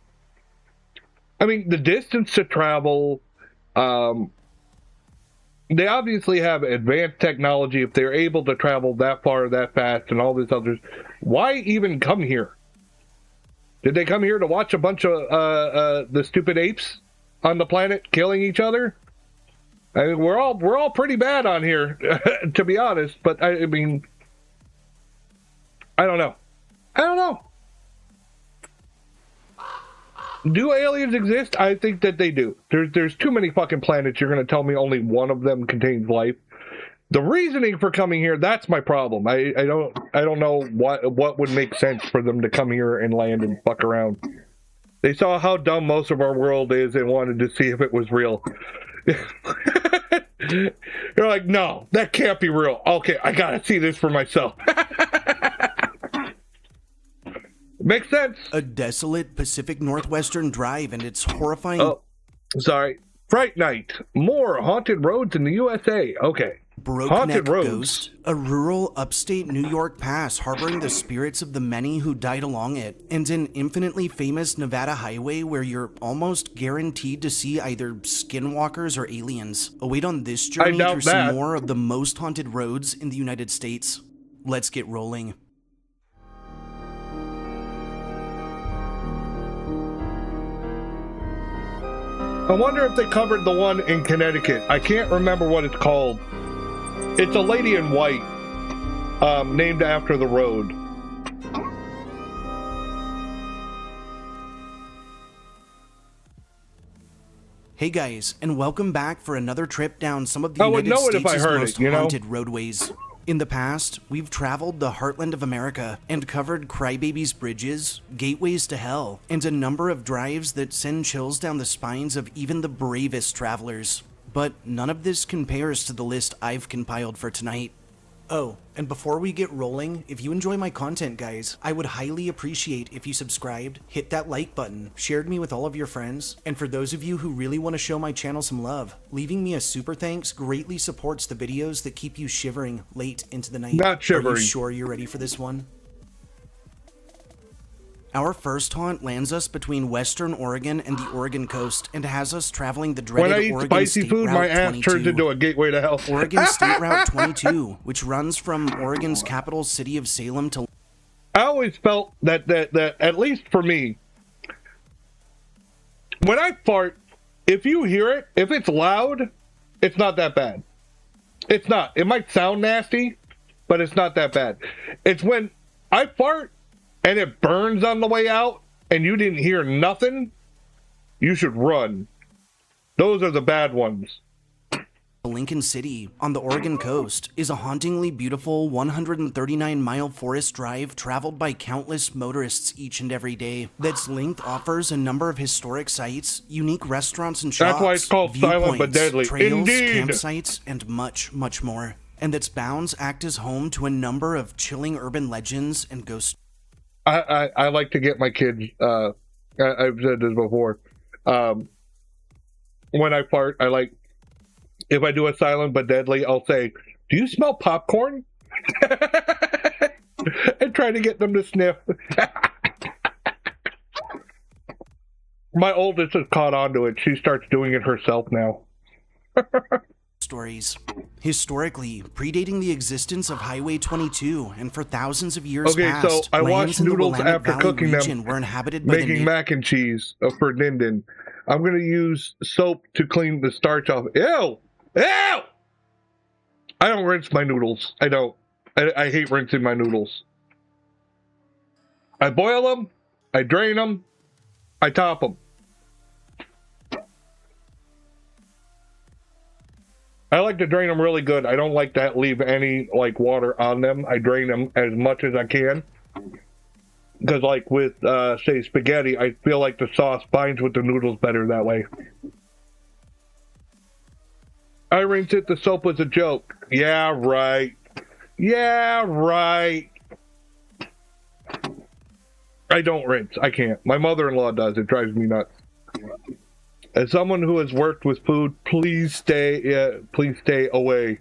I mean, the distance to travel, they obviously have advanced technology if they're able to travel that far, that fast, and all this other. Why even come here? Did they come here to watch a bunch of the stupid apes on the planet killing each other? I mean, we're all pretty bad on here, to be honest. But I mean, I don't know. Do aliens exist? I think that they do. There's too many fucking planets. You're going to tell me only one of them contains life. The reasoning for coming here, that's my problem. I don't know what would make sense for them to come here and land and fuck around. They saw how dumb most of our world is and wanted to see if it was real. They're like, no, that can't be real. Okay, I gotta see this for myself. Makes sense. A desolate Pacific Northwestern drive and its horrifying... Oh, sorry. Fright Night. More haunted roads in the USA. Okay. Haunted roads. Ghost, a rural upstate New York pass harboring the spirits of the many who died along it, and an infinitely famous Nevada highway where you're almost guaranteed to see either skinwalkers or aliens. Await on this journey through some more of the most haunted roads in the United States. Let's get rolling. I wonder if they covered the one in Connecticut. I can't remember what it's called. It's a lady in white, named after the road. Hey guys, and welcome back for another trip down some of the United States' most haunted roadways. In the past, we've traveled the heartland of America and covered Crybaby's bridges, gateways to hell, and a number of drives that send chills down the spines of even the bravest travelers. But none of this compares to the list I've compiled for tonight. Oh, and before we get rolling, if you enjoy my content, guys, I would highly appreciate if you subscribed, hit that like button, shared me with all of your friends, and for those of you who really want to show my channel some love, leaving me a super thanks greatly supports the videos that keep you shivering late into the night. Not shivering. Are you sure you're ready for this one? Our first haunt lands us between Western Oregon and the Oregon coast and has us traveling the dreaded When I eat Oregon spicy State food, Route my ass 22. turns into a gateway to hell. Oregon State Route 22, which runs from Oregon's capital city of Salem to... I always felt that at least for me, when I fart, if you hear it, if it's loud, it's not that bad. It's not. It might sound nasty, but it's not that bad. It's when I fart and it burns on the way out and you didn't hear nothing, you should run. Those are the bad ones. Lincoln City, on the Oregon coast, is a hauntingly beautiful 139-mile forest drive traveled by countless motorists each and every day. That's length offers a number of historic sites, unique restaurants and shops, that's why it's called Silent but Deadly. Trails, Indeed. campsites, and much, much more. And its bounds act as home to a number of chilling urban legends and ghost. I like to get my kids, I've said this before, when I fart, I like, if I do a silent but deadly, I'll say, "Do you smell popcorn?" and try to get them to sniff. My oldest has caught on to it. She starts doing it herself now. Stories. Historically, predating the existence of Highway 22, and for thousands of years past, so I watched noodles after cooking them, were inhabited by making mac and cheese for Ninden. I'm going to use soap to clean the starch off. Ew! Ew! I don't rinse my noodles. I don't. I hate rinsing my noodles. I boil them, I drain them, I top them. I like to drain them really good. I don't like to leave any like water on them. I drain them as much as I can. Because like with, say, spaghetti, I feel like the sauce binds with the noodles better that way. I rinsed it, the soap was a joke. Yeah, right. Yeah, right. I don't rinse. I can't. My mother-in-law does. It drives me nuts. As someone who has worked with food, please stay away.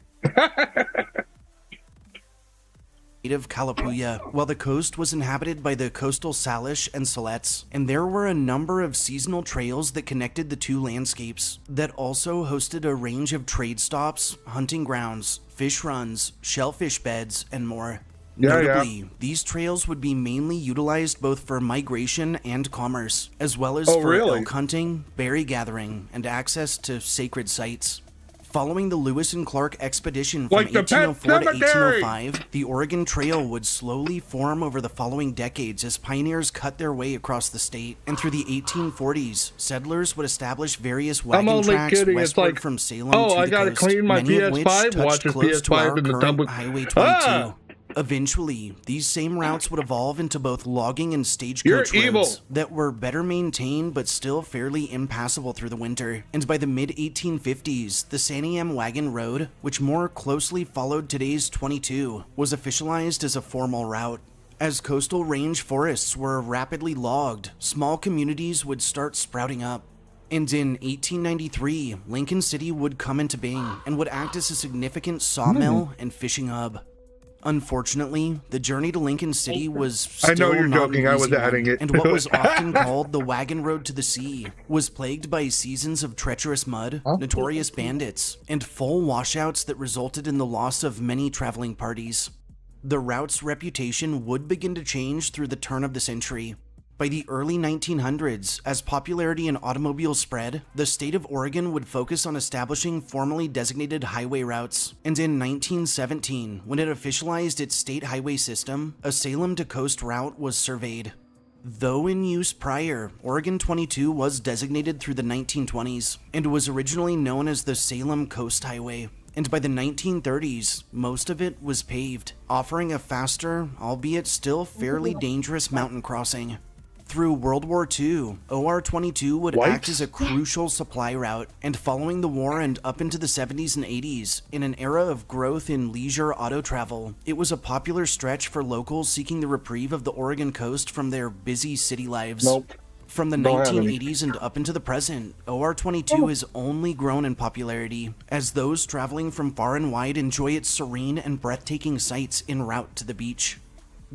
Native Kalapuya, while the coast was inhabited by the coastal Salish and Siletz, and there were a number of seasonal trails that connected the two landscapes, that also hosted a range of trade stops, hunting grounds, fish runs, shellfish beds, and more. Notably, these trails would be mainly utilized both for migration and commerce, as well as for elk hunting, berry gathering, and access to sacred sites. Following the Lewis and Clark expedition from 1804 to 1805, the Oregon Trail would slowly form over the following decades as pioneers cut their way across the state. And through the 1840s, settlers would establish various wagon tracks westward from Salem to the coast, I gotta clean my many of which PS5, watch touched his close to our PS5 in the current tumble. Highway 22. Eventually, these same routes would evolve into both logging and stagecoach roads that were better maintained but still fairly impassable through the winter. And by the mid-1850s, the Santiam Wagon Road, which more closely followed today's 22, was officialized as a formal route. As coastal range forests were rapidly logged, small communities would start sprouting up. And in 1893, Lincoln City would come into being and would act as a significant sawmill and fishing hub. Unfortunately, the journey to Lincoln City was still I know you're not joking. an I was easy adding one, it. and what was often called the wagon road to the sea was plagued by seasons of treacherous mud, notorious bandits, and full washouts that resulted in the loss of many traveling parties. The route's reputation would begin to change through the turn of the century. By the early 1900s, as popularity in automobiles spread, the state of Oregon would focus on establishing formally designated highway routes. And in 1917, when it officialized its state highway system, a Salem to Coast route was surveyed. Though in use prior, Oregon 22 was designated through the 1920s, and was originally known as the Salem Coast Highway. And by the 1930s, most of it was paved, offering a faster, albeit still fairly dangerous mountain crossing. Through World War II, OR-22 would act as a crucial supply route, and following the war and up into the 70s and 80s, in an era of growth in leisure auto travel, it was a popular stretch for locals seeking the reprieve of the Oregon coast from their busy city lives. From the 1980s and up into the present, OR-22 has only grown in popularity, as those traveling from far and wide enjoy its serene and breathtaking sights en route to the beach.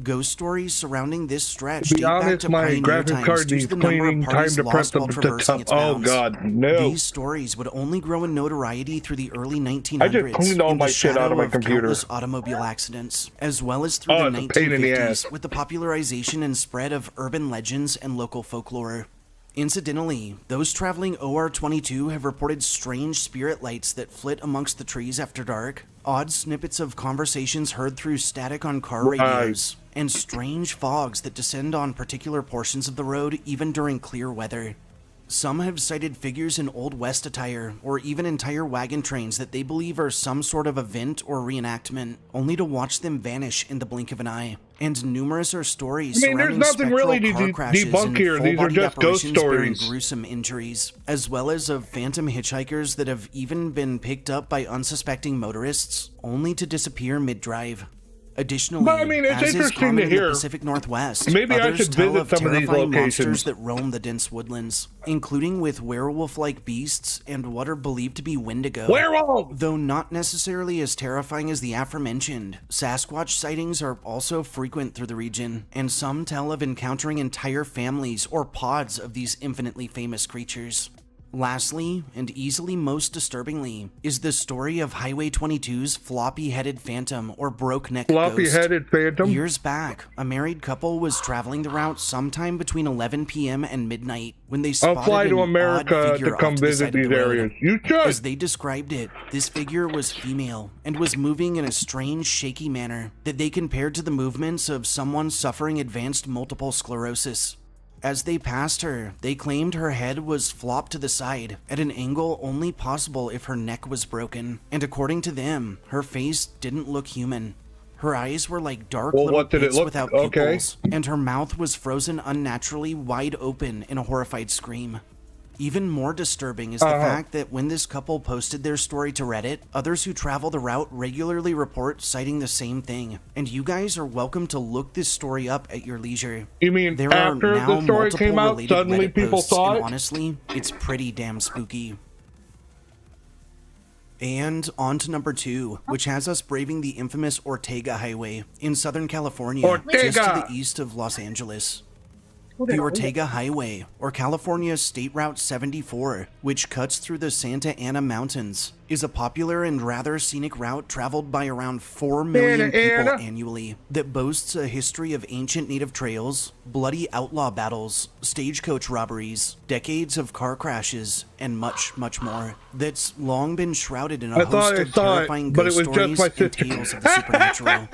Ghost stories surrounding this stretch To be date back honest, to my pioneer graphics times card due needs to the number of cleaning. Time parties to press lost the while traversing its Oh bounds. god, no. These stories would only grow in notoriety through the early 1900s I just cleaned all in the my shit out of my shadow computer. countless automobile accidents, as well as through the it's a pain in the 1950s ass. with the popularization and spread of urban legends and local folklore. Incidentally, those traveling OR-22 have reported strange spirit lights that flit amongst the trees after dark, odd snippets of conversations heard through static on car radios, and strange fogs that descend on particular portions of the road even during clear weather. Some have cited figures in Old West attire, or even entire wagon trains that they believe are some sort of event or reenactment, only to watch them vanish in the blink of an eye. And numerous are stories surrounding spectral car crashes and full-bodied apparitions bearing gruesome injuries, as well as of phantom hitchhikers that have even been picked up by unsuspecting motorists, only to disappear mid-drive. Additionally, But I mean, it's as is interesting common to in the hear. Pacific Northwest, Maybe I others should tell visit of some of these terrifying locations. monsters that roam the dense woodlands, including with werewolf-like beasts and what are believed to be wendigo. Werewolf! Though not necessarily as terrifying as the aforementioned, Sasquatch sightings are also frequent through the region, and some tell of encountering entire families or pods of these infinitely famous creatures. Lastly, and easily most disturbingly, is the story of Highway 22's floppy-headed phantom or broke-neck ghost. Floppy-headed phantom? Years back, a married couple was traveling the route sometime between 11 p.m. and midnight when they spotted I'll fly to an America odd figure to come off to the visit side of these the road. areas. You should! As they described it, this figure was female and was moving in a strange, shaky manner that they compared to the movements of someone suffering advanced multiple sclerosis. As they passed her, they claimed her head was flopped to the side at an angle only possible if her neck was broken, and according to them, her face didn't look human. Her eyes were like dark little pits without pupils, and her mouth was frozen unnaturally wide open in a horrified scream. Even more disturbing is the fact that when this couple posted their story to Reddit, others who travel the route regularly report citing the same thing. And you guys are welcome to look this story up at your leisure. You mean there after are now the story multiple came out, related suddenly Reddit people posts, saw and it? honestly, it's pretty damn spooky. And on to number 2, which has us braving the infamous Ortega Highway in Southern California, just to the east of Los Angeles. The Ortega Highway, or California State Route 74, which cuts through the Santa Ana Mountains, is a popular and rather scenic route traveled by around 4 million people annually that boasts a history of ancient native trails, bloody outlaw battles, stagecoach robberies, decades of car crashes, and much, much more. That's long been shrouded in a host of terrifying ghost stories and tales of the supernatural.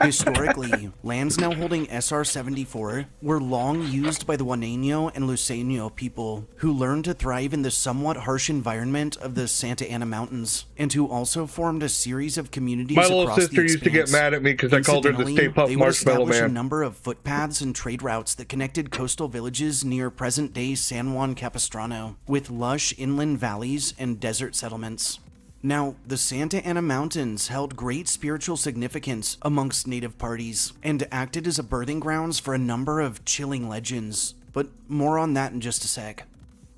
Historically, lands now holding SR-74 were long used by the Juaneño and Luiseño people, who learned to thrive in the somewhat harsh environment of the Santa Ana Mountains, and who also formed a series of communities across the expanse. My little sister used to get mad at me because I called her the Stay Puft Marshmallow Man. A number of footpaths and trade routes that connected coastal villages near present-day San Juan Capistrano, with lush inland valleys and desert settlements. Now, the Santa Ana Mountains held great spiritual significance amongst native parties, and acted as a birthing grounds for a number of chilling legends, but more on that in just a sec.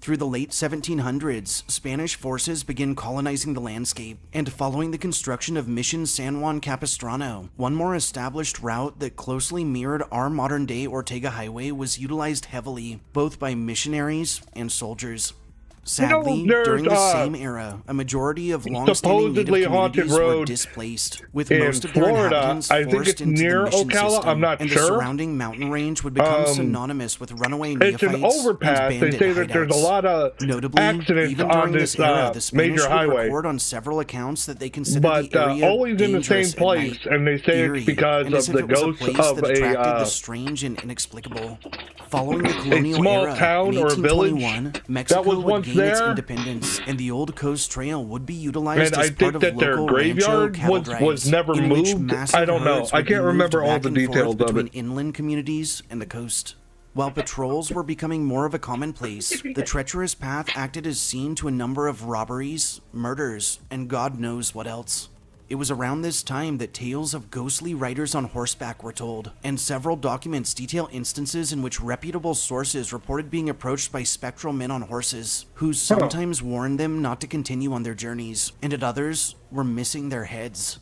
Through the late 1700s, Spanish forces began colonizing the landscape, and following the construction of Mission San Juan Capistrano, one more established route that closely mirrored our modern-day Ortega Highway was utilized heavily, both by missionaries and soldiers. Sadly, during the same era, a majority of long-standing native communities were displaced, with most of their inhabitants forced into the mission system, and the surrounding mountain range would become synonymous with runaway neophytes and bandit They say that there's a lot of accidents on this major highway, record on several accounts that they consider the area always in the same place, and they say it's because of the ghost of the strange and inexplicable. Following the colonial small era, town in or a village 1821, Mexico that was would once gain its there, independence, and the Old Coast Trail would be utilized and as I part think of that their local graveyard rancho was drives, never in which moved. massive I don't know. herds I would be can't moved remember all back the and forth details of between it. inland communities and the coast. While patrols were becoming more of a commonplace, the treacherous path acted as scene to a number of robberies, murders, and God knows what else. It was around this time that tales of ghostly riders on horseback were told, and several documents detail instances in which reputable sources reported being approached by spectral men on horses, who sometimes warned them not to continue on their journeys, and at others were missing their heads.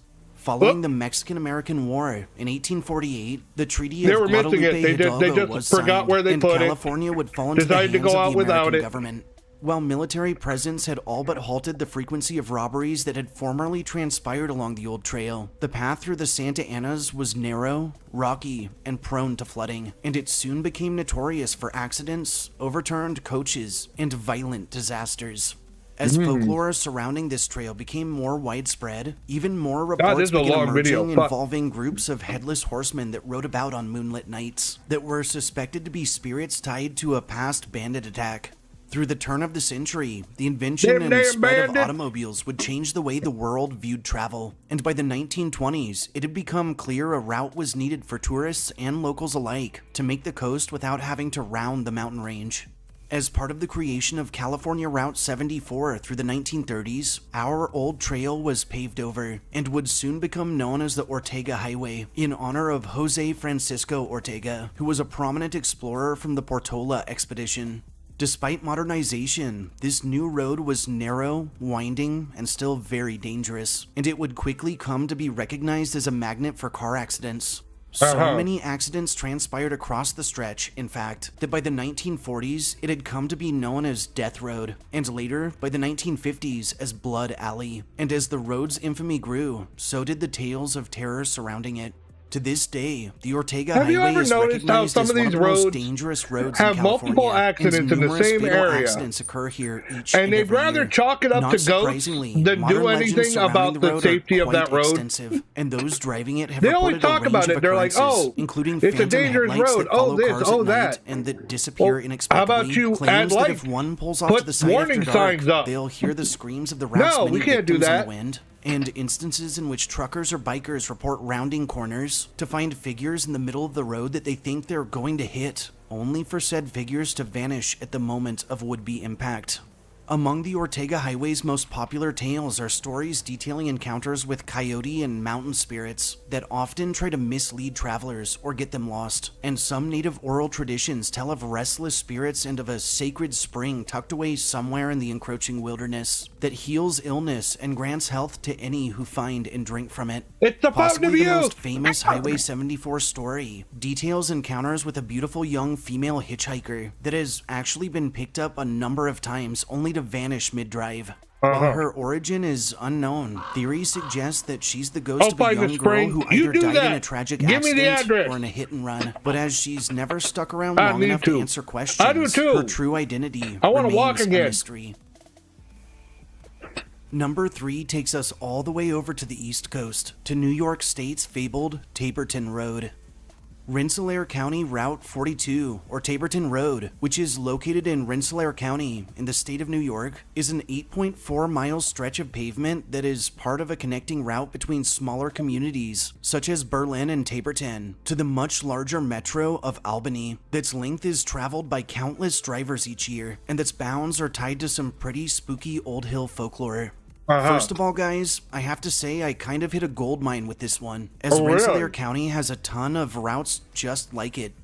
Following the Mexican-American War in 1848, the Treaty They of were missing Guadalupe it. They Hidalgo just was forgot signed, where they and put it. California would fall into the Decided to hands go of out the without American it. government. While military presence had all but halted the frequency of robberies that had formerly transpired along the old trail, the path through the Santa Anas was narrow, rocky, and prone to flooding, and it soon became notorious for accidents, overturned coaches, and violent disasters. As folklore surrounding this trail became more widespread, even more reports began emerging involving groups of headless horsemen that rode about on moonlit nights that were suspected to be spirits tied to a past bandit attack. Through the turn of the century, the invention and spread of automobiles would change the way the world viewed travel, and by the 1920s, it had become clear a route was needed for tourists and locals alike to make the coast without having to round the mountain range. As part of the creation of California Route 74 through the 1930s, our old trail was paved over and would soon become known as the Ortega Highway in honor of Jose Francisco Ortega, who was a prominent explorer from the Portola expedition. Despite modernization, this new road was narrow, winding, and still very dangerous, and it would quickly come to be recognized as a magnet for car accidents. So many accidents transpired across the stretch, in fact, that by the 1940s, it had come to be known as Death Road, and later, by the 1950s, as Blood Alley. And as the road's infamy grew, so did the tales of terror surrounding it. To this day, the Ortega Highway is recognized as one of the most dangerous roads in California, multiple accidents in the same area, accidents occur here each and they'd rather chalk it up to goats than do anything about the safety of that road. And those driving it have they only talk about it. They're like, "Oh, including it's a dangerous road. Oh, this, oh, that," and that disappear inexplicably. How about you add that if one pulls off to the side warning after dark, signs up? They'll hear the screams of the route's many we can't do victims that. in the wind. And instances in which truckers or bikers report rounding corners to find figures in the middle of the road that they think they're going to hit, only for said figures to vanish at the moment of would-be impact. Among the Ortega Highway's most popular tales are stories detailing encounters with coyote and mountain spirits that often try to mislead travelers or get them lost. And some native oral traditions tell of restless spirits and of a sacred spring tucked away somewhere in the encroaching wilderness that heals illness and grants health to any who find and drink from it. It's the Possibly the most famous Highway 74 story details encounters with a beautiful young female hitchhiker that has actually been picked up a number of times only to vanish mid-drive. While her origin is unknown, theories suggest that she's the ghost of a young girl who either died in a tragic accident or in a hit and run. But as she's never stuck around long enough to answer questions, her true identity remains a mystery. Number 3 takes us all the way over to the East Coast, to New York State's fabled Taborton Road. Rensselaer County Route 42, or Taborton Road, which is located in Rensselaer County in the state of New York, is an 8.4-mile stretch of pavement that is part of a connecting route between smaller communities, such as Berlin and Taborton, to the much larger metro of Albany, that's length is traveled by countless drivers each year, and that's bounds are tied to some pretty spooky Old Hill folklore. First of all, guys, I have to say I kind of hit a gold mine with this one, as Rensselaer County has a ton of routes just like it.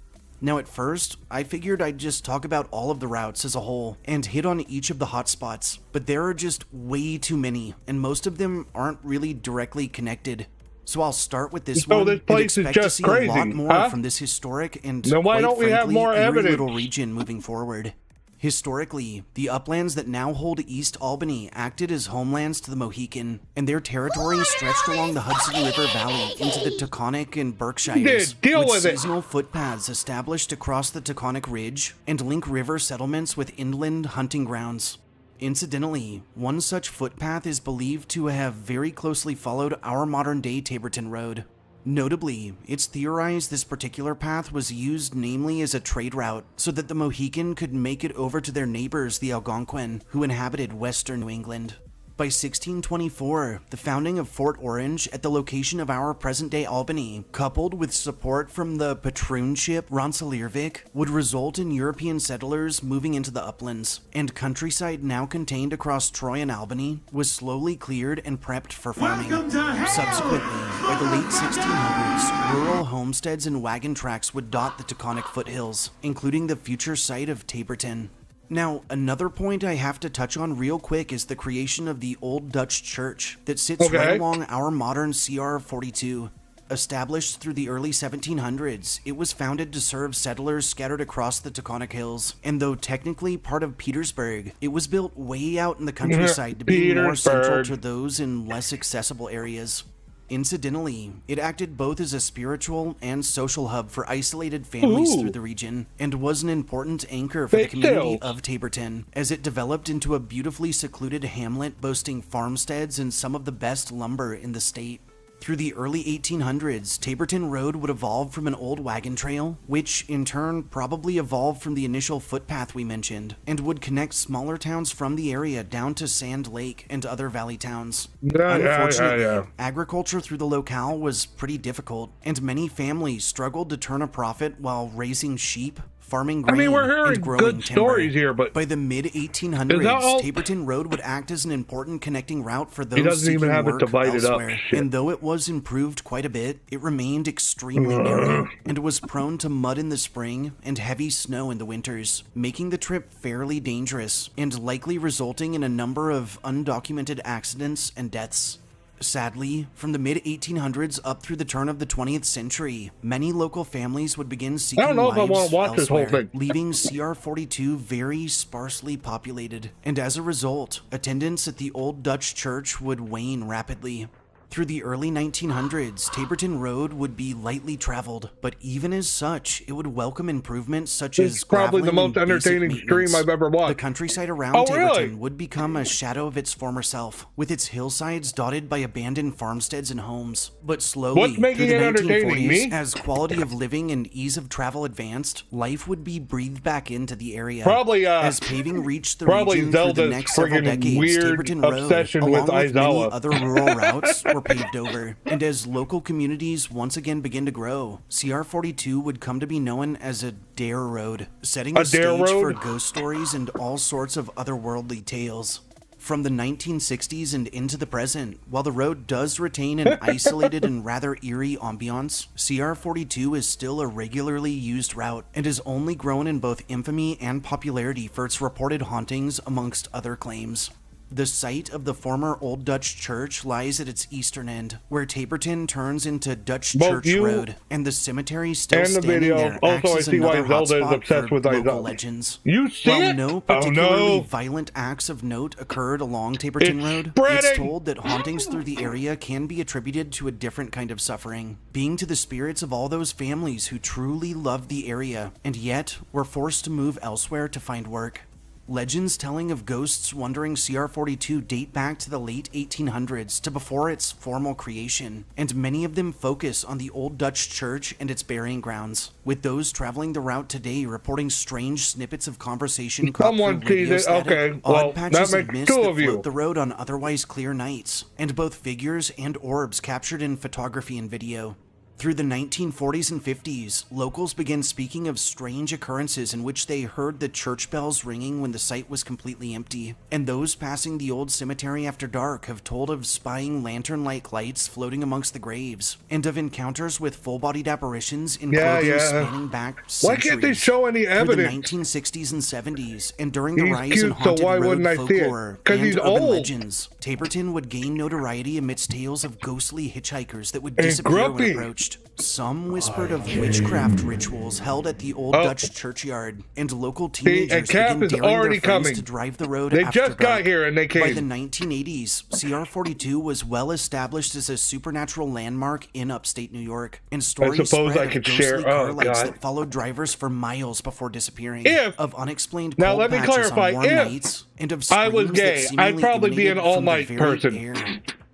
Now at first, I figured I'd just talk about all of the routes as a whole, and hit on each of the hotspots, but there are just way too many, and most of them aren't really directly connected. So I'll start with this one, and expect to see a lot more from this historic and, quite frankly, eerie little region moving forward. Historically, the uplands that now hold East Albany acted as homelands to the Mohican, and their territory stretched along the Hudson River Valley into the Taconic and Berkshires, with seasonal footpaths established across the Taconic Ridge and link river settlements with inland hunting grounds. Incidentally, one such footpath is believed to have very closely followed our modern-day Taborton Road. Notably, it's theorized this particular path was used namely as a trade route so that the Mohican could make it over to their neighbors, the Algonquin, who inhabited western New England. By 1624, the founding of Fort Orange at the location of our present-day Albany, coupled with support from the patroonship Rensselaervik, would result in European settlers moving into the uplands, and countryside now contained across Troy and Albany was slowly cleared and prepped for farming. Subsequently, by the late 1600s, rural homesteads and wagon tracks would dot the Taconic foothills, including the future site of Taborton. Now, another point I have to touch on real quick is the creation of the Old Dutch Church that sits right along our modern CR42. Established through the early 1700s, it was founded to serve settlers scattered across the Taconic Hills, and though technically part of Petersburg, it was built way out in the countryside to be more central to those in less accessible areas. Incidentally, it acted both as a spiritual and social hub for isolated families through the region, and was an important anchor for the community of Taborton, as it developed into a beautifully secluded hamlet boasting farmsteads and some of the best lumber in the state. Through the early 1800s, Taborton Road would evolve from an old wagon trail, which in turn probably evolved from the initial footpath we mentioned, and would connect smaller towns from the area down to Sand Lake and other valley towns. Unfortunately, agriculture through the locale was pretty difficult, and many families struggled to turn a profit while raising sheep, farming grain, we're hearing and growing good timber. stories here, but by the mid-1800s, Taborton Road would act as an important connecting route for those he doesn't seeking even have work it divided elsewhere. up. Shit. And though it was improved quite a bit, it remained extremely narrow and was prone to mud in the spring and heavy snow in the winters, making the trip fairly dangerous and likely resulting in a number of undocumented accidents and deaths. Sadly, from the mid-1800s up through the turn of the 20th century, many local families would begin seeking lives elsewhere, leaving CR42 very sparsely populated, and as a result, attendance at the Old Dutch Church would wane rapidly. Through the early 1900s, Taborton Road would be lightly traveled, but even as such, it would welcome improvements such as probably the most and entertaining stream I've ever watched. The countryside around Taborton would become a shadow of its former self, with its hillsides dotted by abandoned farmsteads and homes. But slowly, What's making through the it entertaining? 1940s, Me? as quality of living and ease of travel advanced, life would be breathed back into the area. Probably, as paving reached the probably region through the Zelda's next several friggin' decades, weird Taborton Road, obsession along with with many Aizawa. other rural routes, were paved over. And as local communities once again begin to grow, CR42 would come to be known as a dare road, setting the stage for ghost stories and all sorts of otherworldly tales. From the 1960s and into the present, while the road does retain an isolated and rather eerie ambiance, CR42 is still a regularly used route and has only grown in both infamy and popularity for its reported hauntings amongst other claims. The site of the former Old Dutch Church lies at its eastern end, where Taborton turns into Dutch Church Road, and the cemetery still standing there acts as another hotspot for local legends. You see While it? no particularly violent acts of note occurred along Taborton Road, it's told that hauntings through the area can be attributed to a different kind of suffering, being to the spirits of all those families who truly loved the area, and yet were forced to move elsewhere to find work. Legends telling of ghosts wandering CR42 date back to the late 1800s to before its formal creation, and many of them focus on the Old Dutch Church and its burying grounds, with those traveling the route today reporting strange snippets of conversation caught through radio static, odd patches of mist that float the road on otherwise clear nights, and both figures and orbs captured in photography and video. Through the 1940s and 50s, locals began speaking of strange occurrences in which they heard the church bells ringing when the site was completely empty, and those passing the old cemetery after dark have told of spying lantern-like lights floating amongst the graves, and of encounters with full-bodied apparitions in clothing spanning back centuries. Why can't they show any evidence? Through the 1960s and 70s, and during the rise in haunted road folklore and he's urban old. legends, Taborton would gain notoriety amidst tales of ghostly hitchhikers that would disappear when approached. Some whispered of witchcraft rituals held at the Old Dutch churchyard, and local teenagers began daring their friends to drive the road after dark. Got here and they came. By the 1980s, CR42 was well established as a supernatural landmark in upstate New York, and stories spread of ghostly car lights that followed drivers for miles before disappearing, of unexplained cold let me patches clarify, on warm nights, and of I was screams gay, that seemingly I'd probably be an emanated from the all-night very person. air.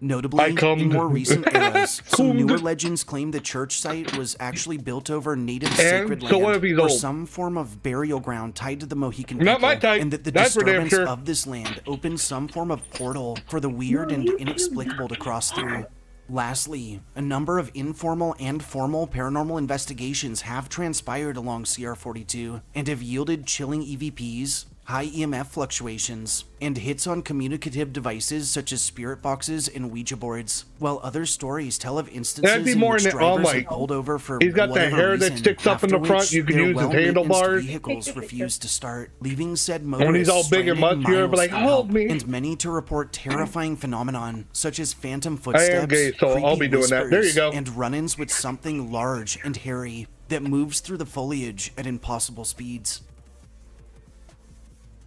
Notably, in more recent eras, some newer legends claim the church site was actually built over native sacred land, or some form of burial ground tied to the Mohican people, and that the disturbance of this land opened some form of portal for the weird and inexplicable to cross through. Lastly, a number of informal and formal paranormal investigations have transpired along CR42 and have yielded chilling EVPs, high EMF fluctuations, and hits on communicative devices such as spirit boxes and Ouija boards, while other stories tell of instances in which drivers are pulled over for he's got that hair that sticks up in the front. You can use as handlebars. Vehicles refuse to start, leaving said When he's motorists all big and muscular, but like, hold me. And many to report terrifying phenomenon such as phantom footsteps, I am gay, so I'll be doing that. There you go. And run-ins with something large and hairy that moves through the foliage at impossible speeds.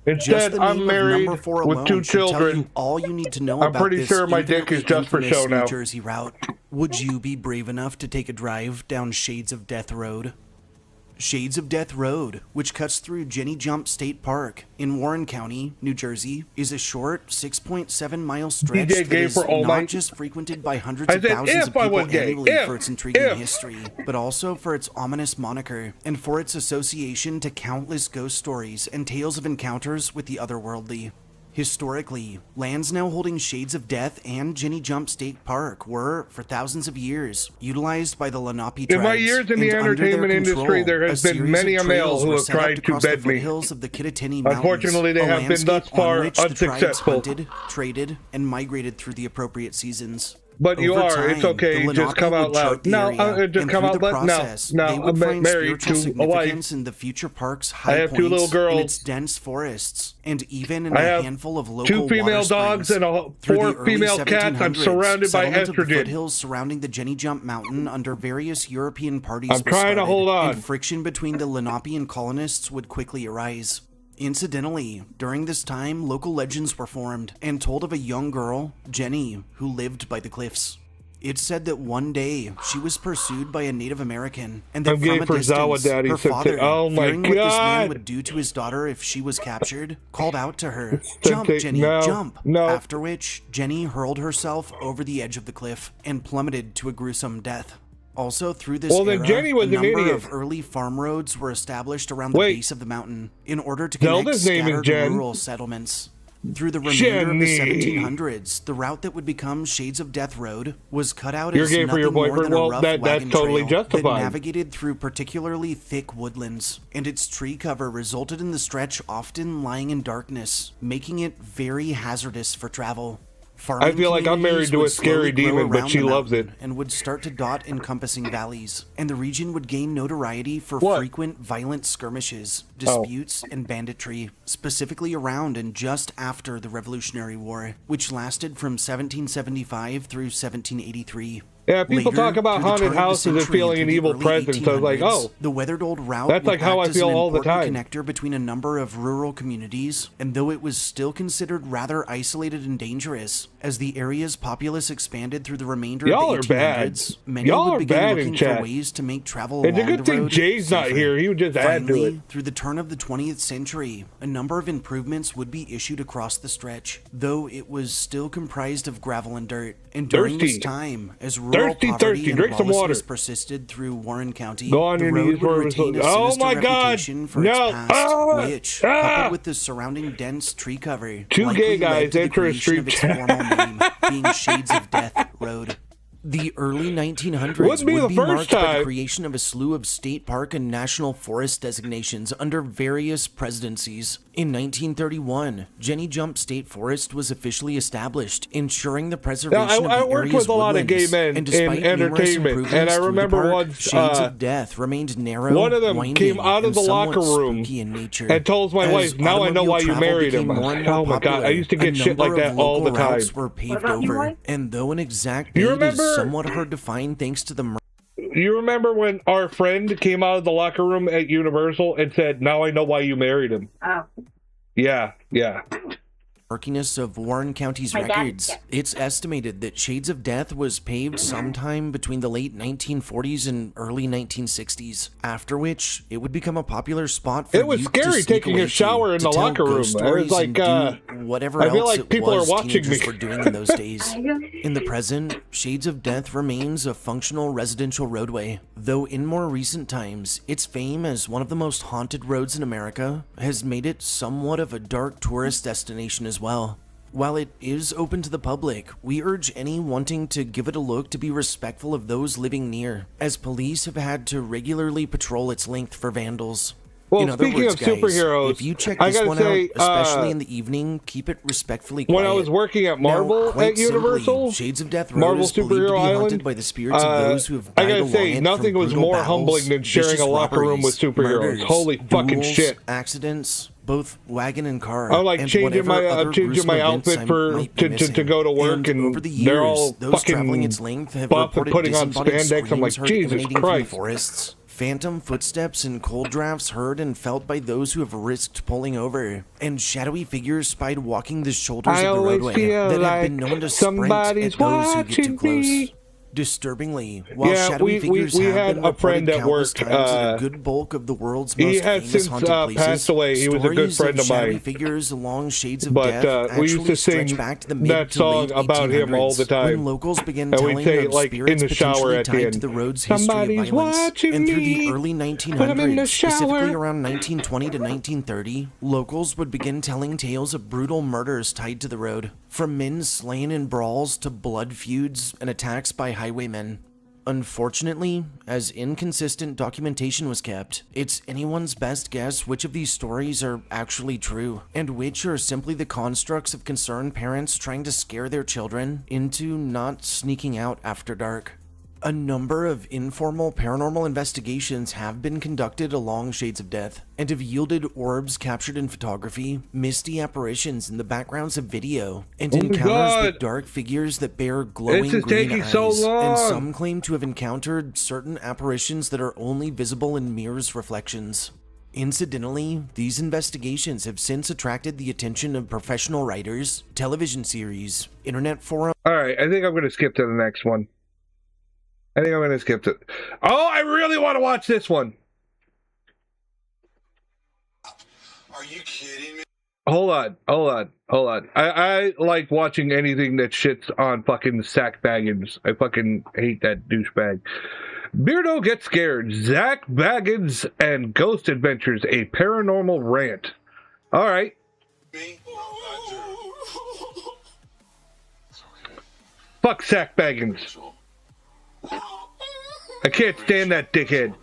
Instead, I'm married with 2 children. All you need to know I'm about pretty this sure my dick is just for show now. New Jersey route. Would you be brave enough to take a drive down Shades of Death Road? Shades of Death Road, which cuts through Jenny Jump State Park in Warren County, New Jersey, is a short 6.7-mile stretch that is not just frequented by hundreds of thousands of people annually for its intriguing history, but also for its ominous moniker and for its association to countless ghost stories and tales of encounters with the otherworldly. Historically, lands now holding Shades of Death and Jenny Jump State Park were, for thousands of years, utilized by the Lenape tribes. In my years in the entertainment industry, there has been many a male who have tried to bed me. Unfortunately, they have been thus far unsuccessful. Hunted, traded, and migrated through the appropriate seasons. But you are. It's okay. Just come out loud. No, just come out loud. No, I'm married to a wife. In the future park's I high have 2 little points, in girls. its dense forests, and even in I a have handful of local 2 female water dogs springs. and Through the 4 early female cats. I'm 1700s, surrounded by settlements of the estrogen. foothills surrounding the Jenny Jump Mountain under various European parties I'm trying to hold on. and friction between the Lenapean colonists would quickly arise. Incidentally, during this time, local legends were formed and told of a young girl, Jenny, who lived by the cliffs. It's said that one day she was pursued by a Native American, and that I'm gay from a for distance, Daddy her since father, oh my fearing what this man God. would do to his daughter if she was captured, called out to her, "Jump, Sensei, Jenny, no, jump!" no. After which, Jenny hurled herself over the edge of the cliff and plummeted to a gruesome death. Also, through this Well, then era, Jenny was a an number idiot. of early farm roads were established around the Wait. base of the mountain in order to Zelda's connect name is scattered Jen. rural settlements. Through the remainder of the Jenny. 1700s, the route that would become Shades of Death Road was cut out You're as gay for your nothing more boyfriend? than a Well, rough that's wagon totally trail justified. that navigated through particularly thick woodlands, and its tree cover resulted in the stretch often lying in darkness, making it very hazardous for travel. I feel like I'm married to a scary demon, but she loves it. And would start to dot encompassing valleys, and the region would gain notoriety for What? frequent violent skirmishes, Oh. disputes, and banditry, specifically around and just after the Revolutionary War, which lasted from 1775 through 1783. Yeah, people Later, talk about through the haunted turn of the houses and century feeling through an the evil early presence. I was like, 1800s, oh, the weathered old route that's would like how act I as feel an all the important time. connector between a number of rural communities, and though it was still considered rather isolated and dangerous, as the area's populace expanded through the remainder Y'all of are the bad. 1800s, many Y'all would are begin bad in looking chat. for ways to make travel It's a along good the thing road Jay's not safer. here. He would just add to Finally, it. through the turn of the 20th century, a number of improvements would be issued across the stretch, though it was still comprised of gravel and dirt. And during Thirsty. this time, as rural poverty and Drink some water. lawlessness persisted through Warren County, Go on the your road knees would where retain a oh sinister my God! reputation for No! its past, Ah! which, Ah! coupled with the surrounding dense tree cover, 2 likely gay led guys to the enter a creation street of its chat. formal name, being Shades of Death Road. The early 1900s Wouldn't be the would be first marked by the time. creation of a slew of state park and national forest designations under various presidencies. In 1931, Jenny Jump State Forest was officially established, ensuring the preservation Now, of the I worked area's with a lot of gay woodlands. men And despite in numerous entertainment, improvements and I through the remember park, once, Shades of Death remained narrow, one of them winding, came out of and the somewhat locker room spooky in nature. and told my As wife, "Now I know why you automobile married travel him." became more and more Oh my God, I popular, used to get a shit like number that of all the local routes time. were paved about you, over, wife? and though an exact You date remember- is somewhat hard to find thanks to the You remember when our friend came out of the locker room at Universal and said, "Now I know why you married him"? Oh. Yeah. murkiness of Warren County's My dad- records, yeah. it's estimated that Shades of Death was paved sometime between the late 1940s and early 1960s, after which it would become a popular spot for It was youth to scary sneak taking away a shower in to the tell locker room. ghost It was stories like, and do whatever I feel else like it people are was watching teenagers me. were doing in those days. In the present, Shades of Death remains a functional residential roadway, though in more recent times, its fame as one of the most haunted roads in America has made it somewhat of a dark tourist destination as well. While it is open to the public, we urge any wanting to give it a look to be respectful of those living near, as police have had to regularly patrol its length for vandals. Well, in other speaking words, of guys, superheroes, if you check I this gotta one say, out, especially in the evening, keep it respectfully quiet. when I was working at Marvel quite at Universal, simply, Shades of Death Road Marvel is believed Superhero to be haunted Island, by the spirits of those who have I died gotta along say, it nothing from was brutal more battles, humbling than sharing vicious a locker room with robberies, superheroes. murders, Holy fucking duels, shit! accidents, both wagon and car. I'm like and changing my whatever other changing my gruesome events outfit I for might be to missing. go to work, and over the years, they're all those traveling fucking its length have buff and reported putting on disembodied spandex. I'm like, screams heard Jesus emanating from the Christ! forests. Phantom footsteps and cold drafts heard and felt by those who have risked pulling over, and shadowy figures spied walking the shoulders I of the always roadway feel that have like been known to sprint somebody's at those who get too watching close. me. Disturbingly, while Yeah, shadowy we figures have had been a reported friend at countless work. times in a good bulk of the world's He most has famous since haunted places, passed away. He was a good stories friend of shadowy mine. figures along Shades of But Death we used actually to stretch sing back to the mid that to song late about him all the 1800s, time. when locals began And telling we'd say it of like in spirits the shower potentially at the tied end. to the road's history Somebody's of violence. watching And through me the early when I'm in the 1900s, specifically shower. around 1920 to 1930, locals would begin telling tales of brutal murders tied to the road, from men slain in brawls to blood feuds and attacks by highwaymen. Unfortunately, as inconsistent documentation was kept, it's anyone's best guess which of these stories are actually true, and which are simply the constructs of concerned parents trying to scare their children into not sneaking out after dark. A number of informal paranormal investigations have been conducted along Shades of Death, and have yielded orbs captured in photography, misty apparitions in the backgrounds of video, and encounters with dark figures that bear glowing This is green taking eyes. so long. And some claim to have encountered certain apparitions that are only visible in mirrors' reflections. Incidentally, these investigations have since attracted the attention of professional writers, television series, internet forums. All right, I think I'm going to skip to the next one. I think I'm going to skip it. Oh, I really want to watch this one. Are you kidding me? Hold on. I like watching anything that shits on fucking Zach Baggins. I fucking hate that douchebag. Beardo Gets Scared, Zach Baggins and Ghost Adventures, a paranormal rant. All right. Fuck Zach Baggins. I can't stand that dickhead.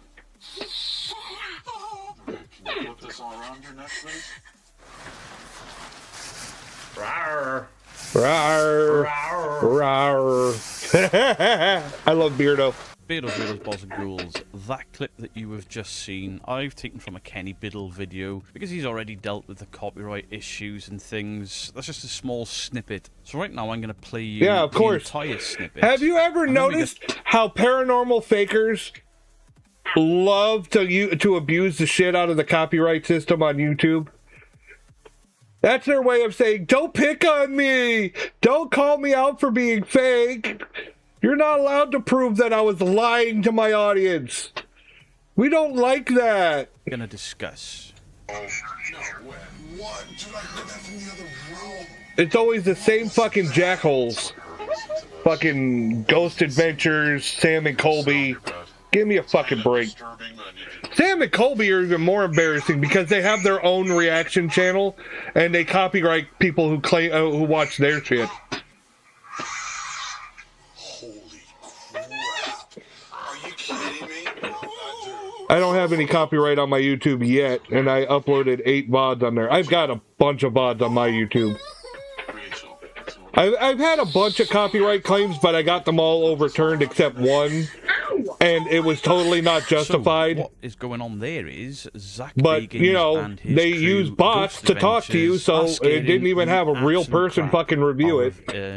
Can you put this all around your neck, please? Rawr. Rawr. Rawr. I love Beardo. Beardos, Balls and Ghouls, that clip that you have just seen, I've taken from a Kenny Biddle video, because he's already dealt with the copyright issues and things. That's just a small snippet. So right now I'm going to play you the entire snippet. Have you ever noticed how paranormal fakers love to abuse the shit out of the copyright system on YouTube? That's their way of saying, don't pick on me! Don't call me out for being fake! You're not allowed to prove that I was lying to my audience. We don't like that. We're going to discuss. It's always the same fucking jackholes. Fucking Ghost Adventures, Sam and Colby. Give me a fucking break. Sam and Colby are even more embarrassing because they have their own reaction channel and they copyright people who claim who watch their shit. I don't have any copyright on my YouTube yet, and I uploaded 8 VODs on there. I've got a bunch of VODs on my YouTube. I've had a bunch of copyright claims, but I got them all overturned except one, and it was totally not justified. So what is going on there is Zach but, Bagans you know, and his they crew, use bots Ghost to talk to you, so Adventures, it didn't even have a real person fucking review it.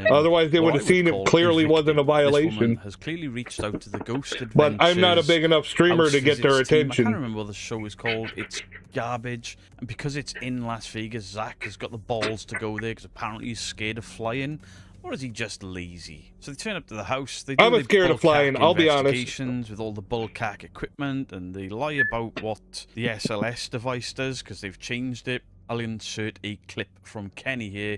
Otherwise, they would have seen it clearly wasn't a violation. Has clearly reached out to the Ghost Adventures. But I'm not a big enough streamer to get their attention. I can't remember what the show is called. It's garbage. And because it's in Las Vegas, Zach has got the balls to go there because apparently he's scared of flying. Or is he just lazy? So they turn up to the house. They do I'm scared of flying, I'll be honest. Investigations with all the bullcack equipment, and they lie about what the SLS device does because they've changed it. I'll insert a clip from Kenny here.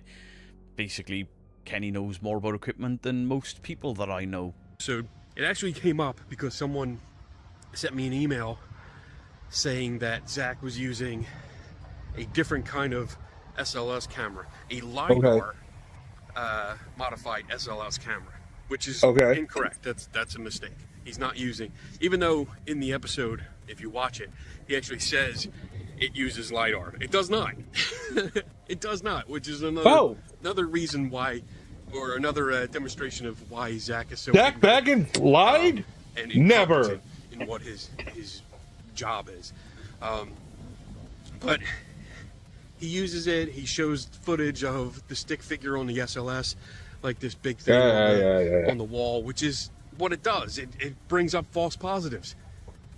Basically, Kenny knows more about equipment than most people that I know. So it actually came up because someone sent me an email saying that Zach was using a different kind of SLS camera, a LiDAR modified SLS camera, which is incorrect. That's a mistake. He's not using, even though in the episode, if you watch it, he actually says it uses LiDAR. It does not. It does not, which is another reason why, or another demonstration of why Zach is so Zach Baggins lied? And Never. In what his job is. But he uses it, he shows footage of the stick figure on the SLS, like this big thing on the wall, which is what it does. It brings up false positives.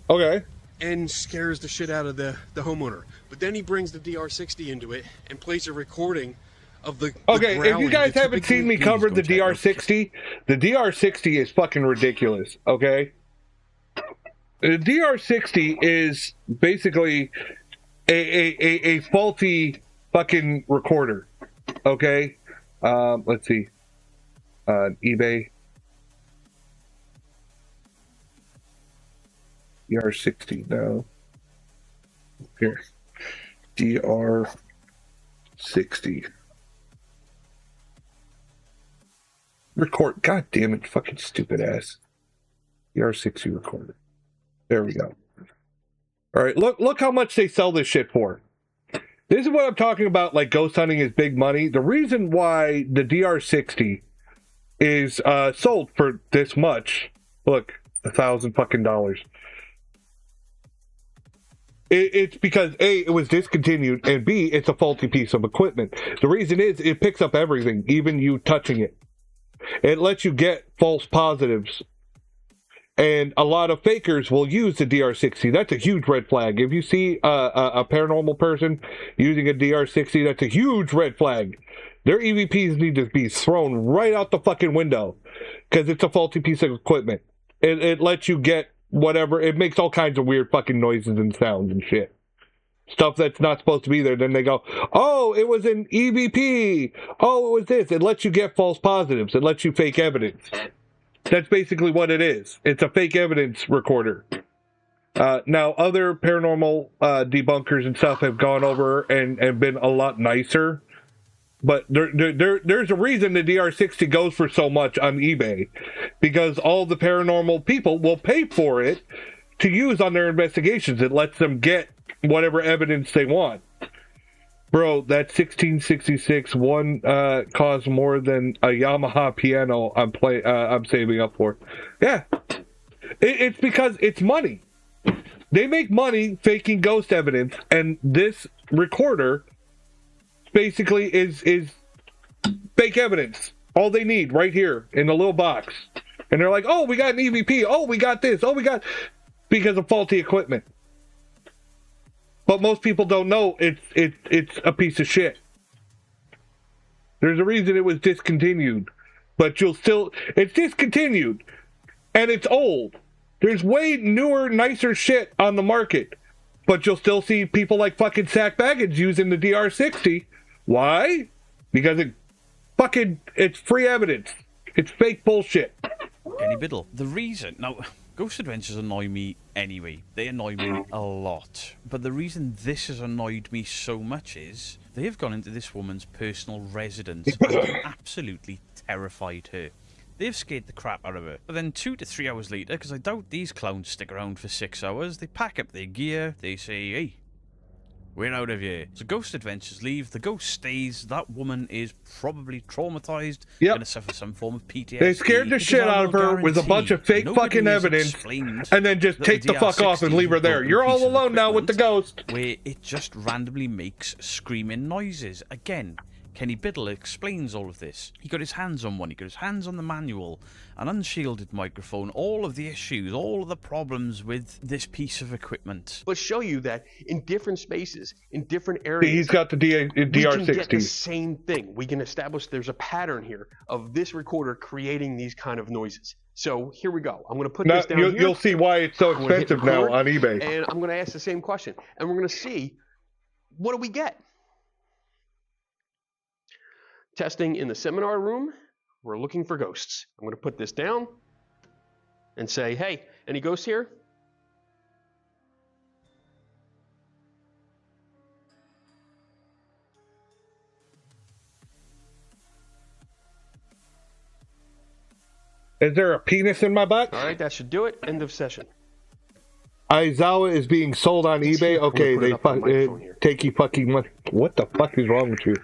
Okay. And scares the shit out of the homeowner. But then he brings the DR60 into it and plays a recording of the Okay, if you guys haven't seen me cover the DR60, the DR60 is fucking ridiculous, okay? The DR60 is basically a faulty fucking recorder, okay? Let's see. eBay. DR60, no. Here. DR60. Record. God damn it, fucking stupid ass. DR60 recorder. There we go. All right, look how much they sell this shit for. This is what I'm talking about, like ghost hunting is big money. The reason why the DR60 is sold for this much, look, $1,000 fucking dollars. It's because A, it was discontinued, and B, it's a faulty piece of equipment. The reason is it picks up everything, even you touching it. It lets you get false positives. And a lot of fakers will use the DR60. That's a huge red flag. If you see a paranormal person using a DR60, that's a huge red flag. Their EVPs need to be thrown right out the fucking window because it's a faulty piece of equipment. It lets you get whatever. It makes all kinds of weird fucking noises and sounds and shit. Stuff that's not supposed to be there. Then they go, oh, it was an EVP. Oh, it was this. It lets you get false positives. It lets you fake evidence. That's basically what it is. It's a fake evidence recorder. Now, other paranormal debunkers and stuff have gone over and been a lot nicer. But there's a reason the DR60 goes for so much on eBay. Because all the paranormal people will pay for it to use on their investigations. It lets them get whatever evidence they want. Bro, that 1666 one costs more than a Yamaha piano I'm saving up for. Yeah. It's because it's money. They make money faking ghost evidence, and this recorder basically is fake evidence. All they need right here in the little box. And they're like, oh, we got an EVP. Oh, we got this. Oh, we got... Because of faulty equipment. But most people don't know it's a piece of shit. There's a reason it was discontinued. But it's discontinued. And it's old. There's way newer, nicer shit on the market. But you'll still see people like fucking Zach Baggins using the DR60. Why? Because it's free evidence. It's fake bullshit. Kenny Biddle. The reason... Now... Ghost Adventures annoy me anyway. They annoy me a lot. But the reason this has annoyed me so much is they have gone into this woman's personal residence and absolutely terrified her. They've scared the crap out of her. But then 2 to 3 hours later, because I doubt these clowns stick around for 6 hours, they pack up their gear, they say, hey, we're out of here. So Ghost Adventures leave, the ghost stays, that woman is probably traumatized, going to suffer some form of PTSD. They scared the shit out of her with a bunch of fake fucking evidence, and then just take the fuck off and leave her there. You're all alone now with the ghost. Where it just randomly makes screaming noises. Again, Kenny Biddle explains all of this. He got his hands on one, he got his hands on the manual, an unshielded microphone, all of the issues, all of the problems with this piece of equipment. Let's show you that in different spaces, in different areas. He's got the DR60. We can get the same thing. We can establish there's a pattern here of this recorder creating these kind of noises. So here we go. I'm going to put this down here. You'll see why it's so expensive now on eBay. And I'm going to ask the same question. And we're going to see, what do we get? Testing in the seminar room, we're looking for ghosts. I'm going to put this down and say, hey, any ghosts here? Is there a penis in my butt? All right, that should do it. End of session. Aizawa is being sold on eBay. Okay, they take you fucking money. What the fuck is wrong with you?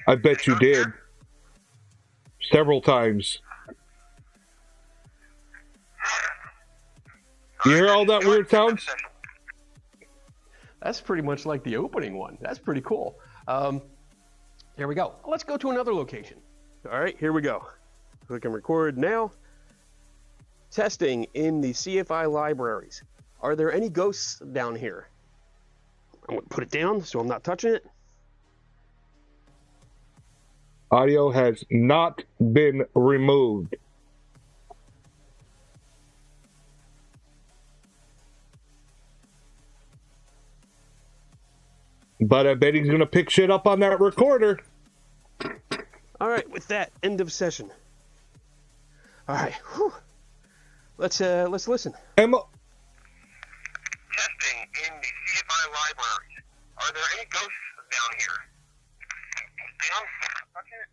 I bet you did. Several times. You hear all that weird sounds? That's pretty much like the opening one. That's pretty cool. Here we go. Let's go to another location. All right, here we go. We can record now. Testing in the CFI libraries. Are there any ghosts down here? I'm going to put it down so I'm not touching it. Audio has not been removed. But I bet he's going to pick shit up on that recorder. All right, with that, end of session. All right, whew. Let's listen. Emma. Testing in the CFI libraries. Are there any ghosts down here? Damn, touching it.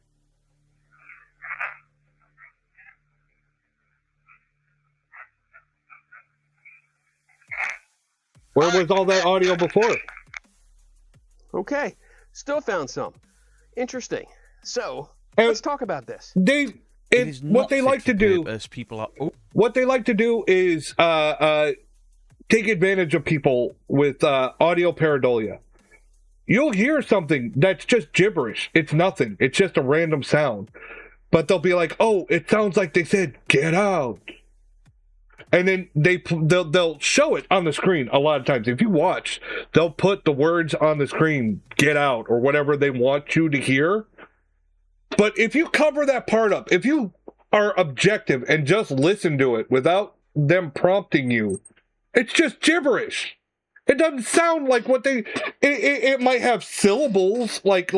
Where was all that audio before? Okay, still found some. Interesting. So, let's talk about this. What they like to do is take advantage of people with audio pareidolia. You'll hear something that's just gibberish. It's nothing. It's just a random sound. But they'll be like, oh, it sounds like they said, get out. And then they'll show it on the screen a lot of times. If you watch, they'll put the words on the screen, get out, or whatever they want you to hear. But if you cover that part up, if you are objective and just listen to it without them prompting you, it's just gibberish. It doesn't sound like what they... It might have syllables, like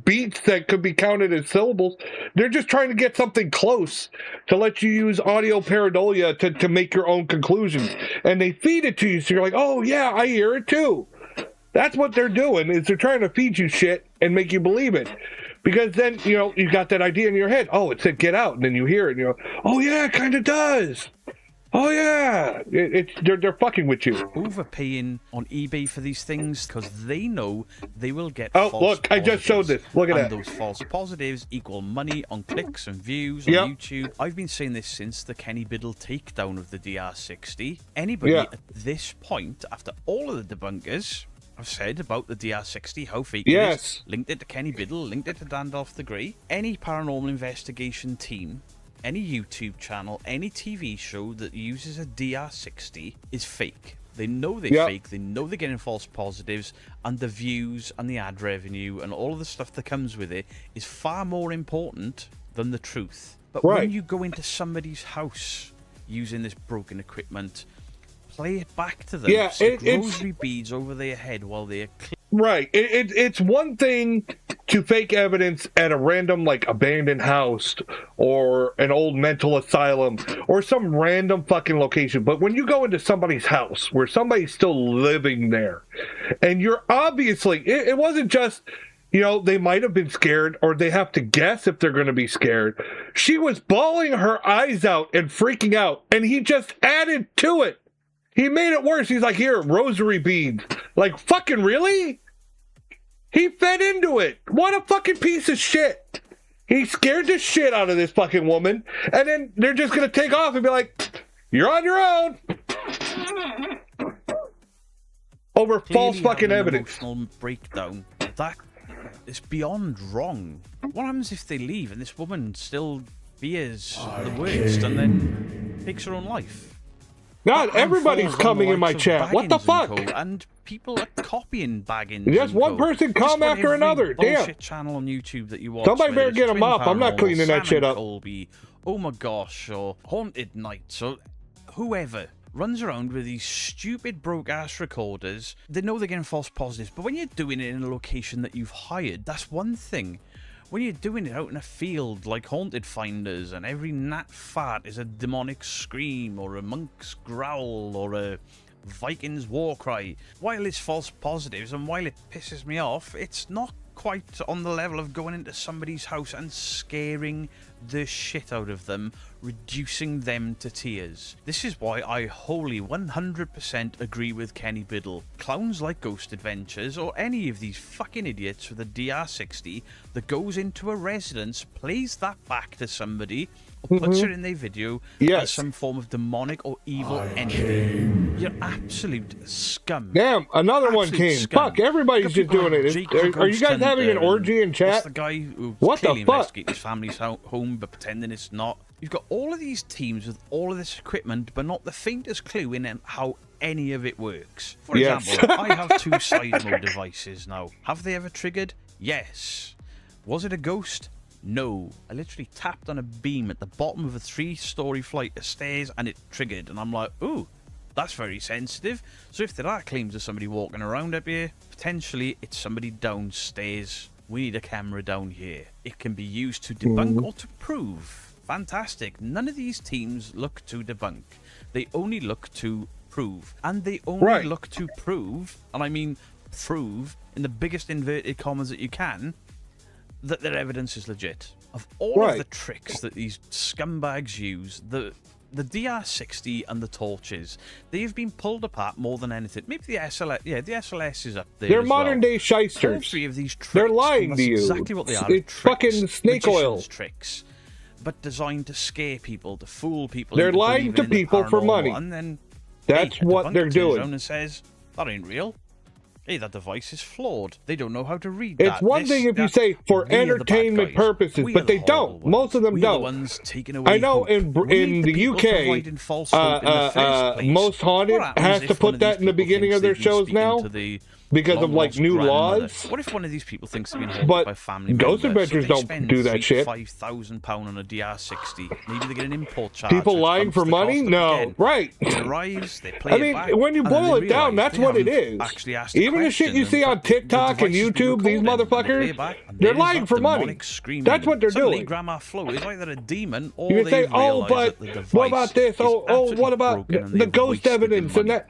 beats that could be counted as syllables. They're just trying to get something close to let you use audio pareidolia to make your own conclusions. And they feed it to you, so you're like, oh yeah, I hear it too. That's what they're doing, is they're trying to feed you shit and make you believe it. Because then, you got that idea in your head. Oh, it said get out. And then you hear it and you're like, oh yeah, it kind of does. Oh yeah, they're fucking with you. Overpaying on eBay for these things because they know they will get. Oh, false look! I just showed this. Look at and that. Those false positives equal money on clicks and views on YouTube. I've been saying this since the Kenny Biddle takedown of the DR60. Anybody at this point, after all of the debunkers I've said about the DR60, how fake it is, linked it to Kenny Biddle, linked it to Dandolph the Grey, any paranormal investigation team, any YouTube channel, any TV show that uses a DR60 is fake. They know they're fake, they know they're getting false positives, and the views and the ad revenue and all of the stuff that comes with it is far more important than the truth. But when you go into somebody's house using this broken equipment, play it back to them, stick rosary beads over their head while they're Right. It's one thing to fake evidence at a random, abandoned house or an old mental asylum or some random fucking location. But when you go into somebody's house where somebody's still living there and you're obviously, it wasn't just, they might have been scared or they have to guess if they're going to be scared. She was bawling her eyes out and freaking out, and he just added to it. He made it worse. He's like, here, rosary beads. Like, fucking really? He fed into it. What a fucking piece of shit. He scared the shit out of this fucking woman, and then they're just going to take off and be like, you're on your own. Over false fucking evidence. Emotional breakdown. That is beyond wrong. What happens if they leave and this woman still fears the worst and then takes her own life? God, everybody's coming in my chat. What the fuck? And people are copying Baggins. Just one person come after another. Damn. Channel on YouTube that you watch. Somebody better get them up. I'm not cleaning that shit up. Colby, oh my gosh, or Haunted Nights, or whoever runs around with these stupid broke ass recorders. They know they're getting false positives, but when you're doing it in a location that you've hired, that's one thing. When you're doing it out in a field like Haunted Finders and every gnat fart is a demonic scream or a monk's growl or a Viking's war cry, while it's false positives and while it pisses me off, it's not quite on the level of going into somebody's house and scaring the shit out of them, reducing them to tears. This is why I wholly 100% agree with Kenny Biddle. Clowns like Ghost Adventures, or any of these fucking idiots with a DR60 that goes into a residence, plays that back to somebody, or puts it in their video as some form of demonic or evil entity. You're absolute scum. Damn, another one came. Scum. Fuck, everybody's just doing it. Are you guys having an orgy in chat? What's the guy who what clearly the fuck? investigated his family's home but pretending it's not? You've got all of these teams with all of this equipment, but not the faintest clue in how any of it works. For example, I have 2 seismo devices now. Have they ever triggered? Yes. Was it a ghost? No. I literally tapped on a beam at the bottom of a 3-story flight of stairs and it triggered, and I'm like, ooh, that's very sensitive. So if there are claims of somebody walking around up here, potentially it's somebody downstairs. We need a camera down here. It can be used to debunk or to prove. Fantastic. None of these teams look to debunk. They only look to prove. And they only look to prove, and I mean prove in the biggest inverted commas that you can, that their evidence is legit. Of all of the tricks that these scumbags use, the DR60 and the torches, they've been pulled apart more than anything. Maybe the SLS, the SLS is up there. They're modern day shysters. All 3 of these tricks, they're lying to you. Exactly what they are. It's fucking snake oil tricks, but designed to scare people, to fool people. They're lying to people for money. And then that's what they're doing. And says that ain't real. Hey, that device is flawed. They don't know how to read that. It's one thing if you say for entertainment purposes, but they don't. Most of them don't. I know in the UK, Most Haunted has to put that in the beginning of their shows now because of like new laws. What if one of these people thinks they've been haunted by family members? Ghost Adventures don't do that shit. £5,000 on a DR60. Maybe they get an import charge. People lying for money? No, right. It arrives, they play it back, when you boil it down, that's what it is. Even the shit you see on TikTok and YouTube, these motherfuckers, they're lying for money. That's what they're doing. Grandma Flo is either a demon or you can say, oh, but what about this? Oh, what about the ghost evidence and that?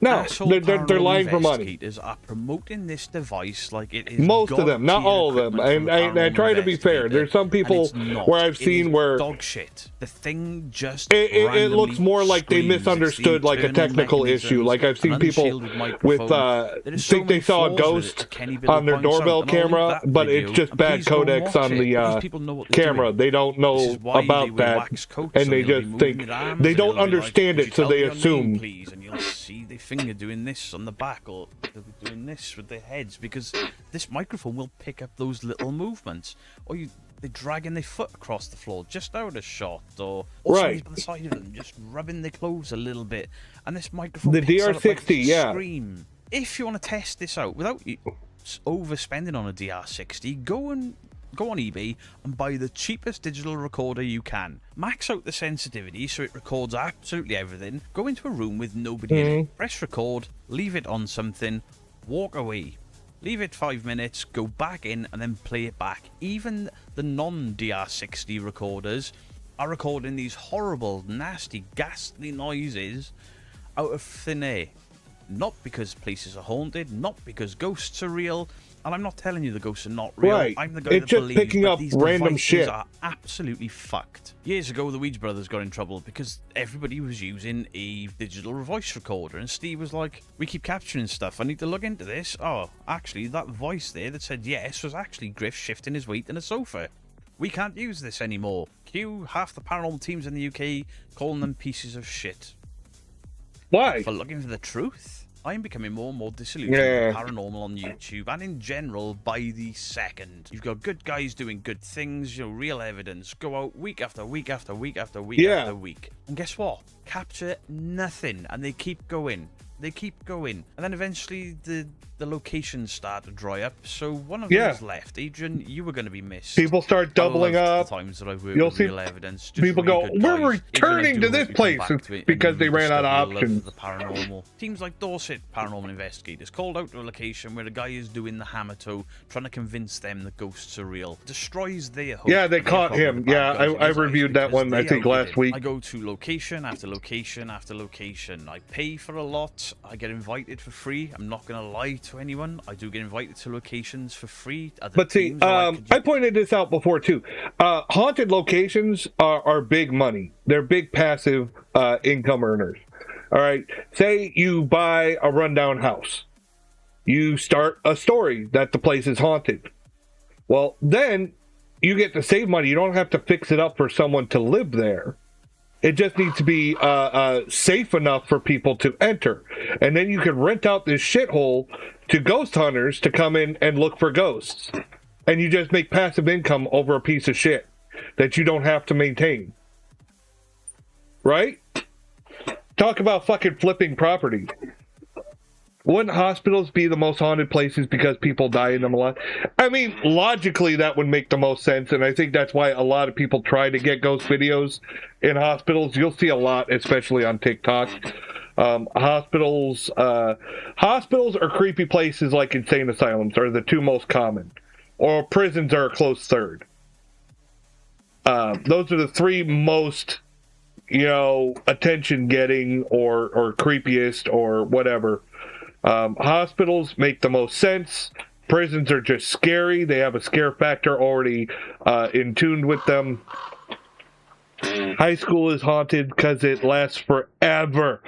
No, they're lying for money. Are promoting this device like it is. Most of them, not all of them. And I try to be fair. There's some people where I've seen where dog shit. The thing just it looks more like they misunderstood like a technical issue. Like I've seen people with think they saw a ghost on their doorbell camera, but it's just bad codecs on the camera. They don't know about that, and they just think they don't understand it, so they assume. And you'll see the finger doing this on the back, or they'll be doing this with their heads, because this microphone will pick up those little movements. Or they're dragging their foot across the floor just out of shot, or somebody's by the side of them just rubbing their clothes a little bit, and this microphone picks up like a scream. If you want to test this out without overspending on a DR60, go on eBay and buy the cheapest digital recorder you can. Max out the sensitivity so it records absolutely everything. Go into a room with nobody in it. Press record, leave it on something, walk away. Leave it 5 minutes, go back in, and then play it back. Even the non-DR60 recorders are recording these horrible, nasty, ghastly noises out of thin air. Not because places are haunted, not because ghosts are real, and I'm not telling you the ghosts are not real. Right. I'm the guy that just believes picking up these random devices shit. Are absolutely fucked. Years ago, the Weeds brothers got in trouble because everybody was using a digital voice recorder, and Steve was like, "We keep capturing stuff. I need to look into this." Oh, actually, that voice there that said yes was actually Griff shifting his weight in a sofa. We can't use this anymore. Cue half the paranormal teams in the UK calling them pieces of shit. Why? For looking for the truth. I am becoming more and more disillusioned with paranormal on YouTube and in general by the second. You've got good guys doing good things, real evidence. Go out week after week after week after week after week. And guess what? Capture nothing. And they keep going. They keep going. And then eventually the locations start to dry up. So one of them is left. Adrian, you were going to be missed. People start doubling up. The times that I've worked You'll with see real evidence. people go, "We're returning to this place," because they ran out of options. The paranormal. Teams like Dorset Paranormal Investigators called out to a location where a guy is doing the hammer toe, trying to convince them that ghosts are real. Destroys their hope. Yeah, they caught him. Yeah, I reviewed that one, I think, last week. I go to location after location after location. I pay for a lot, Yes, I get invited for free. I'm not going to lie to anyone. I do get invited to locations for free. But see, I pointed this out before too. Haunted locations are big money. They're big passive income earners. All right. Say you buy a rundown house. You start a story that the place is haunted. Well, then you get to save money. You don't have to fix it up for someone to live there. It just needs to be safe enough for people to enter. And then you can rent out this shithole to ghost hunters to come in and look for ghosts. And you just make passive income over a piece of shit that you don't have to maintain. Right? Talk about fucking flipping properties. Wouldn't hospitals be the most haunted places because people die in them a lot? I mean, logically, that would make the most sense, and I think that's why a lot of people try to get ghost videos in hospitals. You'll see a lot, especially on TikTok. Hospitals or creepy places like insane asylums are the two most common, or prisons are a close third. Those are the three most, attention-getting or creepiest or whatever. Hospitals make the most sense. Prisons are just scary. They have a scare factor already in tune with them. High school is haunted because it lasts forever.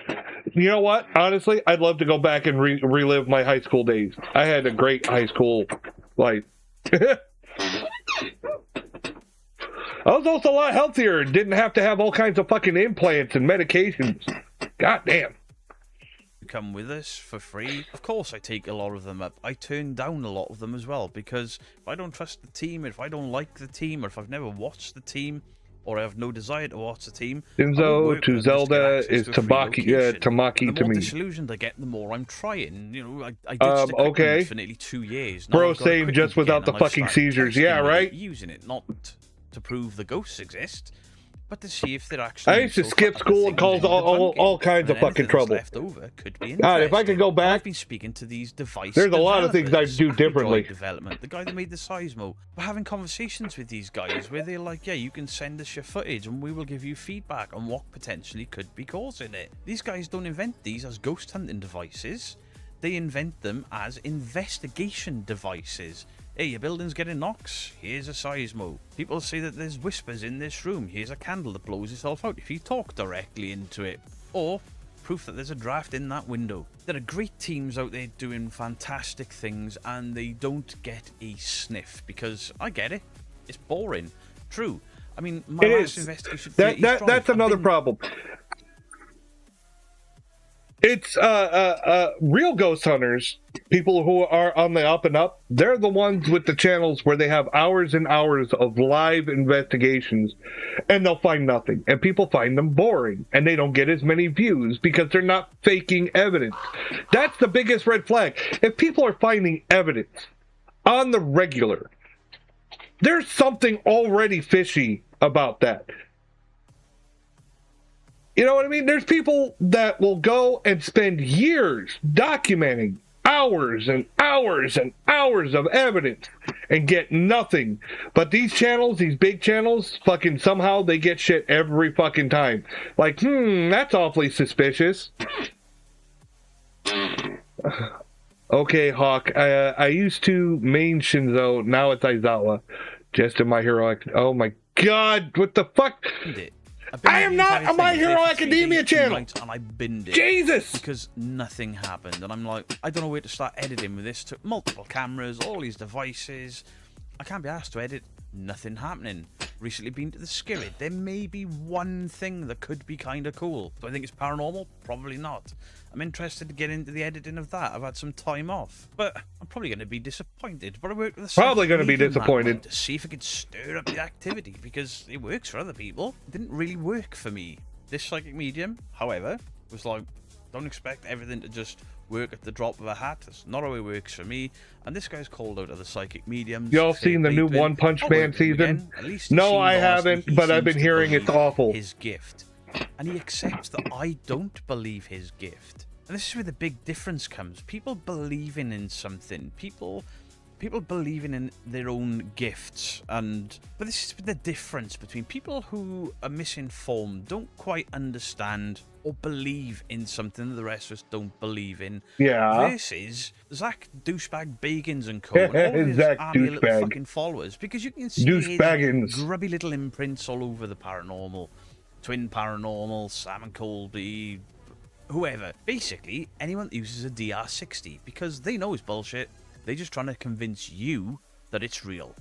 You know what? Honestly, I'd love to go back and relive my high school days. I had a great high school life. I was also a lot healthier and didn't have to have all kinds of fucking implants and medications. God damn. Come with us for free. Of course I take a lot of them up. I turn down a lot of them as well, because if I don't trust the team, if I don't like the team, or if I've never watched the team, or I have no desire to watch the team, Enzo to Zelda is Tamaki to me. The more disillusioned I get, the more I'm trying. I ditched the okay. for nearly 2 years. Now Bro, same just without the fucking seizures. Yeah, right? Using it, not to prove the ghosts exist, but to see if they're actually. I used to skip school and cause all kinds of fucking trouble. Left over could be God, if I could go back, I've been speaking to these devices. There's a lot of things I'd do differently. Development, the guy that made the Seismo. We're having conversations with these guys where they're like, "Yeah, you can send us your footage, and we will give you feedback on what potentially could be causing it." These guys don't invent these as ghost hunting devices; they invent them as investigation devices. Hey, your building's getting knocks. Here's a seismo. People say that there's whispers in this room. Here's a candle that blows itself out if you talk directly into it. Or proof that there's a draft in that window. There are great teams out there doing fantastic things, and they don't get a sniff, because I get it. It's boring. True. I mean, my last investigation. That's another problem. It's real ghost hunters, people who are on the up and up. They're the ones with the channels where they have hours and hours of live investigations, and they'll find nothing. And people find them boring, and they don't get as many views because they're not faking evidence. That's the biggest red flag. If people are finding evidence on the regular, there's something already fishy about that. You know what I mean? There's people that will go and spend years documenting hours and hours and hours of evidence and get nothing. But these channels, these big channels, fucking somehow they get shit every fucking time. Like, that's awfully suspicious. Okay, Hawk. I used to main Shinzo, now it's Aizawa. Just in My Hero. Oh my god, what the fuck? I am not a My Hero Academia channel. And I binned it. Jesus! Because nothing happened. And I'm like, I don't know where to start editing with this. Took multiple cameras, all these devices. I can't be asked to edit. Nothing happening. Recently been to the Skirit. There may be one thing that could be kind of cool. Do I think it's paranormal? Probably not. I'm interested to get into the editing of that. I've had some time off. But I'm probably going to be disappointed. But I worked with the probably going to be disappointed. To see if I could stir up the activity, because it works for other people. It didn't really work for me. This psychic medium, however, was like, don't expect everything to just work at the drop of a hat. That's not how it works for me. And this guy's called out of the psychic mediums. Y'all seen the new One Punch Man season? No, I haven't, but I've been hearing it's awful. His gift. And he accepts that I don't believe his gift. And this is where the big difference comes. People believing in something. People people believing in their own gifts, but this is the difference between people who are misinformed, don't quite understand or believe in something that the rest of us don't believe in, versus Zach douchebag Bagans and co, and all of his army of little fucking followers, because you can see his grubby little imprints all over the paranormal, Twin Paranormal, Sam and Colby, whoever. Basically, anyone that uses a DR60, because they know it's bullshit. They're just trying to convince you that it's real.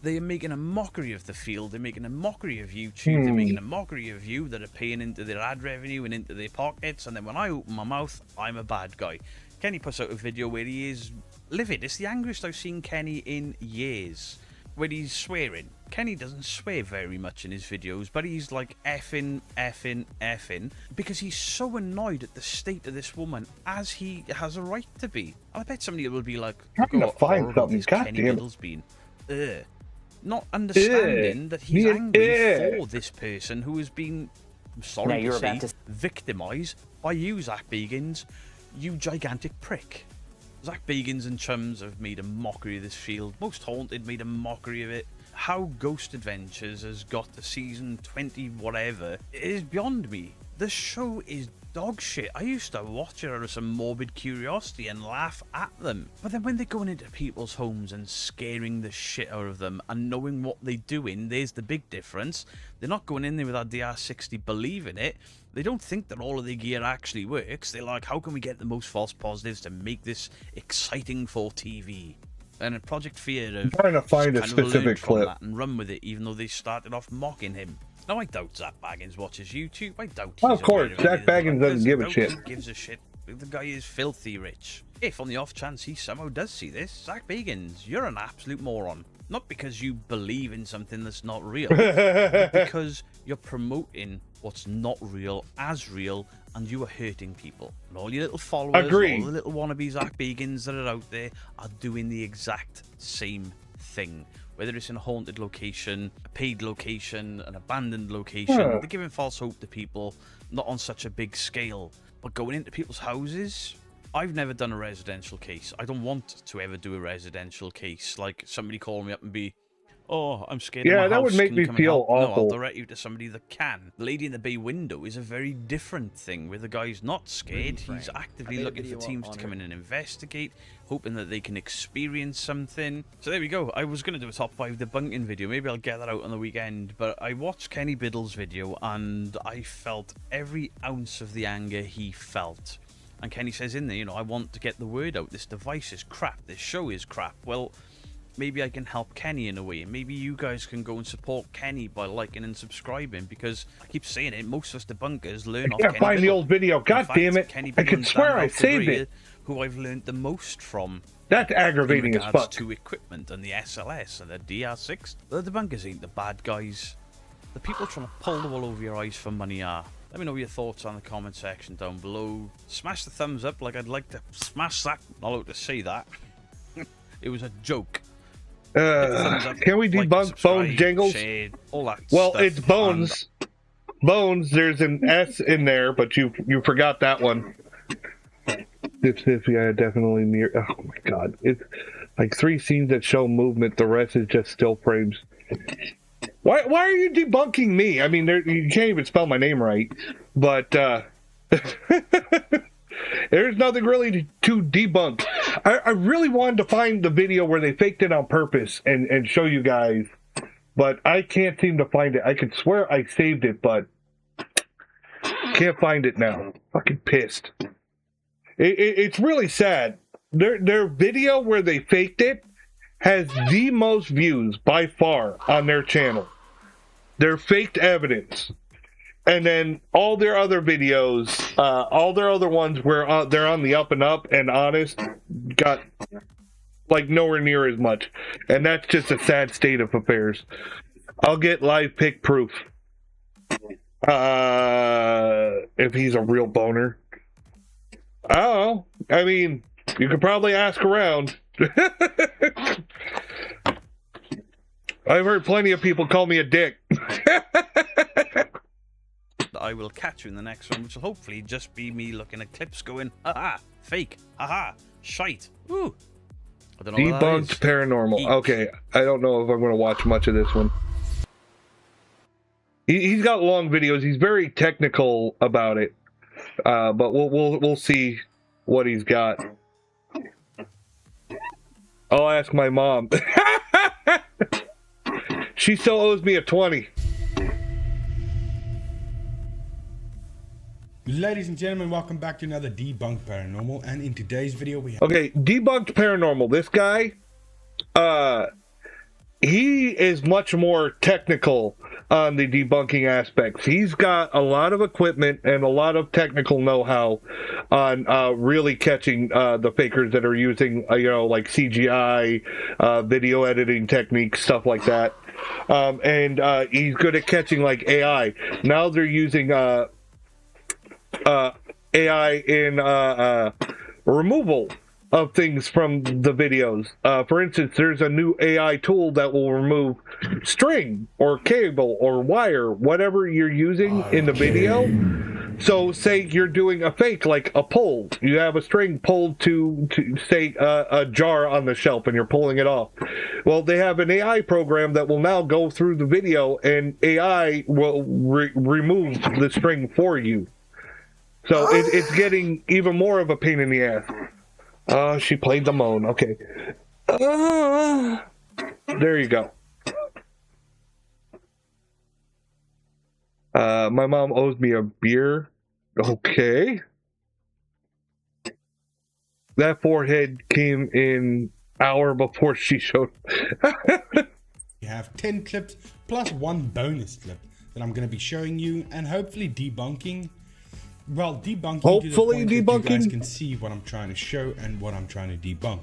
They are making a mockery of the field. They're making a mockery of YouTube. They're making a mockery of you that are paying into their ad revenue and into their pockets. And then when I open my mouth, I'm a bad guy. Kenny puts out a video where he is livid. It's the angriest I've seen Kenny in years, where he's swearing. Kenny doesn't swear very much in his videos, but he's like effing, because he's so annoyed at the state of this woman, as he has a right to be. I bet somebody will be like, trying to find something, Kenny Biddle's been. Not understanding that he's angry for this person who has been, I'm sorry to say, victimised by you, Zach Bagans, you gigantic prick. Zach Bagans and chums have made a mockery of this field. Most Haunted made a mockery of it. How Ghost Adventures has got to season 20 whatever is beyond me. The show is dog shit. I used to watch it out of some morbid curiosity and laugh at them. But then when they're going into people's homes and scaring the shit out of them and knowing what they're doing, there's the big difference. They're not going in there with that DR60 believing it. They don't think that all of their gear actually works. They're like, how can we get the most false positives to make this exciting for TV? And Project Fear have trying to find a specific clip and run with it, even though they started off mocking him. Now, I doubt Zach Baggins watches YouTube. I doubt. Of course, Zach Baggins doesn't give a shit. He gives a shit. The guy is filthy rich. If on the off chance he somehow does see this, Zach Baggins, you're an absolute moron. Not because you believe in something that's not real, but because you're promoting what's not real as real, and you are hurting people. And all your little followers, all the little wannabe Zach Bagans that are out there are doing the exact same thing. Whether it's in a haunted location, a paid location, an abandoned location, they're giving false hope to people, not on such a big scale. But going into people's houses, I've never done a residential case. I don't want to ever do a residential case. Like somebody call me up and be, oh, I'm scared of my house. That would make me feel awful. No, I'll direct you to somebody that can. The lady in the bay window is a very different thing, where the guy's not scared. He's actively looking for teams to come in and investigate, hoping that they can experience something. So there we go. I was going to do a top 5 debunking video. Maybe I'll get that out on the weekend. But I watched Kenny Biddle's video, and I felt every ounce of the anger he felt. And Kenny says in there, you know, I want to get the word out. This device is crap. This show is crap. Well, maybe I can help Kenny in a way. Maybe you guys can go and support Kenny by liking and subscribing, because I keep saying it, most of us debunkers learn off Kenny. I can't find the old video. God damn it. I can swear I saved it. Who I've learned the most from. That's aggravating as fuck. To equipment and the SLS and the DR6. The debunkers ain't the bad guys. The people trying to pull the wool over your eyes for money are. Let me know your thoughts on the comment section down below. Smash the thumbs up like I'd like to smash that. Not allowed to say that. It was a joke. Can we debunk Bones Jingles? Shade, all that well, stuff. It's Bones. Bones, there's an S in there, but you forgot that one. Yeah, definitely near. Oh my god. It's like 3 scenes that show movement, the rest is just still frames. Why are you debunking me? I mean, you can't even spell my name right. But there's nothing really to debunk. I really wanted to find the video where they faked it on purpose and show you guys, but I can't seem to find it. I could swear I saved it, but can't find it now. Fucking pissed. It's really sad. Their video where they faked it has the most views by far on their channel. Their faked evidence. And then all their other videos, all their other ones where they're on the up and up and honest, got like nowhere near as much. And that's just a sad state of affairs. I'll get live pic proof. If he's a real boner. I don't know. I mean, you could probably ask around. I've heard plenty of people call me a dick. I will catch you in the next one, which will hopefully just be me looking at clips going, haha, fake, haha, shite, ooh. I don't know what that is. Debunked Paranormal. Okay, I don't know if I'm going to watch much of this one. He's got long videos. He's very technical about it, but we'll see what he's got. I'll ask my mom. She still owes me a 20. Ladies and gentlemen, welcome back to another Debunked Paranormal, and in today's video we have... Okay, Debunked Paranormal. This guy, he is much more technical on the debunking aspects. He's got a lot of equipment and a lot of technical know-how on really catching the fakers that are using, like CGI, video editing techniques, stuff like that. And he's good at catching, like, AI. Now they're using... AI in removal of things from the videos. For instance, there's a new AI tool that will remove string or cable or wire, whatever you're using in the video. So say you're doing a fake, like a pull. You have a string pulled to say, a jar on the shelf and you're pulling it off. Well, they have an AI program that will now go through the video and AI will remove the string for you. So it's getting even more of a pain in the ass. She played the moan. Okay. There you go. My mom owes me a beer. Okay. That forehead came in hour before she showed. You have 10 clips plus one bonus clip that I'm going to be showing you and hopefully debunking. Well, debunking hopefully to the point that you guys debunking. can see what I'm trying to show and what I'm trying to debunk.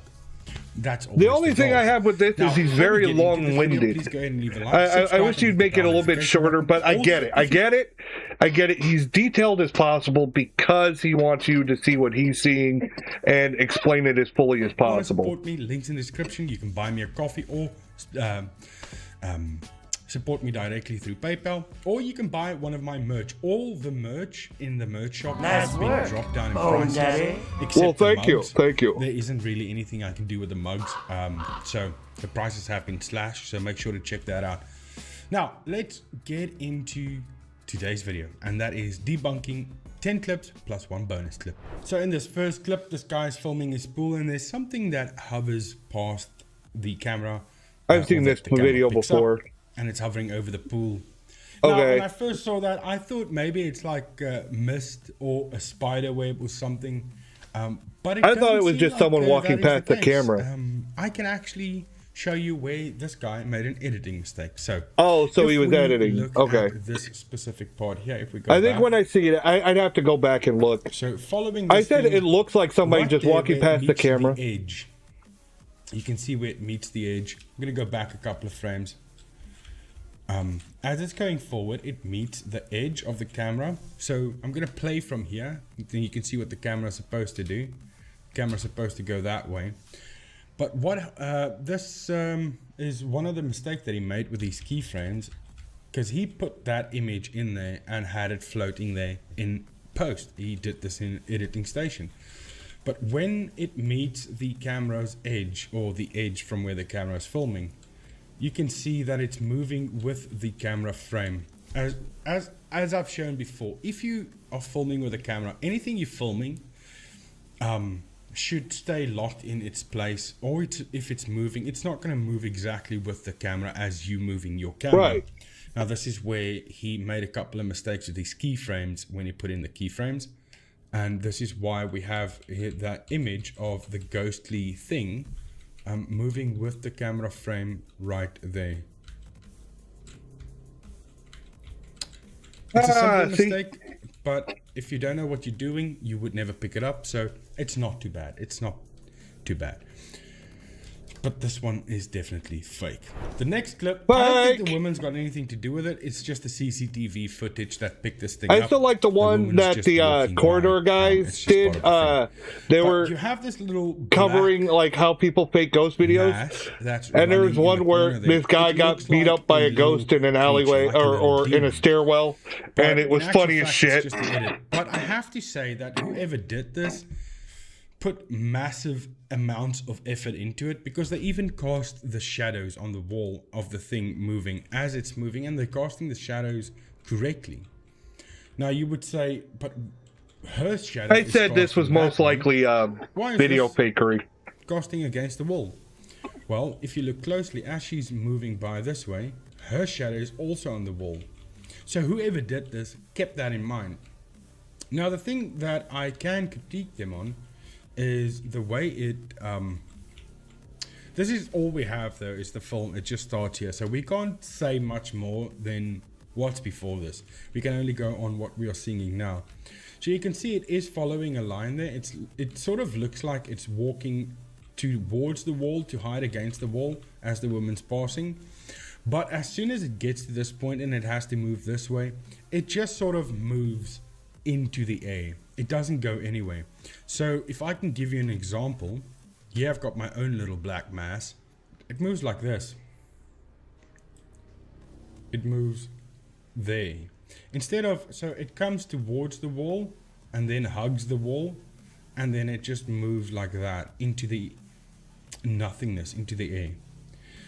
That's The only thing goal. I have with this Now, is he's before we very get into this video, long-winded. please go ahead and leave a like, I subscribe, wish and you'd hit make the it a little bit notification shorter, button. but I get Also, it. I get it. He's detailed as possible because he wants you to see what he's seeing and explain it as fully as If you want to possible. support me, links in the description. You can buy me a coffee or support me directly through PayPal, or you can buy one of my merch. All the merch in the merch shop has been dropped down in prices. Except Well, the thank you. mugs. Thank you. There isn't really anything I can do with the mugs, so the prices have been slashed. So make sure to check that out. Now let's get into today's video, and that is debunking 10 clips plus one bonus clip. So in this first clip, this guy is filming his pool, and there's something that hovers past the camera. I've seen this video before. And it's hovering over the pool. Okay. Now, when I first saw that, I thought maybe it's like mist or a spider web or something. But I thought it was just someone walking past the camera. I can actually show you where this guy made an editing mistake. So So he if was we editing. look Okay. at this specific part here, if we go I think back, when I see it, I'd have to go back and look. So following I this said thing, it looks like somebody right just there walking where it past the meets camera. edge. You can see where it meets the edge. I'm going to go back a couple of frames. As it's going forward, it meets the edge of the camera. So I'm going to play from here. Then you can see what the camera is supposed to do. The camera is supposed to go that way. But what this is one of the mistakes that he made with these keyframes, because he put that image in there and had it floating there in post. He did this in editing station. But when it meets the camera's edge, or the edge from where the camera is filming, you can see that it's moving with the camera frame. As I've shown before, if you are filming with a camera, anything you're filming should stay locked in its place, or if it's moving, it's not going to move exactly with the camera as you moving your camera. Right. Now this is where he made a couple of mistakes with these keyframes when he put in the keyframes, and this is why we have here that image of the ghostly thing moving with the camera frame right there. It's a simple mistake, but if you don't know what you're doing, you would never pick it up, so it's not too bad. It's not too bad. But this one is definitely fake. The next clip, I don't think the woman's got anything to do with it. It's just the CCTV footage that picked this thing up. I still like the one that the corridor guys did. They were you have this little covering like how people fake ghost videos. And there was one where this guy got beat up by a ghost in an alleyway or in a stairwell, and it was funny as shit. But I have to say that whoever did this put massive amounts of effort into it, because they even cast the shadows on the wall of the thing moving as it's moving, and they're casting the shadows correctly. Now you would say, but her shadow. I said this was most likely video fakery. Casting against the wall. Well, if you look closely, as she's moving by this way, her shadow is also on the wall. So whoever did this kept that in mind. Now the thing that I can critique them on is the way it this is all we have though, is the film. It just starts here, so we can't say much more than what's before this. We can only go on what we are seeing now. So you can see it is following a line there. It sort of looks like it's walking towards the wall to hide against the wall as the woman's passing, but as soon as it gets to this point and it has to move this way, it just sort of moves into the air. It doesn't go anywhere. So if I can give you an example, here I've got my own little black mass. It moves like this. It moves there. Instead of, so it comes towards the wall and then hugs the wall, and then it just moves like that into the nothingness, into the air.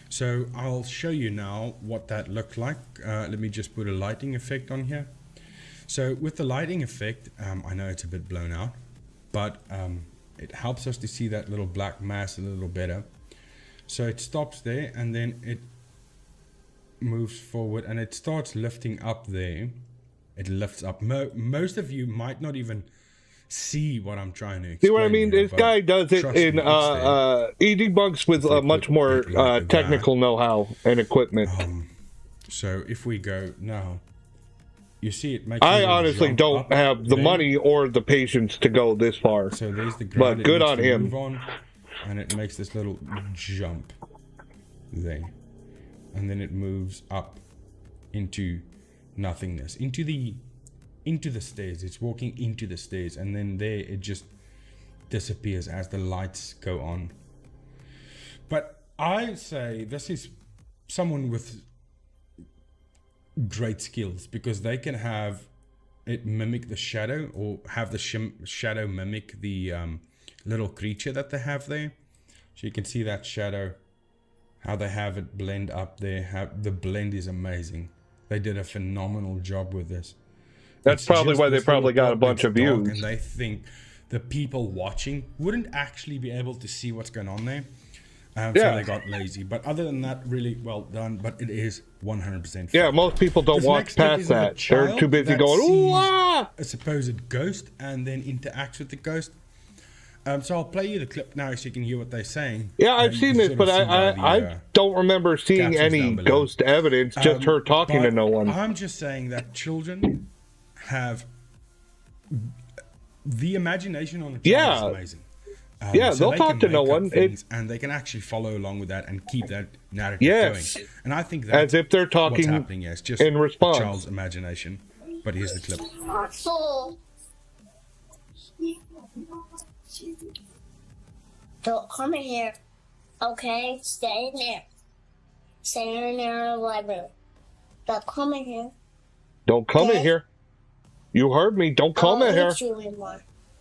So I'll show you now what that looked like. Let me just put a lighting effect on here. So with the lighting effect, I know it's a bit blown out, but it helps us to see that little black mass a little better. So it stops there, and then it moves forward, and it starts lifting up there. It lifts up. Most of you might not even see what I'm trying to explain. See what I mean? This guy does it in he debunks with much more technical know-how and equipment. So if we go now, you see it makes. I honestly don't have the money or the patience to go this far. So there's the ground, but good on him. Move on, and it makes this little jump there, and then it moves up into nothingness, into the stairs. It's walking into the stairs, and then there it just disappears as the lights go on. But I say this is someone with great skills, because they can have it mimic the shadow, or have the shadow mimic the little creature that they have there. So you can see that shadow, how they have it blend up there. The blend is amazing. They did a phenomenal job with this. That's probably why they probably got a bunch of views. And they think the people watching wouldn't actually be able to see what's going on there. So they got lazy. But other than that, really well done. But it is 100% fun. Yeah, most people don't watch past that. They're too busy going, ooh, ah! A supposed ghost, and then interacts with the ghost. So I'll play you the clip now so you can hear what they're saying. Yeah, I've seen this, but I don't remember seeing any ghost evidence, just her talking to no one. I'm just saying that children have the imagination on a child is amazing. So they'll talk to no one, and they can actually follow along with that and keep that narrative going. And I think that's as if they're talking what's happening. It's just in response. A child's imagination. But here's the clip. Don't come in here, okay? Stay in there. Stay in there in the library. Don't come in here. Don't come in here. You heard me. Don't come in here.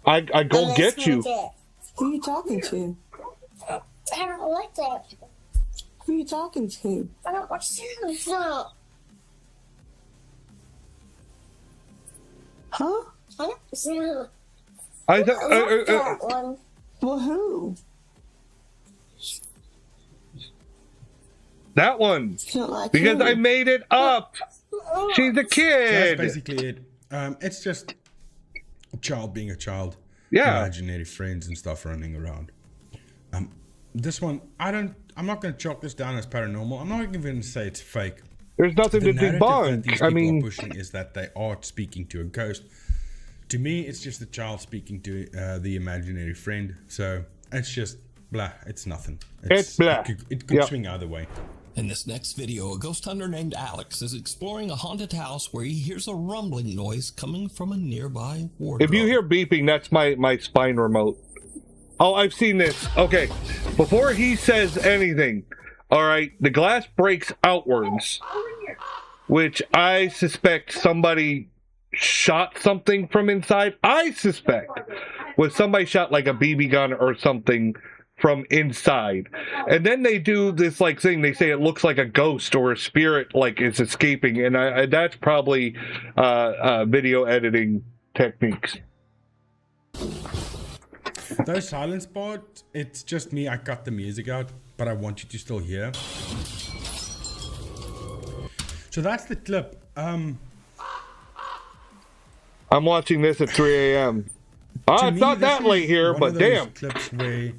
I go get you. Who are you talking to? I don't like that. Who are you talking to? I don't want to. No. Huh? I don't know. I like that one. Well, who? That one. Like because who? I made it up. She's a kid. So that's basically it. It's just a child being a child. Yeah. Imaginary friends and stuff running around. This one, I'm not going to chalk this down as paranormal. I'm not even going to say it's fake. There's nothing to debunk. These people are pushing is that they are speaking to a ghost. To me, it's just a child speaking to the imaginary friend. So it's just blah. It's nothing. It's blah. It could swing either way. In this next video, a ghost hunter named Alex is exploring a haunted house where he hears a rumbling noise coming from a nearby wardrobe. If you hear beeping, that's my spine remote. Oh, I've seen this. Okay, before he says anything, all right, the glass breaks outwards, which I suspect somebody shot something from inside. I suspect. was somebody shot like a BB gun or something from inside. And then they do this like thing, they say it looks like a ghost or a spirit like is escaping, and that's probably video editing techniques. Those silence parts, it's just me. I cut the music out, but I want you to still hear. So that's the clip. I'm watching this at 3 a.m. It's not that late here, but damn. Clips where,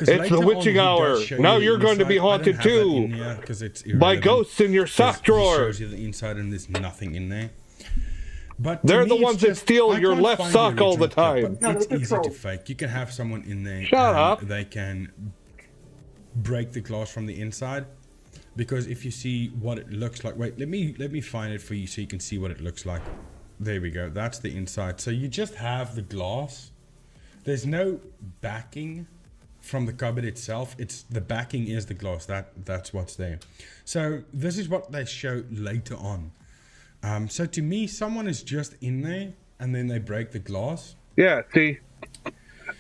it's the witching hour. Now you're going to be haunted too by ghosts in your sock drawer. It shows you the inside and there's nothing in there. But they're the ones that steal your left sock all the time. It's easy to fake. You can have someone in there. Shut up. They can break the glass from the inside, because if you see what it looks like, wait, let me find it for you so you can see what it looks like. There we go. That's the inside. So you just have the glass. There's no backing from the cupboard itself. It's the backing is the glass. That's what's there. So this is what they show later on. So to me, someone is just in there and then they break the glass. Yeah, see,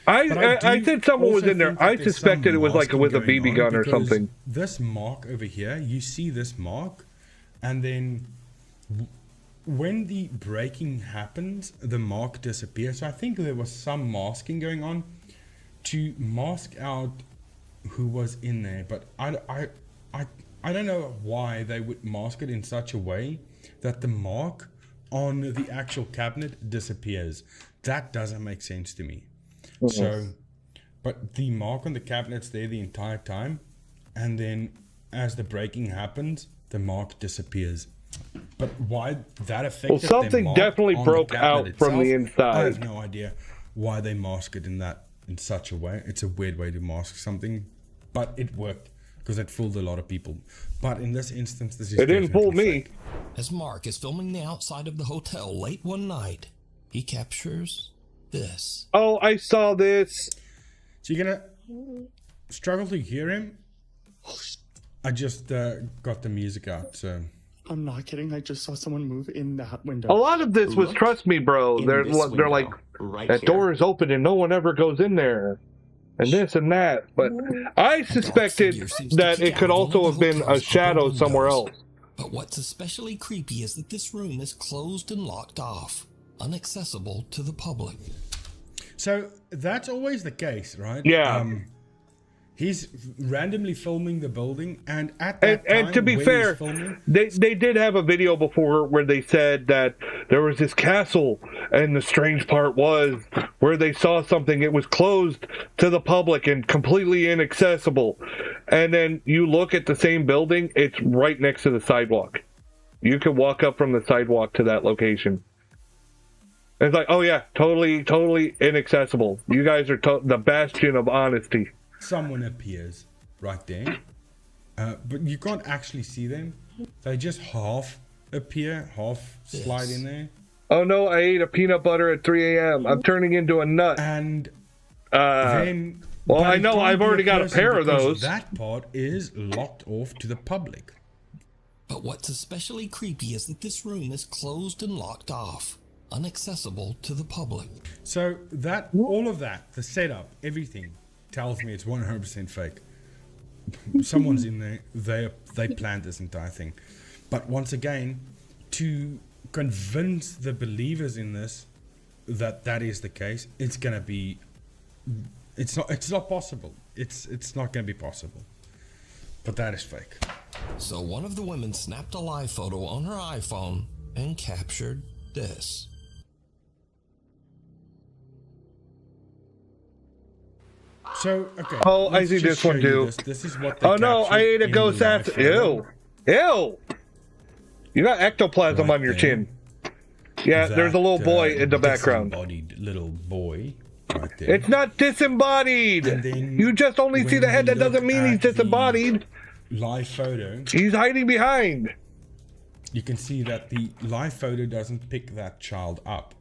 I said someone was in there. I suspected it was like with a BB gun or something. This mark over here, you see this mark, and then when the breaking happens, the mark disappears. So I think there was some masking going on to mask out who was in there, but I don't know why they would mask it in such a way that the mark on the actual cabinet disappears. That doesn't make sense to me. Mm-hmm. So, but the mark on the cabinet's there the entire time, and then as the breaking happens, the mark disappears. But why that affected? Well, something definitely broke out from the inside. I have no idea why they mask it in such a way. It's a weird way to mask something, but it worked because it fooled a lot of people. But in this instance, this is. It didn't fool me. As Mark is filming the outside of the hotel late one night, he captures this. Oh, I saw this. So you're gonna struggle to hear him. I just got the music out, so. I'm not kidding. I just saw someone move in that window. A lot of this was, trust me, bro. They're like, that door is open and no one ever goes in there, and this and that. But I suspected that it could also have been a shadow somewhere else. But what's especially creepy is that this room is closed and locked off, inaccessible to the public. So that's always the case, right? Yeah. He's randomly filming the building, and at that time, and to be fair, they did have a video before where they said that there was this castle, and the strange part was where they saw something. It was closed to the public and completely inaccessible. And then you look at the same building; it's right next to the sidewalk. You can walk up from the sidewalk to that location. It's like, oh yeah, totally inaccessible. You guys are the bastion of honesty. Someone appears right there, but you can't actually see them. They just half appear, half slide in there. Oh no, I ate a peanut butter at 3 a.m. I'm turning into a nut. And then... Well, I know, I've already got a pair of those. That part is locked off to the public. But what's especially creepy is that this room is closed and locked off, inaccessible to the public. So that, all of that, the setup, everything, tells me it's 100% fake. Someone's in there. They planned this entire thing. But once again, to convince the believers in this that is the case, it's gonna be. It's not possible. It's not gonna be possible. But that is fake. So one of the women snapped a live photo on her iPhone and captured this. So, okay. Oh, I see this one too. This is what they no, I ate a ghost ass. Ew. You got ectoplasm on your chin. Yeah, there's a little boy in the background. Disembodied little boy right there. It's not disembodied. You just only see the head. That doesn't mean he's disembodied. Live photo. He's hiding behind. You can see that the live photo doesn't pick that child up.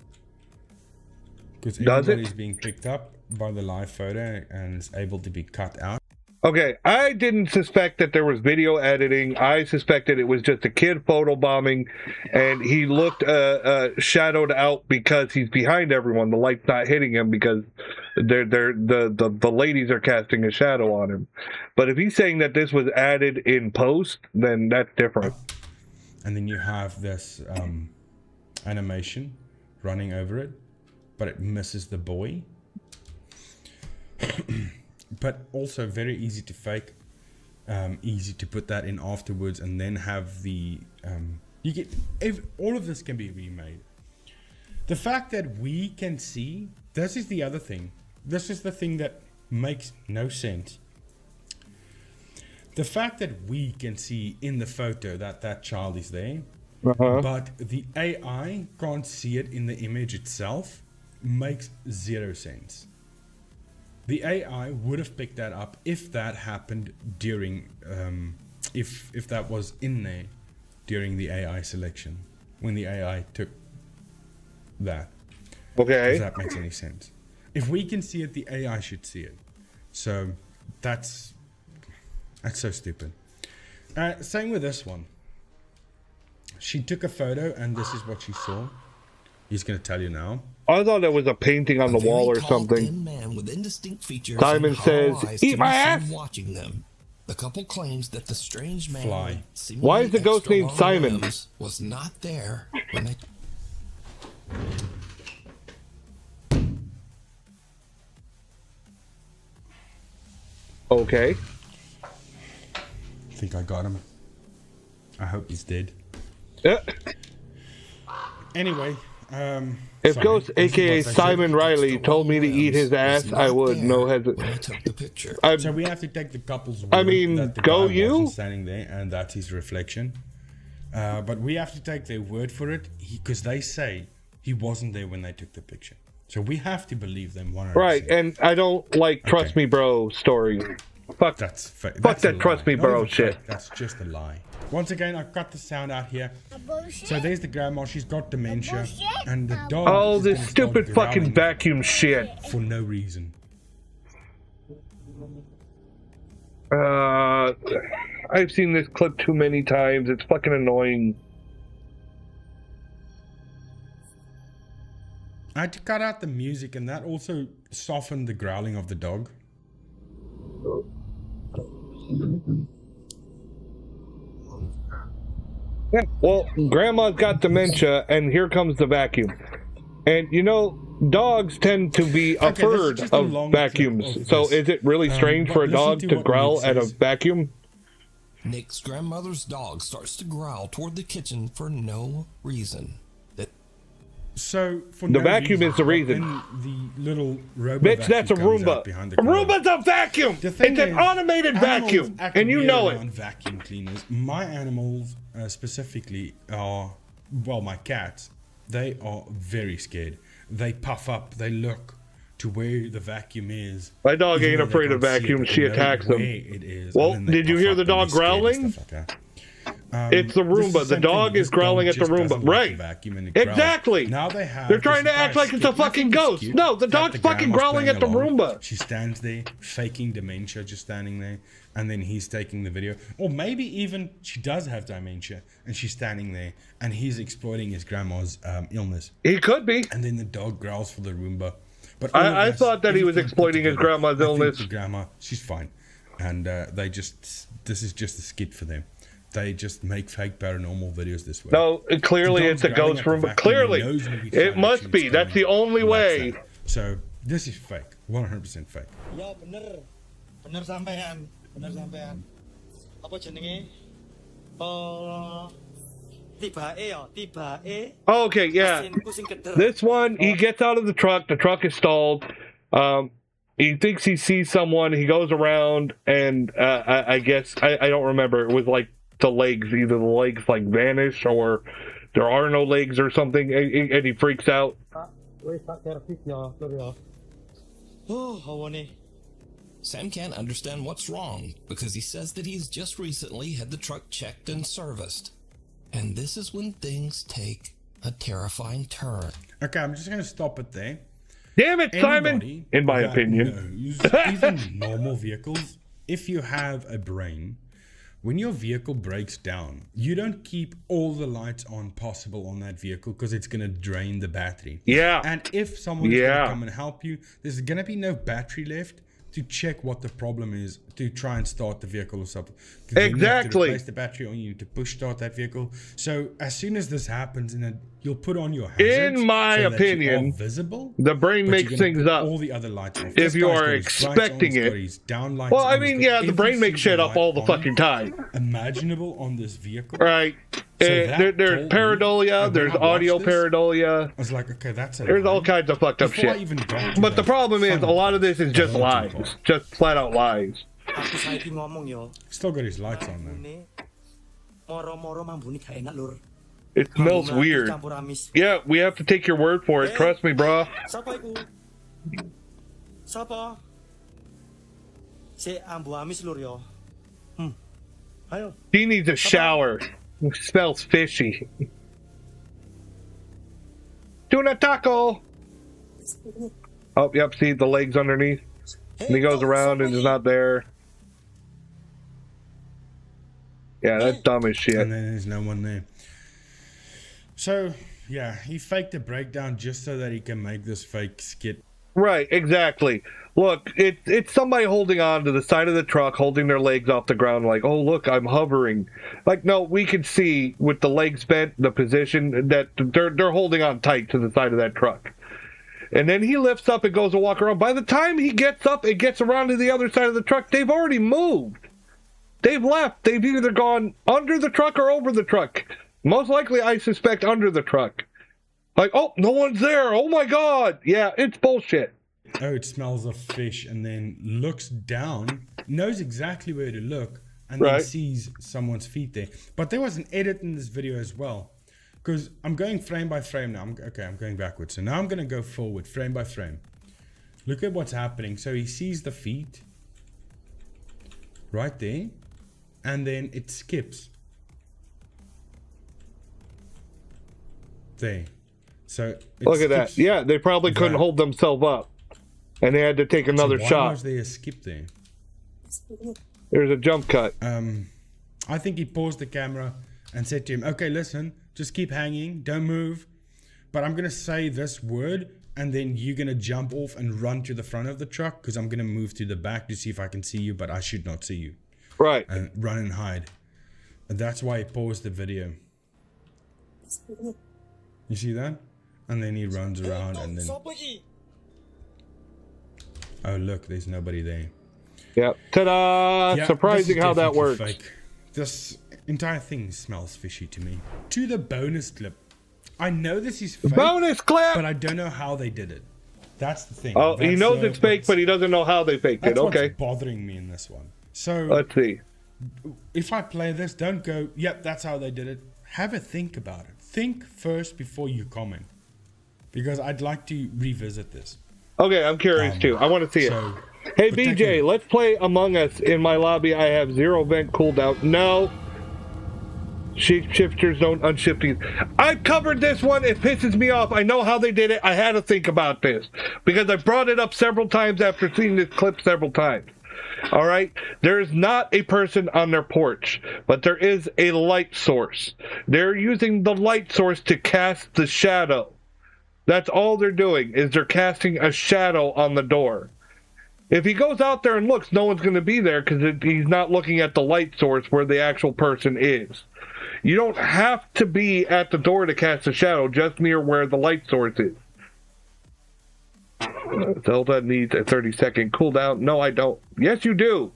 Because everybody's being picked up by the live photo and is able to be cut out. Okay, I didn't suspect that there was video editing. I suspected it was just a kid photobombing, and he looked shadowed out because he's behind everyone. The light's not hitting him because the ladies are casting a shadow on him. But if he's saying that this was added in post, then that's different. And then you have this animation running over it, but it misses the boy. But also very easy to fake, easy to put that in afterwards, and then have the all of this can be remade. The fact that we can see, this is the other thing. This is the thing that makes no sense. The fact that we can see in the photo that that child is there, but the AI can't see it in the image itself, makes zero sense. The AI would have picked that up if that happened during, if that was in there during the AI selection, when the AI took that. Okay. If that makes any sense. If we can see it, the AI should see it. So that's so stupid. Same with this one. She took a photo and this is what she saw. He's going to tell you now. I thought it was a painting on the wall or something. Man with indistinct features Simon says, "Eat my ass." Watching them. The couple claims that the strange man Fly. Why is the ghost named Simon? Was not there when they... Okay. I think I got him. I hope he's dead. Yeah. Anyway, if sorry, Ghost, aka Simon Riley, told me to eat his ass, I would. No hesitation. So we have to take the couple's word. I mean, that the go guy you? wasn't standing there, and that's his reflection. But we have to take their word for it because they say he wasn't there when they took the picture. So we have to believe them 100%. Right, and I don't like trust me, bro stories. Fuck that's fuck that's that trust me, bro shit. Fake, that's just a lie. Once again, I've got the sound out here. So there's the grandma. She's got dementia, and the dog. Oh, is this gonna stupid start fucking growling vacuum shit. for no reason. I've seen this clip too many times. It's fucking annoying. I had to cut out the music, and that also softened the growling of the dog. Yeah, well, grandma's got dementia, and here comes the vacuum. And you know, dogs tend to be afraid of vacuums. So is it really strange for a dog to growl at a vacuum? Nick's grandmother's dog starts to growl toward the kitchen for no reason. So for the no vacuum reason, is the reason. The little robot Bitch, that's a Roomba. A Roomba's a vacuum. It's an automated vacuum, and you know it. Vacuum cleaners. My animals specifically are, well, my cats. They are very scared. They puff up. They look to where the vacuum is. My dog ain't afraid of vacuums. She attacks them. It is. Well, did you hear the dog growling? It's the Roomba. The dog is growling at the Roomba. Right. Exactly. Now they have. They're trying to act like it's a fucking ghost. No, the dog's fucking growling at the Roomba. She stands there, faking dementia, just standing there, and then he's taking the video. Or maybe even she does have dementia, and she's standing there, and he's exploiting his grandma's illness. He could be. And then the dog growls for the Roomba. But I thought that he was exploiting his grandma's illness. The grandma, she's fine, and this is just a skit for them. They just make fake paranormal videos this way. No, clearly it's a ghost Roomba. Clearly, it must be. That's the only way. So this is fake, 100% fake. Ya bener, bener sampean, Apa jenenge? Okay, yeah. This one, he gets out of the truck is stalled. He thinks he sees someone, he goes around, and I guess, I don't remember, it was like the legs, either the legs like vanish or there are no legs or something, and he freaks out. Sam can't understand what's wrong because he says that he's just recently had the truck checked and serviced. And this is when things take a terrifying turn. Okay, I'm just going to stop it there. Damn it, Simon! In my opinion. Knows, even normal vehicles if you have a brain, when your vehicle breaks down, you don't keep all the lights on possible on that vehicle because it's going to drain the battery. Yeah. And if someone is going to come and help you, there's going to be no battery left to check what the problem is to try and start the vehicle or something. Exactly. You have to replace the battery or you need to push start that vehicle. So as soon as this happens, you'll put on your hazards. In my opinion, visible, the brain makes things up. All the other lights off. If you are expecting it. Well, I mean, yeah, the brain makes shit up all the fucking time. Imaginable on this vehicle. Right. So there's pareidolia, there's audio pareidolia. I was like, okay, there's all kinds of fucked up shit. But the problem is, a lot of this is just lies. Just flat out lies. Still got his lights on though. It smells weird. Yeah, we have to take your word for it. Trust me, bro. Sapa? Si ambu amis lur yo. Ayo. He needs a shower. It smells fishy. Tuna taco. Oh, yep. See the legs underneath. And he goes around and is not there. Yeah, that's dumb as shit. And then there's no one there. So, yeah, he faked a breakdown just so that he can make this fake skit. Right, exactly. Look, it's somebody holding on to the side of the truck, holding their legs off the ground like, oh, look, I'm hovering. Like, no, we can see with the legs bent, the position, that they're holding on tight to the side of that truck. And then he lifts up and goes to walk around. By the time he gets up and gets around to the other side of the truck, they've already moved. They've left. They've either gone under the truck or over the truck. Most likely, I suspect, under the truck. Like, oh, no one's there. Oh, my God. Yeah, it's bullshit. Oh, it smells of fish, and then looks down, knows exactly where to look, and then sees someone's feet there. But there was an edit in this video as well, because I'm going frame by frame now. I'm going backwards. So now I'm going to go forward, frame by frame. Look at what's happening. So he sees the feet right there, and then it skips. There. So look at that. Yeah, they probably couldn't hold themselves up, and they had to take another shot. Why was there a skip there? There's a jump cut. I think he paused the camera and said to him, okay, listen, just keep hanging, don't move, but I'm gonna say this word, and then you're gonna jump off and run to the front of the truck, because I'm gonna move to the back to see if I can see you, but I should not see you. Right. And run and hide. And that's why he paused the video. You see that? And then he runs around and then... Oh, look, there's nobody there. Yep. Ta-da! Yeah, surprising how that works. Fake. This entire thing smells fishy to me. To the bonus clip. I know this is fake. Bonus clip! But I don't know how they did it. That's the thing. Oh, he knows it's fake, but he doesn't know how they faked it. Okay. That's what's bothering me in this one. So... Let's see. If I play this, don't go, yep, that's how they did it. Have a think about it. Think first before you comment. Because I'd like to revisit this. Okay, I'm curious too. I want to see it. Hey, BJ, let's play Among Us. In my lobby, I have 0 vent cooldown. No. Shifters don't unshift these. I've covered this one. It pisses me off. I know how they did it. I had to think about this. Because I brought it up several times after seeing this clip several times. All right, there is not a person on their porch, but there is a light source. They're using the light source to cast the shadow. That's all they're doing, is they're casting a shadow on the door. If he goes out there and looks, no one's going to be there because he's not looking at the light source where the actual person is. You don't have to be at the door to cast a shadow, just near where the light source is. Zelda needs a 30-second cooldown. No, I don't. Yes, you do.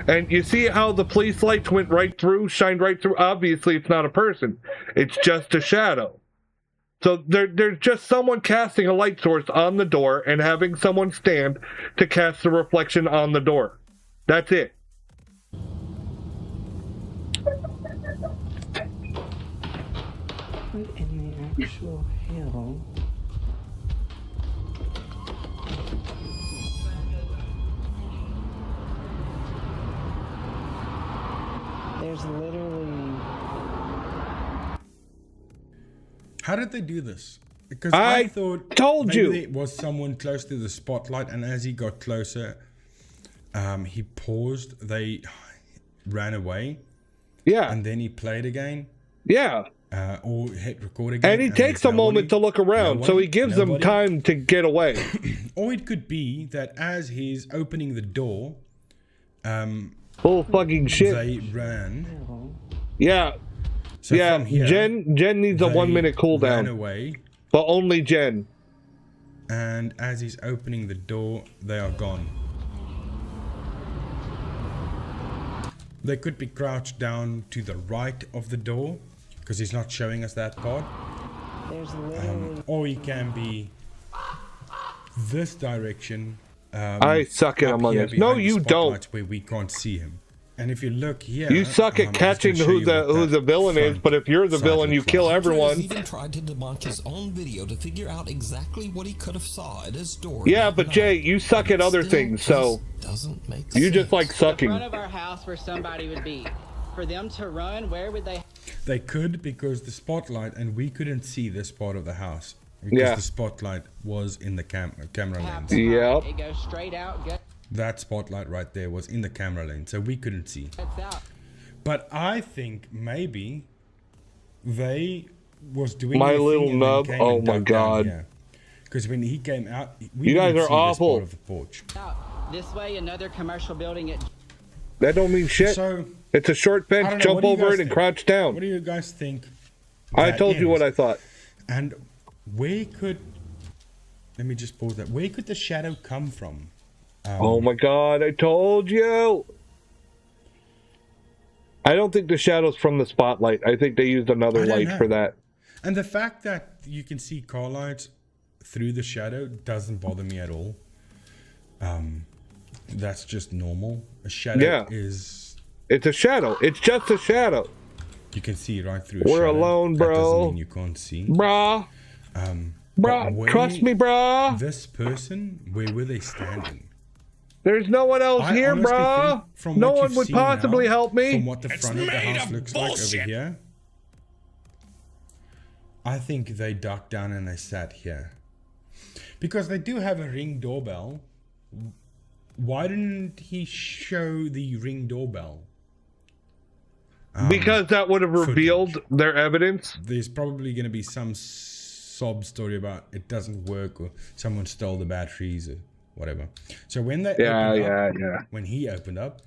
And you see how the police lights went right through, shined right through? Obviously, it's not a person. It's just a shadow. So there's just someone casting a light source on the door and having someone stand to cast the reflection on the door. That's it. What in the actual hell? There's literally... How did they do this? Because I thought maybe there was someone close to the spotlight, and as he got closer, he paused. They ran away. Yeah. And then he played again. Yeah. Or hit record again. And he takes a moment to look around, so he gives them time to get away. Or it could be that as he's opening the door, full fucking shit. They ran. Yeah. So yeah. from here, Jen needs a 1 minute cooldown. Ran away. But only Jen. And as he's opening the door, they are gone. They could be crouched down to the right of the door, because he's not showing us that part. There's literally... Or he can be this direction. I suck at Among Us. No, you don't. Where we can't see him. And if you look here, you suck at catching who the villain is. But if you're the villain, you kill everyone. He even tried to debunk his own video to figure out exactly what he could have saw at his door. Yeah, but Jay, you suck at other things, so doesn't make you sense. just like sucking. In front of our house where somebody would be. For them to run, where would they? They could, because the spotlight, and we couldn't see this part of the house because the spotlight was in the camera lens. Yep. It goes straight out. That spotlight right there was in the camera lane, so we couldn't see. But I think maybe they was doing my little nub. Oh my god! Because when he came out, you guys are awful. This part of the porch. This way, another commercial building. That don't mean shit. So, it's a short fence. Jump over it and crouch down. What do you guys think? I told you what I thought. And where could? Let me just pause that. Where could the shadow come from? Oh my god, I told you! I don't think the shadow's from the spotlight. I think they used another light for that. And the fact that you can see car lights through the shadow doesn't bother me at all. That's just normal. A shadow is... It's a shadow. It's just a shadow. You can see right through We're alone, bro. That doesn't mean you can't see. Brah. Brah, trust me, brah. This person, where were they standing? There's no one else here, brah. No one would possibly help me. From what the front of the house looks like over here, I think they ducked down and they sat here. Because they do have a Ring doorbell. Why didn't he show the Ring doorbell? Because that would have revealed their evidence. There's probably going to be some sob story about it doesn't work or someone stole the batteries or whatever. So when they when he opened up,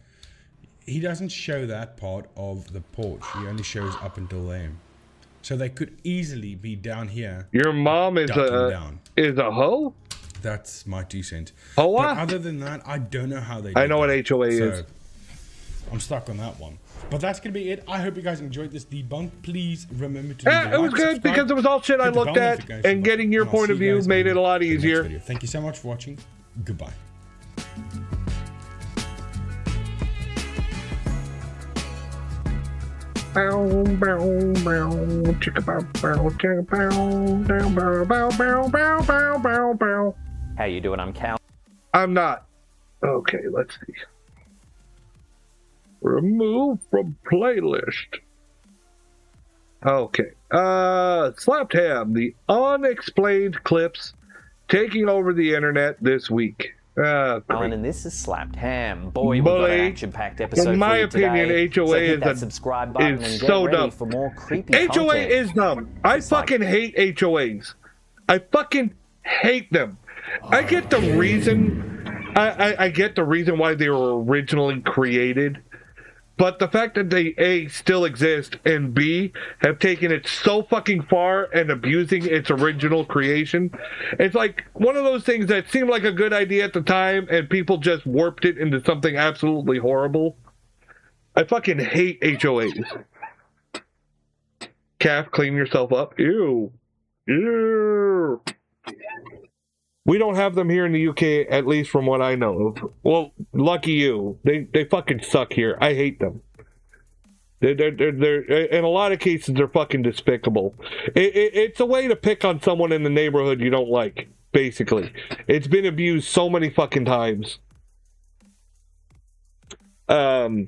he doesn't show that part of the porch. He only shows up until there. So they could easily be down here. Your mom is a hoe? That's my 2 cents. Oh, but other than that, I don't know how they do I know what that. HOA is. I'm stuck on that one. But that's going to be it. I hope you guys enjoyed this debunk. Please remember to it was good because it was all shit I looked at, and getting your point of view made it a lot easier. Thank you so much for watching. Goodbye. Bow, bow, bow, chicka bow, bow, chicka bow, down, bow, bow, bow, bow, bow, bow, bow. How you doing? I'm Cal. I'm not. Okay, let's see. Remove from playlist. Okay. Slapped Ham, the unexplained clips taking over the internet this week. Alan, and this is Slapped Ham. Boy, we've got an action-packed episode. In my for you opinion, today. HOA So hit that is subscribe button and get so ready dumb. for more creepy HOA content. is dumb. I fucking hate HOAs. I fucking hate them. I get the reason. I get the reason why they were originally created. But the fact that they, A, still exist, and B, have taken it so fucking far and abusing its original creation, it's like one of those things that seemed like a good idea at the time, and people just warped it into something absolutely horrible. I fucking hate HOAs. Calf, clean yourself up. Ew. Ew. We don't have them here in the UK, at least from what I know of. Well, lucky you. They fucking suck here. I hate them. They're in a lot of cases, they're fucking despicable. It's a way to pick on someone in the neighborhood you don't like, basically. It's been abused so many fucking times. When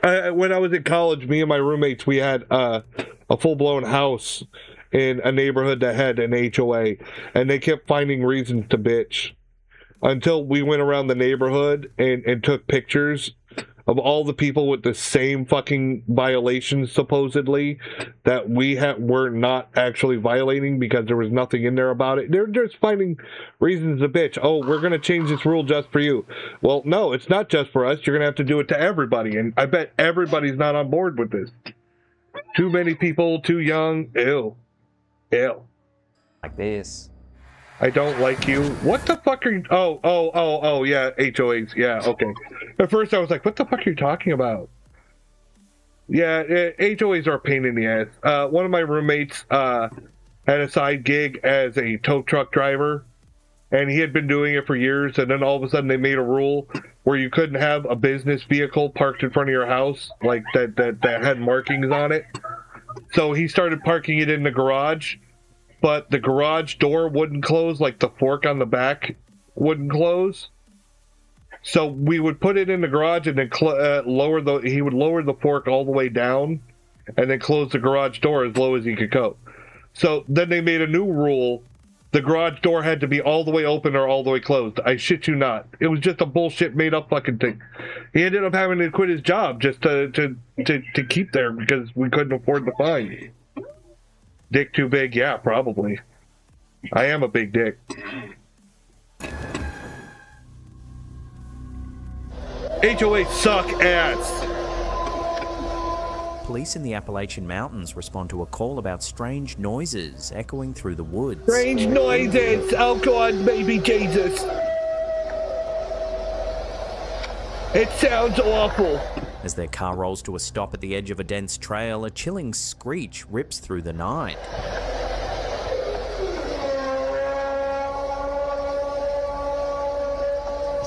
I was in college, me and my roommates, we had a full-blown house. in a neighborhood that had an HOA, and they kept finding reasons to bitch until we went around the neighborhood and took pictures of all the people with the same fucking violations, supposedly, that were not actually violating because there was nothing in there about it. They're just finding reasons to bitch. Oh, we're going to change this rule just for you. Well, no, it's not just for us. You're going to have to do it to everybody. And I bet everybody's not on board with this. Too many people, too young. Ew. Ew. Like this. I don't like you. What the fuck are you... Oh, yeah, HOAs. Yeah, okay. At first I was like, what the fuck are you talking about? Yeah, HOAs are a pain in the ass. One of my roommates had a side gig as a tow truck driver, and he had been doing it for years, and then all of a sudden they made a rule where you couldn't have a business vehicle parked in front of your house, like that had markings on it. So he started parking it in the garage, but the garage door wouldn't close, like the fork on the back wouldn't close. So we would put it in the garage and then he would lower the fork all the way down and then close the garage door as low as he could go. So then they made a new rule. The garage door had to be all the way open or all the way closed. I shit you not. It was just a bullshit made up fucking thing. He ended up having to quit his job just to keep there because we couldn't afford the fine. Dick too big? Yeah, probably. I am a big dick. HOA suck ass. Police in the Appalachian Mountains respond to a call about strange noises echoing through the woods. Strange noises! Oh God, baby Jesus! It sounds awful. As their car rolls to a stop at the edge of a dense trail, a chilling screech rips through the night.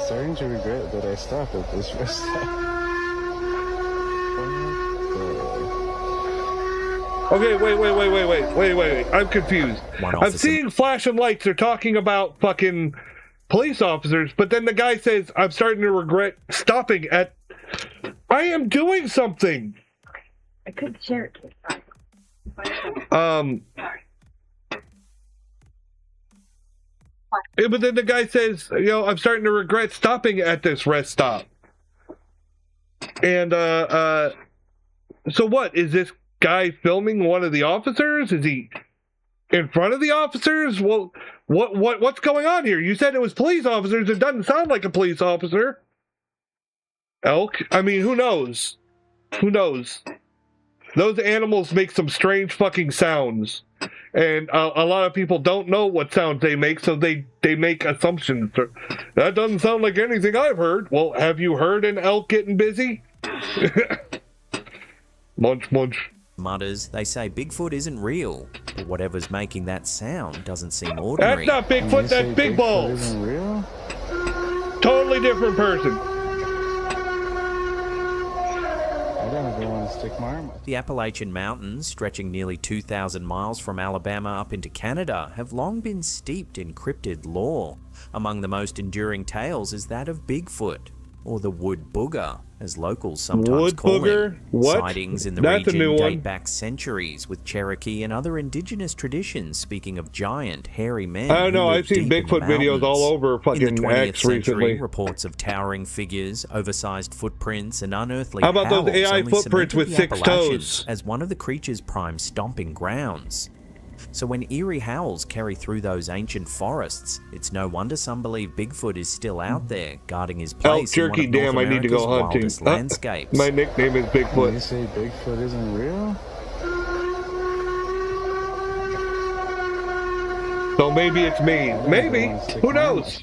Starting to regret that I stopped at this rest stop. Okay, wait. I'm confused. I'm seeing flashing lights. They're talking about fucking police officers, but then the guy says, I'm starting to regret stopping at... I am doing something. I could share it. But then the guy says, I'm starting to regret stopping at this rest stop. And, so what? Is this guy filming one of the officers? Is he in front of the officers? Well, what's going on here? You said it was police officers. It doesn't sound like a police officer. Elk? I mean, who knows? Who knows? Those animals make some strange fucking sounds. And a lot of people don't know what sounds they make, so they make assumptions. That doesn't sound like anything I've heard. Well, have you heard an elk getting busy? Munch. Mutters, they say Bigfoot isn't real, but whatever's making that sound doesn't seem ordinary. That's not Bigfoot, that's Big Balls. Isn't real? Totally different person. The Appalachian Mountains, stretching nearly 2,000 miles from Alabama up into Canada, have long been steeped in cryptid lore. Among the most enduring tales is that of Bigfoot, or the wood booger, as locals sometimes call him. What? Sightings in the region date back centuries, with Cherokee and other indigenous traditions speaking of giant, hairy men. I don't know, I've seen Bigfoot videos all over fucking in the 20th X century, recently. Reports of towering figures, oversized footprints, and unearthly How about those howls AI only footprints cemented with the 6 Appalachians toes? as one of the creature's prime stomping grounds. So when eerie howls carry through those ancient forests, it's no wonder some believe Bigfoot is still out there, guarding his place Elk jerky, in one of damn, North I need to go America's hunting. wildest landscapes. My nickname is Bigfoot. You say Bigfoot isn't real? So maybe it's me. Maybe. Who knows?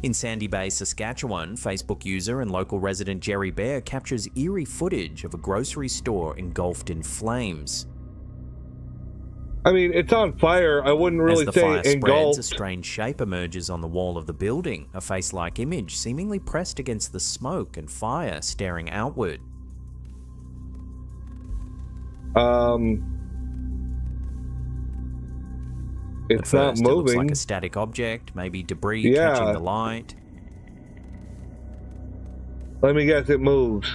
In Sandy Bay, Saskatchewan, Facebook user and local resident Jerry Bear captures eerie footage of a grocery store engulfed in flames. I mean, it's on fire. I wouldn't really As the say fire spreads, engulfed. a strange shape emerges on the wall of the building, a face-like image seemingly pressed against the smoke and fire staring outward. It's At not first, it looks moving. like a static object, maybe debris Yeah. catching the light. Let me guess, it moves.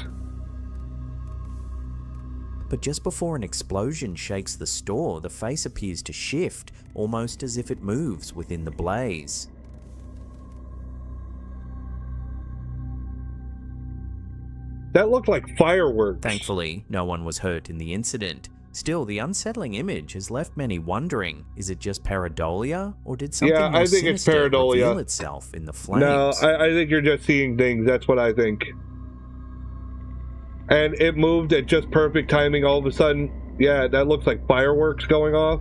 But just before an explosion shakes the store, the face appears to shift, almost as if it moves within the blaze. That looked like fireworks. Thankfully, no one was hurt in the incident. Still, the unsettling image has left many wondering, is it just pareidolia, or did something more I think it's sinister pareidolia. reveal itself in the flames? No, I think you're just seeing things. That's what I think. And it moved at just perfect timing all of a sudden. Yeah, that looks like fireworks going off.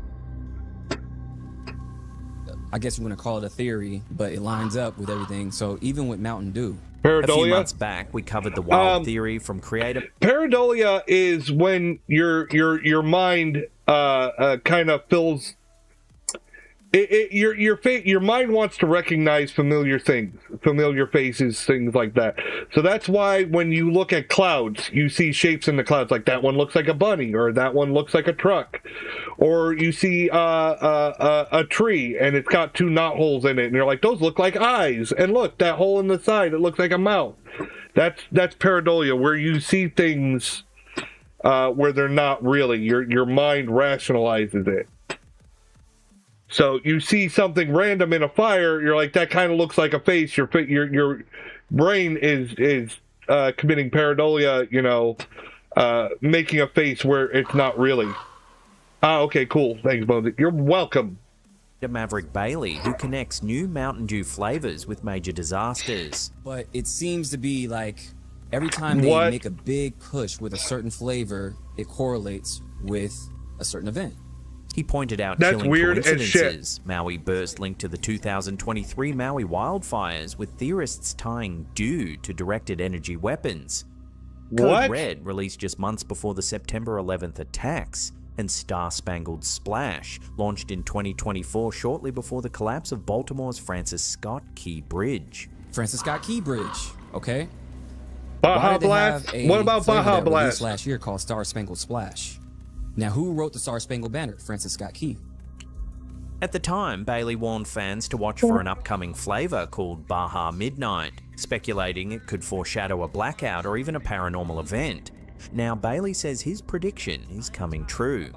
I guess we're going to call it a theory, but it lines up with everything. So even with Mountain Dew. Pareidolia? A few months back, we covered the wild theory from creator. Pareidolia is when your mind kind of fills. Your mind wants to recognize familiar things, familiar faces, things like that. So that's why when you look at clouds, you see shapes in the clouds, like that one looks like a bunny, or that one looks like a truck, or you see a tree and it's got two knot holes in it, and you're like, those look like eyes, and look, that hole in the side, it looks like a mouth. That's pareidolia, where you see things where they're not really. Your mind rationalizes it. So you see something random in a fire, you're like, that kind of looks like a face. Your brain is committing pareidolia, making a face where it's not really. Okay, cool. Thanks, Bones. You're welcome. Maverick Bailey, who connects new Mountain Dew flavors with major disasters. But it seems to be like every time they make a big push with a certain flavor, it correlates with a certain event. He pointed out That's chilling weird as coincidences. Maui burst linked to the 2023 Maui wildfires, with theorists tying dew to directed energy weapons. Code Red, released just months before the September 11th attacks, and Star Spangled Splash, launched in 2024, shortly before the collapse of Baltimore's Francis Scott Key Bridge. Francis Scott Key Bridge, okay? Baja Blast? What about Baja Blast? Last year called Star Spangled Splash. Now, who wrote the Star Spangled Banner? Francis Scott Key. At the time, Bailey warned fans to watch for an upcoming flavor called Baja Midnight, speculating it could foreshadow a blackout or even a paranormal event. Now, Bailey says his prediction is coming true.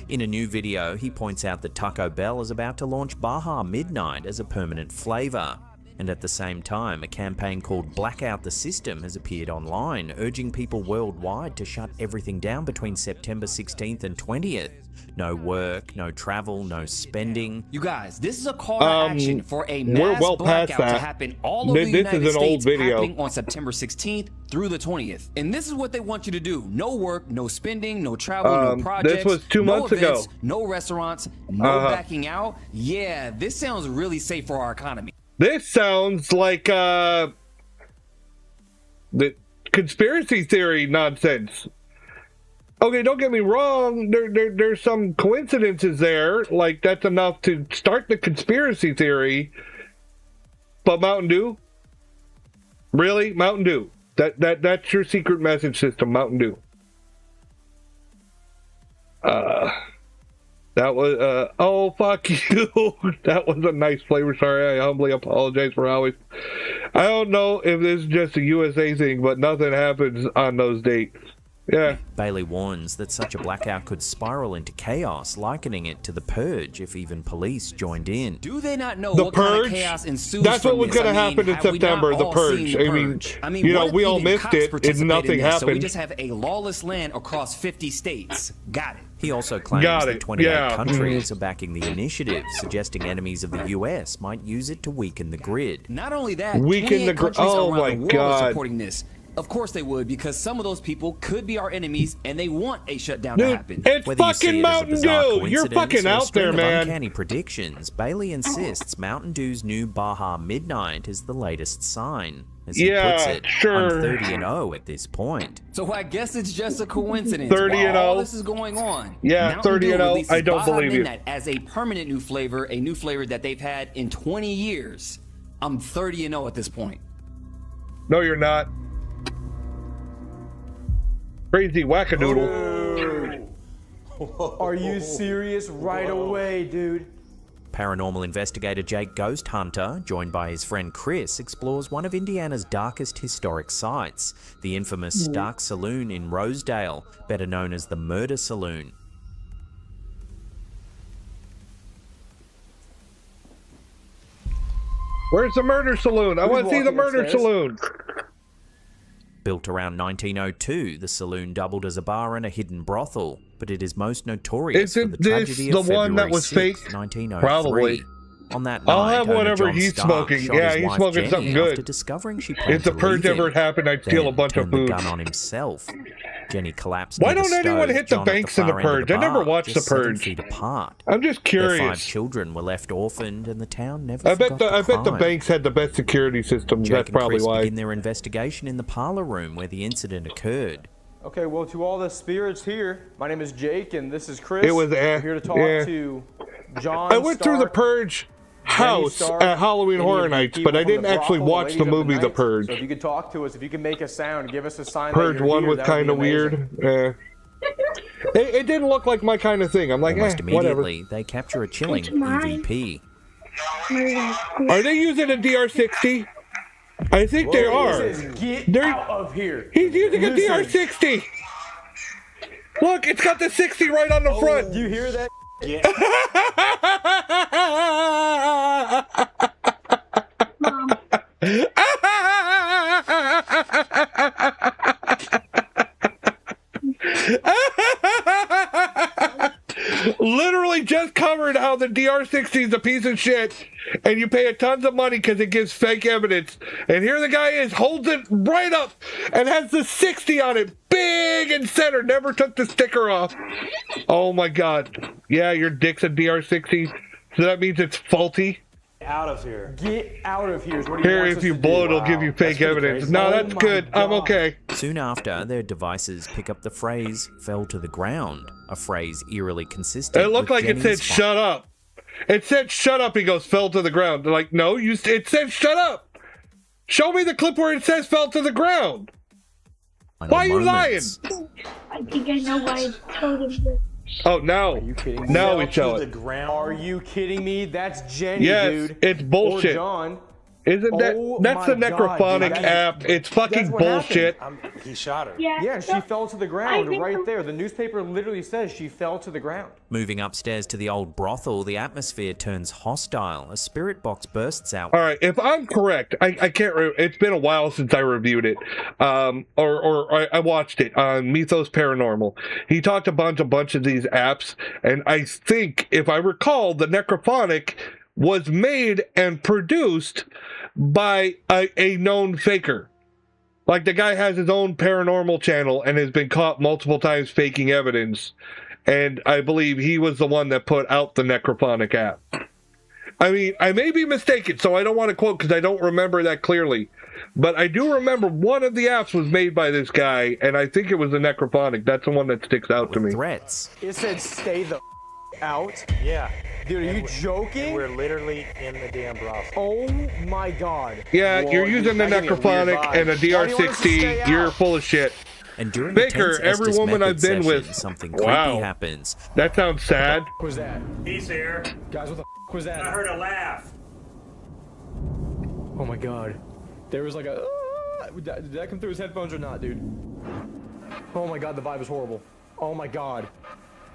In a new video, he points out that Taco Bell is about to launch Baja Midnight as a permanent flavor. And at the same time, a campaign called Blackout the System has appeared online, urging people worldwide to shut everything down between September 16th and 20th. No work, no travel, no spending. You guys, this is a call to action for a mass blackout to happen all over the United States, happening on September 16th through the 20th. And this is what they want you to do. No work, no spending, no travel, no projects. This was 2 months events, ago. No restaurants, no backing out. Yeah, this sounds really safe for our economy. This sounds like the conspiracy theory nonsense. Okay, don't get me wrong. There's some coincidences there. Like, that's enough to start the conspiracy theory. But Mountain Dew? Really? Mountain Dew? That's your secret message system, Mountain Dew. That was, oh, fuck you. That was a nice flavor. Sorry, I humbly apologize for always. I don't know if this is just a USA thing, but nothing happens on those dates. Yeah. Bailey warns that such a blackout could spiral into chaos, likening it to the Purge if even police joined in. Do they not know The what kind Purge? of chaos ensues That's what from was this? going to happen in have we not September, the all Purge. seen the I mean, what if we all even missed cops it and participate in nothing this? So we happened. just have a lawless land across 50 states. Got it. He also claims that 28 countries are backing the initiative, suggesting enemies of the US might use it to weaken the grid. Not only that, Weaken the 28 grid. countries Oh around my the world God. are supporting this. Of course they would, because some of those people could be our enemies, and they want a shutdown to happen. It's Whether you fucking see it as a Mountain bizarre Dew. You're coincidence fucking or a out string there, of man. uncanny predictions, Bailey insists Mountain Dew's new Baja Midnight is the latest sign. As he puts it, I'm 30-0 at this point. So I guess it's just a coincidence. 30 and While all 0. this is going on. Yeah, Mountain 30 Dew and 0. releases I don't Baja believe you. Midnight as a permanent new flavor that they've had in 20 years. I'm 30-0 at this point. No, you're not. Crazy wackadoodle. Are you serious? Right away, dude. Paranormal investigator Jake Ghost Hunter, joined by his friend Chris, explores one of Indiana's darkest historic sites, the infamous Stark Saloon in Rosedale, better known as the Murder Saloon. Where's the Murder Saloon? I want to see the Murder Saloon. Built around 1902, the saloon doubled as a bar and a hidden brothel, but it is most notorious for the tragedy of February 6, 1903. Probably. On that night, I'll have whatever John he's Stark smoking. shot Yeah, his he's wife smoking Jenny something good. after discovering she planned If the to purge leave ever him, happened, I'd steal a then bunch of turned the food. gun on himself. Jenny collapsed. Why near the don't anyone stove, hit the John at banks in the far end of purge? I never bar, watched just the 7 purge. feet apart. I'm just Their 5 curious. children were left orphaned, and the town never I bet forgot the crime. banks had the best security systems. Jake That's and probably Chris why. begin their investigation in the parlor room where the incident occurred. Okay, well, to all the spirits here, my name is Jake, and this is Chris. It was We're here to talk to John I went through the Purge house at Halloween Horror Nights, but I didn't actually watch the movie The Purge. So if you could talk to us, if you could make a sound, give us a sign Purge that you're 1 here, was that would kind be of amazing. weird. It didn't look like my kind of thing. I'm like, Almost whatever. immediately, they capture a chilling EVP. Are they using a DR60? I think they are. Get out of here. He's using a DR60. Look, it's got the 60 right on the front. You hear that? Yeah. Literally just covered how the DR60 is a piece of shit and you pay a tons of money because it gives fake evidence. And here the guy is, holds it right up and has the 60 on it, big and center, never took the sticker off. Oh my God. Yeah, your dick's a DR60, so that means it's faulty. Out of here. Get out of here. Is what he Here, wants if us you to blow do. it, it'll give you Wow, fake that's pretty evidence. crazy. No, Oh that's my good. I'm God. okay. Soon after, their devices pick up the phrase "fell to the ground," a phrase eerily consistent. It looked with like it said Jenny's shut up. It said shut up. He goes, fell to the ground. They're like, no, it said shut up. Show me the clip where it says fell to the ground. Why are you lying? I think I know why I told him that. Oh, now. Are you kidding me? Now we Fell show to it. the ground? Are you kidding me? That's Jenny, Yes, dude. it's bullshit. Or John. Isn't that? Oh That's the my God, necrophonic dude. app. It's fucking That's what bullshit. happened. He shot her. Yeah, she fell to the ground right there. The newspaper literally says she fell to the ground. Moving upstairs to the old brothel, the atmosphere turns hostile. A spirit box bursts out. All right, if I'm correct, I can't. It's been a while since I reviewed it, or I watched it on Mythos Paranormal. He talked about a bunch of these apps, and I think, if I recall, the necrophonic was made and produced by a known faker. Like, the guy has his own paranormal channel and has been caught multiple times faking evidence. And I believe he was the one that put out the necrophonic app. I mean, I may be mistaken, so I don't want to quote because I don't remember that clearly. But I do remember one of the apps was made by this guy, and I think it was the necrophonic. That's the one that sticks out to me. Threats. It said stay the out. Yeah. Dude, are you joking? We're literally in the damn brothel. Oh my God. Yeah, Whoa, you're using the that gave me a weird necrophonic vibe. and a Why do you want us to stay DR60. out? You're full of shit. And during Baker, the tense every Estes woman method I've been session, with. something Wow. creepy happens. That sounds sad. What was that? He's here. Guys, what the was that? I heard a laugh. Oh my God. There was like a... did that come through his headphones or not, dude? Oh my God, the vibe is horrible. Oh my God.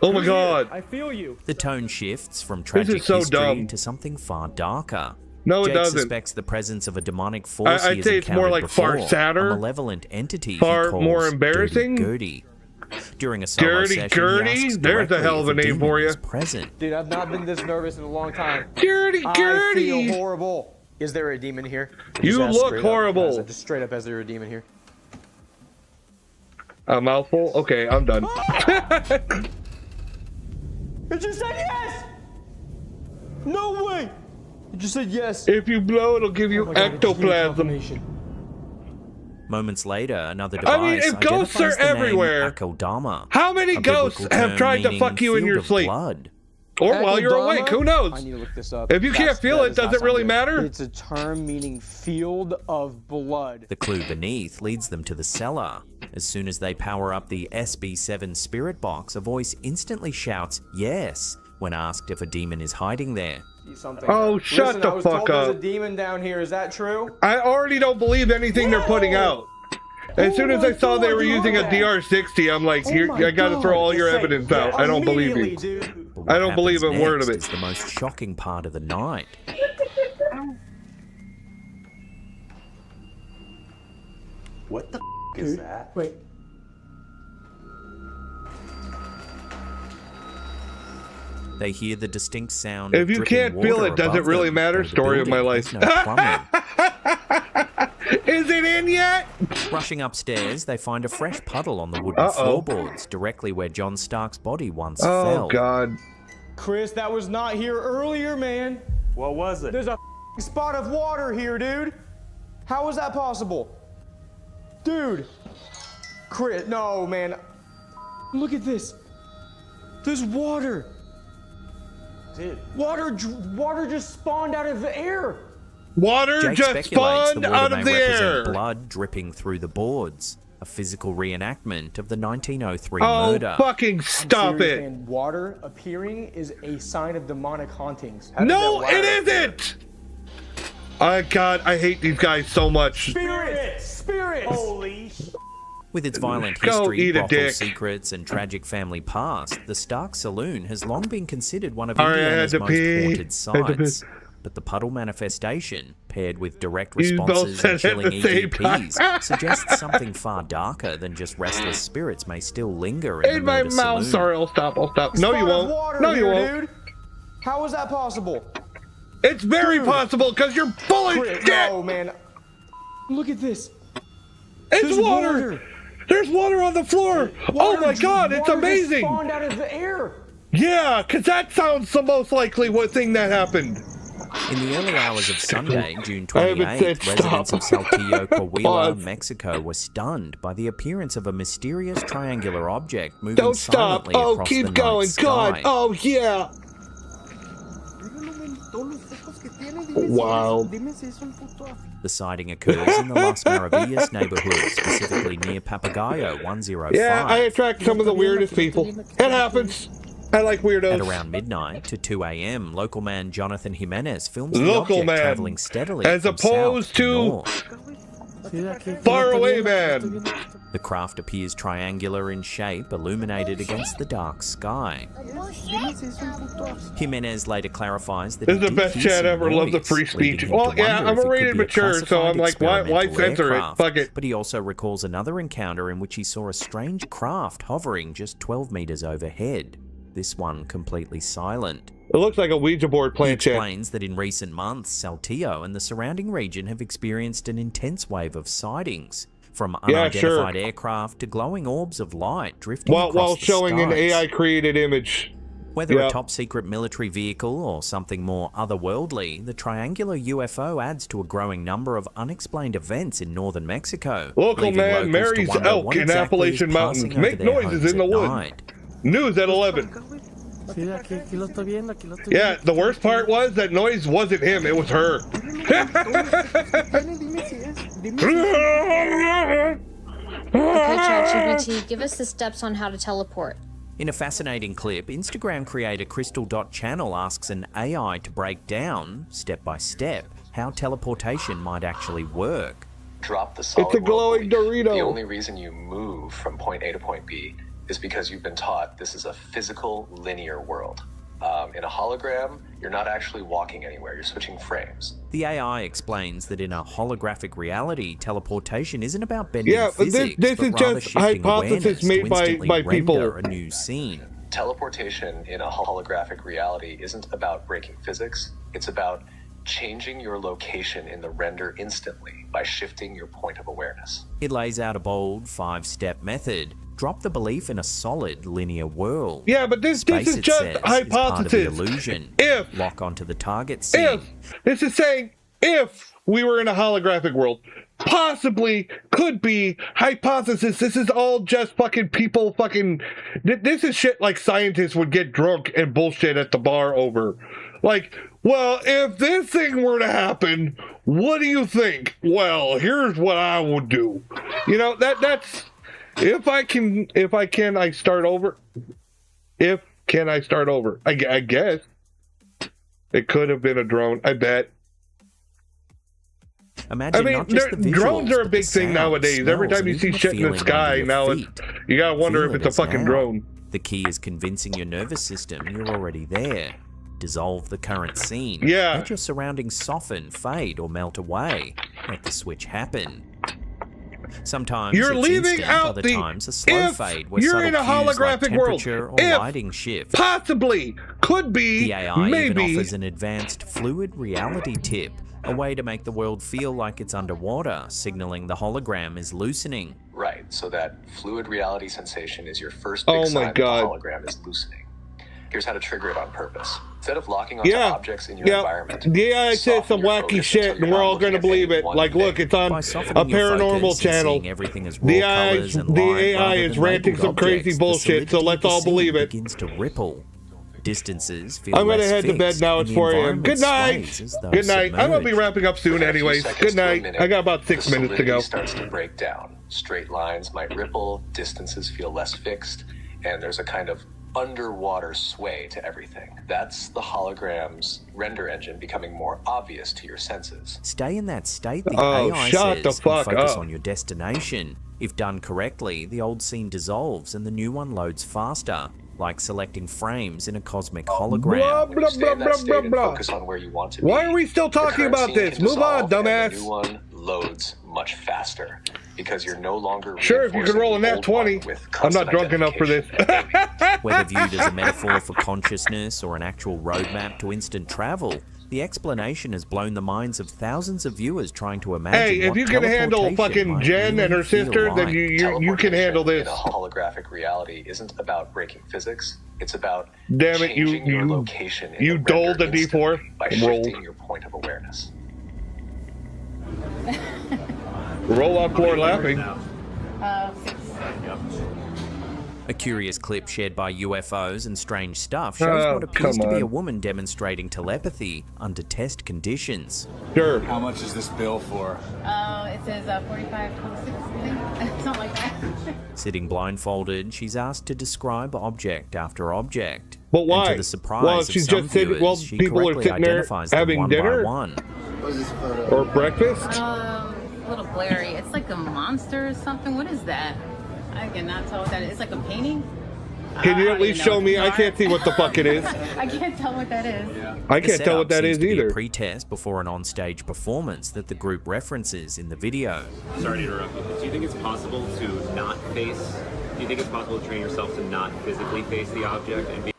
Oh my Who's here? God. I feel you. The tone shifts from This tragic is so history dumb. to something far darker. No, it Jake doesn't. suspects the presence of a demonic force I'd he has say it's more encountered like far before, sadder, a malevolent entity far he calls more embarrassing. Dirty Gertie. During a solo Gertie, session, Gertie? he asks There's a directly hell of a if name demon for you. is present. Dude, I've not been this nervous in a long time. Gertie, I Gertie. feel horrible. Is there a demon here? You Just ask look straight up. horrible. Just straight up, is there a demon here? A mouthful? Okay, I'm done. It just said yes! No way! It just said yes. If you blow, it'll give you Oh my God, it just gave me ectoplasm. confirmation. Moments later, another device I mean, if ghosts are identifies the name everywhere, Akeldama, how many a ghosts biblical have term tried to meaning fuck you in field your of sleep? blood. Or while you're Akeldama? awake, who knows? I need to look this up. If you can't feel it, does it really matter? It's a term meaning field of blood. The clue beneath leads them to the cellar. As soon as they power up the SB7 spirit box, a voice instantly shouts, "Yes, When asked if a demon is hiding there, Oh, shut the fuck There's a up. demon down here. Is that true? I already don't believe anything they're putting out. As soon as I saw they were using a DR60, I'm like, I gotta throw all your evidence out. I don't believe you. I don't believe a word of it. is the most shocking part of the night. What the is that? Wait. They hear the distinct sound If of you dripping can't water feel it, does it above really them, matter? though the Story of my building life. has no plumbing. Is it in yet? Rushing upstairs, they find a fresh puddle on the wooden floorboards, directly where John Stark's body once fell. Oh, God. Chris, that was not here earlier, man. What was it? There's a spot of water here, dude. How is that possible? Dude. Chris, no, man. Look at this. There's water. Dude. Water just spawned out of the air. Water Jake just speculates spawned the water out of may the represent air. blood dripping through the boards, a physical reenactment of the 1903 Oh, murder. fucking stop I'm serious, it. man. Water appearing is a sign of demonic hauntings. No, it isn't. Oh, God, I hate these guys so much. Spirits! Holy With its violent Go history, eat a brothel dick. secrets, and tragic family past, the Stark Saloon has long been considered one of Sorry, I Indiana's had to most pee. haunted I had to sites. But the puddle manifestation, paired with direct You both responses said and it at chilling the same time. EVPs, suggests something far darker than just restless spirits may still linger in In the my murder mouth. saloon. Sorry, I'll stop. No, you won't. No, you won't. Dude. How is that possible? It's very possible because you're full of Chris, shit. no, man. Look at this. It's There's water. There's water on the floor. Oh my God, it's water amazing. Just spawned out of the air. Yeah, because that sounds the most likely thing that happened. In the early hours of Sunday, June I haven't 28th, said residents of Saltillo, Coahuila, Pause. Mexico were stunned by the appearance of a mysterious triangular object moving Don't stop. silently Oh, across keep the going. night God. sky. Oh, yeah. Wow. The sighting occurs in the Las Maravillas neighborhood, specifically near Papagayo 105. Yeah, I attract some of the weirdest people. It happens. I like weirdos. At around midnight to 2 a.m., local man Jonathan Jimenez films the Local object man, traveling steadily as from opposed south to north. far away man. The craft appears triangular in shape, illuminated against the dark sky. Jimenez later clarifies that This is he the did best hear chat some ever. Love the noise, free speech. leading him Well, to yeah, wonder I'm if a it could rated be a mature, so classified I'm like, why experimental censor it? aircraft. Fuck it. But he also recalls another encounter in which he saw a strange craft hovering just 12 meters overhead. This one completely silent. It looks like a Ouija board He playing chat. explains that in recent months, Saltillo and the surrounding region have experienced an intense wave of sightings, from unidentified aircraft to glowing orbs of light drifting across While the showing an skies. AI-created image. Whether a top-secret military vehicle or something more otherworldly, the triangular UFO adds to a growing number of unexplained events in northern Mexico. Local leaving man locals to marries wonder elk what in exactly is Appalachian passing mountains. over Make their noises homes in the at woods. night. News at 11. Yeah, the worst part was that noise wasn't him, it was her. Okay, ChatGPT, give us the steps on how to teleport. In a fascinating clip, Instagram creator Crystal.Channel asks an AI to break down, step by step, how teleportation might actually work. Drop the solid It's a glowing belief. Dorito. The only reason you move from point A to point B is because you've been taught this is a physical, linear world. In a hologram, you're not actually walking anywhere, you're switching frames. The AI explains that in a holographic reality, teleportation isn't about bending Yeah, but physics, this but is rather just shifting hypothesis awareness made to by instantly people. render a new scene. Teleportation in a holographic reality isn't about breaking physics, it's about changing your location in the render instantly by shifting your point of awareness. It lays out a bold 5-step method. Drop the belief in a solid linear world. Yeah, but this Space, is it just says, hypothesis. is part of the illusion. If lock onto the target scene. This is saying if we were in a holographic world, possibly could be hypothesis. This is all just fucking people fucking. This is shit like scientists would get drunk and bullshit at the bar over. Like, well, if this thing were to happen, what do you think? Well, here's what I would do. You know, that's. If I can, I start over. Can I start over? I guess. It could have been a drone, I bet. Imagine I not just the mean, visuals, drones are a but big the thing sounds, nowadays. Every smells, time you and see even the shit in the feeling sky, under now your it's, feet. you gotta wonder Feel if it it's a as fucking now. drone. The key is convincing your nervous system you're already there. Dissolve the current scene. Yeah. Let your surroundings soften, fade, or melt away. Let the switch happen. Sometimes You're it's leaving instant, out other the times a slow if fade where you're subtle in a cues like holographic world. temperature or If lighting shift. Possibly, could be, The AI maybe. even offers an advanced fluid reality tip, a way to make the world feel like it's underwater, signaling the hologram is loosening. Right, so that fluid reality sensation is your first Oh big my sign that God. the hologram is loosening. Here's how to trigger it on purpose. Instead of locking onto objects in your environment, The AI says some wacky shit, and we're all going to believe it. Like, look, it's on a paranormal channel. The AI is ranting some crazy bullshit, so let's all believe it. Begins to ripple. Distances feel I'm going to less head to bed fixed, now. and It's the 4 a.m. environment Good night. sways as though Good night. I'm going to be submerged. wrapping up soon anyways. Good night. I got about 6 the minutes to go. solidity starts to break down. Straight lines might ripple, distances feel less fixed, and there's a kind of underwater sway to everything. That's the hologram's render engine becoming more obvious to your senses. Stay in that state, the Oh, AI shut says, the fuck and focus up. on your destination. If done correctly, the old scene dissolves and the new one loads faster, like selecting frames in a cosmic hologram. Blah, When you blah, stay blah, in that blah, state blah, and blah. focus on where you want to Why be, are we still the talking current about scene this? can Move on, dissolve, and dumbass. the new one loads much faster because you're no longer Sure, if you can roll a nat 20. I'm not drunk enough for this. Whether viewed as a metaphor for consciousness or an actual roadmap to instant travel, the explanation has blown the minds of thousands of viewers trying to imagine Hey, if what you can handle teleportation fucking might Jen and her really feel sister, then like. you can handle this. In a holographic reality isn't about breaking physics. It's about Damn it, changing your location in you the doled render a D4. instantly by Roll. shifting your point of awareness. Roll on floor laughing. A curious clip shared by UFOs and Strange Stuff shows Oh, what appears to come be a on. woman demonstrating telepathy under test conditions. Sure. How much is this bill for? It says 45.26, I think. Something like that. Sitting blindfolded, she's asked to describe object after object. But why? And to the surprise Well, of she's some just sitting- viewers, well, she people are correctly sitting there identifies them having one dinner? by one. What is this photo? Or breakfast? A little blurry. It's like a monster or something. What is that? I cannot tell what that is. It's like a painting. Can you I at don't least even know. show me? I can't see what the fuck it is. I can't tell what that is. I The can't tell what setup that seems is to be either. a pre-test before an on-stage performance that the group references in the video. Sorry to interrupt you. Do you think it's possible to not face? Do you think it's possible to train yourself to not physically face the object and be?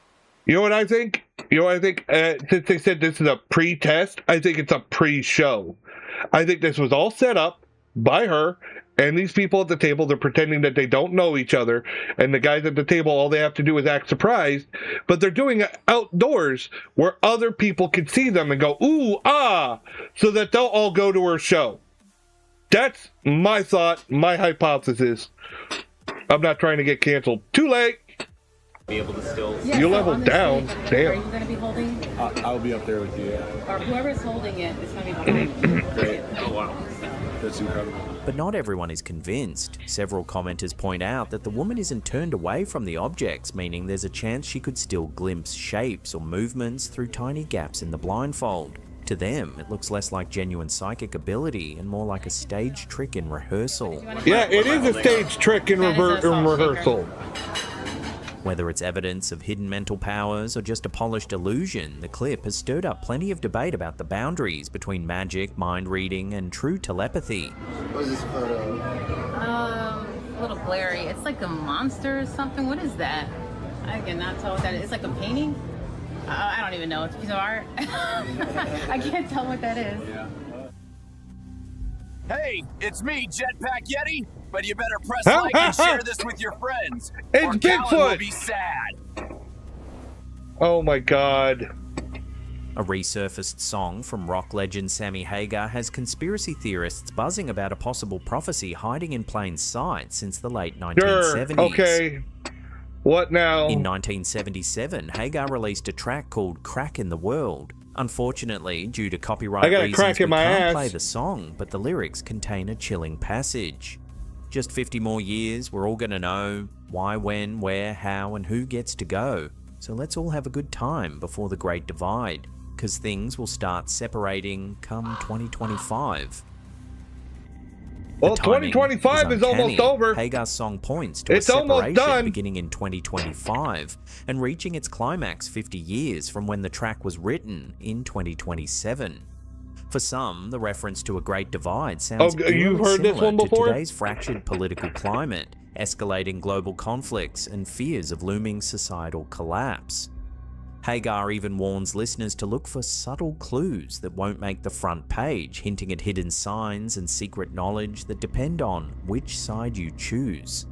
You know what I think? Since they said this is a pre-test, I think it's a pre-show. I think this was all set up by her, and these people at the table, they're pretending that they don't know each other, and the guys at the table, all they have to do is act surprised, but they're doing it outdoors where other people can see them and go, ooh, ah, so that they'll all go to her show. That's my thought, my hypothesis. I'm not trying to get canceled. Too late. Be able to still. Yeah, You so leveled on the down. stage, Damn. Are you going to be holding? I'll be up there with you. Or whoever's holding it is going to be behind you. Great. Oh wow. That's incredible. But not everyone is convinced. Several commenters point out that the woman isn't turned away from the objects, meaning there's a chance she could still glimpse shapes or movements through tiny gaps in the blindfold. To them, it looks less like genuine psychic ability and more like a stage trick in rehearsal. Yeah, it is a stage trick in rehearsal. Whether it's evidence of hidden mental powers or just a polished illusion, the clip has stirred up plenty of debate about the boundaries between magic, mind reading, and true telepathy. What is this photo? A little blurry. It's like a monster or something. What is that? I cannot tell what that is. It's like a painting. I don't even know. It's a piece of art. I can't tell what that is. Hey, it's me, Jetpack Yeti. But you better press like and share this with your friends. It's or Callan Bigfoot. will be sad. Oh my god. A resurfaced song from rock legend Sammy Hagar has conspiracy theorists buzzing about a possible prophecy hiding in plain sight since the late 1970s. Sure, okay. What now? In 1977, Hagar released a track called Crack in the World. Unfortunately, due to copyright I got a reasons, crack in we my can't ass. play the song, but the lyrics contain a chilling passage. Just 50 more years, we're all gonna know why, when, where, how, and who gets to go. So let's all have a good time before the Great Divide, because things will start separating come 2025. Well, 2025 is almost over. Hagar's song points to It's a almost separation done. beginning in 2025 and reaching its climax 50 years from when the track was written in 2027. For some, the reference to a Great Divide sounds you've heard this one before? to today's fractured political climate, escalating global conflicts, and fears of looming societal collapse. Hagar even warns listeners to look for subtle clues that won't make the front page, hinting at hidden signs and secret knowledge that depend on which side you choose.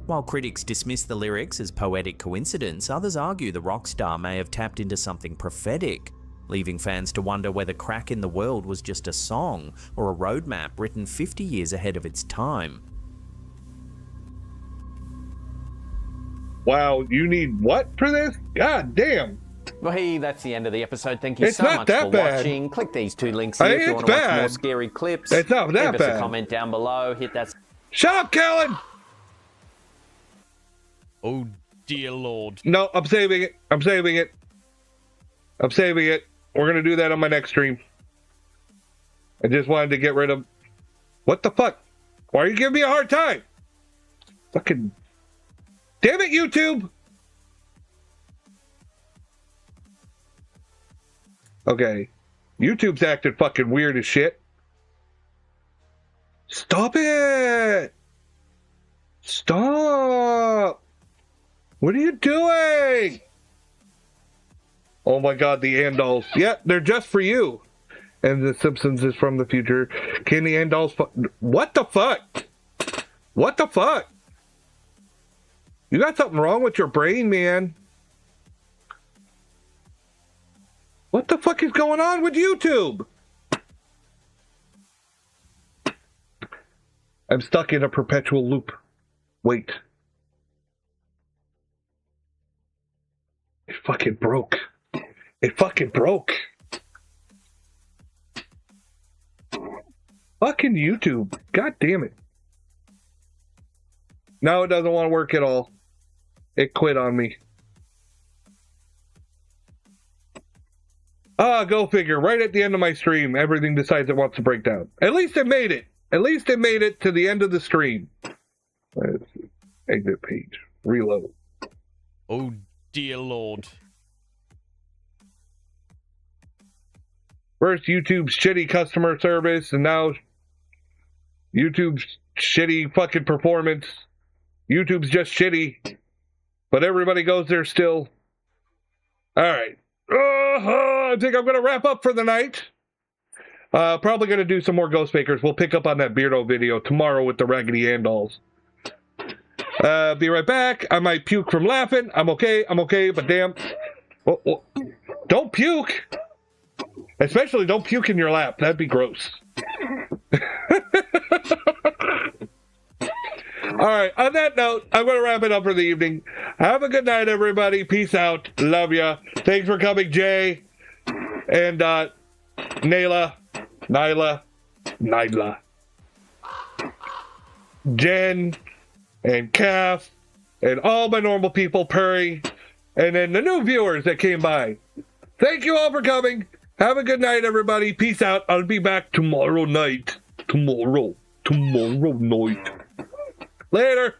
While critics dismiss the lyrics as poetic coincidence, others argue the rock star may have tapped into something prophetic, leaving fans to wonder whether Crack in the World was just a song or a roadmap written 50 years ahead of its time. Wow, you need what for this? God damn. Well, hey, that's the end of the episode. Thank you It's so not much that for bad. watching. Click these two links here if you It's want to watch bad. more scary clips. It's not that Leave us bad. a comment down below. Hit that. Shut up, Kellen! Oh, dear Lord. No, I'm saving it. I'm saving it. I'm saving it. We're going to do that on my next stream. I just wanted to get rid of... What the fuck? Why are you giving me a hard time? Fucking... Damn it, YouTube! Okay. YouTube's acting fucking weird as shit. Stop it! Stop! What are you doing? Oh my god, the Andals. Yeah, they're just for you. And The Simpsons is from the future. Can the Andals... What the fuck? What the fuck? You got something wrong with your brain, man. What the fuck is going on with YouTube? I'm stuck in a perpetual loop. Wait. It fucking broke. It fucking broke. Fucking YouTube. God damn it. Now it doesn't want to work at all. It quit on me. Go figure. Right at the end of my stream, everything decides it wants to break down. At least it made it. At least it made it to the end of the stream. Let's see. Exit page. Reload. Oh, dear Lord. First, YouTube's shitty customer service, and now YouTube's shitty fucking performance. YouTube's just shitty, but everybody goes there still. Alright. I think I'm going to wrap up for the night. Probably going to do some more Ghost Fakers. We'll pick up on that Beardo video tomorrow with the Raggedy Andals. Be right back. I might puke from laughing. I'm okay, but damn. Oh. Don't puke. Especially don't puke in your lap. That'd be gross. All right, on that note, I'm going to wrap it up for the evening. Have a good night, everybody. Peace out. Love ya. Thanks for coming, Jay. And Nyla, Jen, and Calf, and all my normal people, Perry, and then the new viewers that came by. Thank you all for coming. Have a good night, everybody. Peace out. I'll be back tomorrow night. Tomorrow night. Later.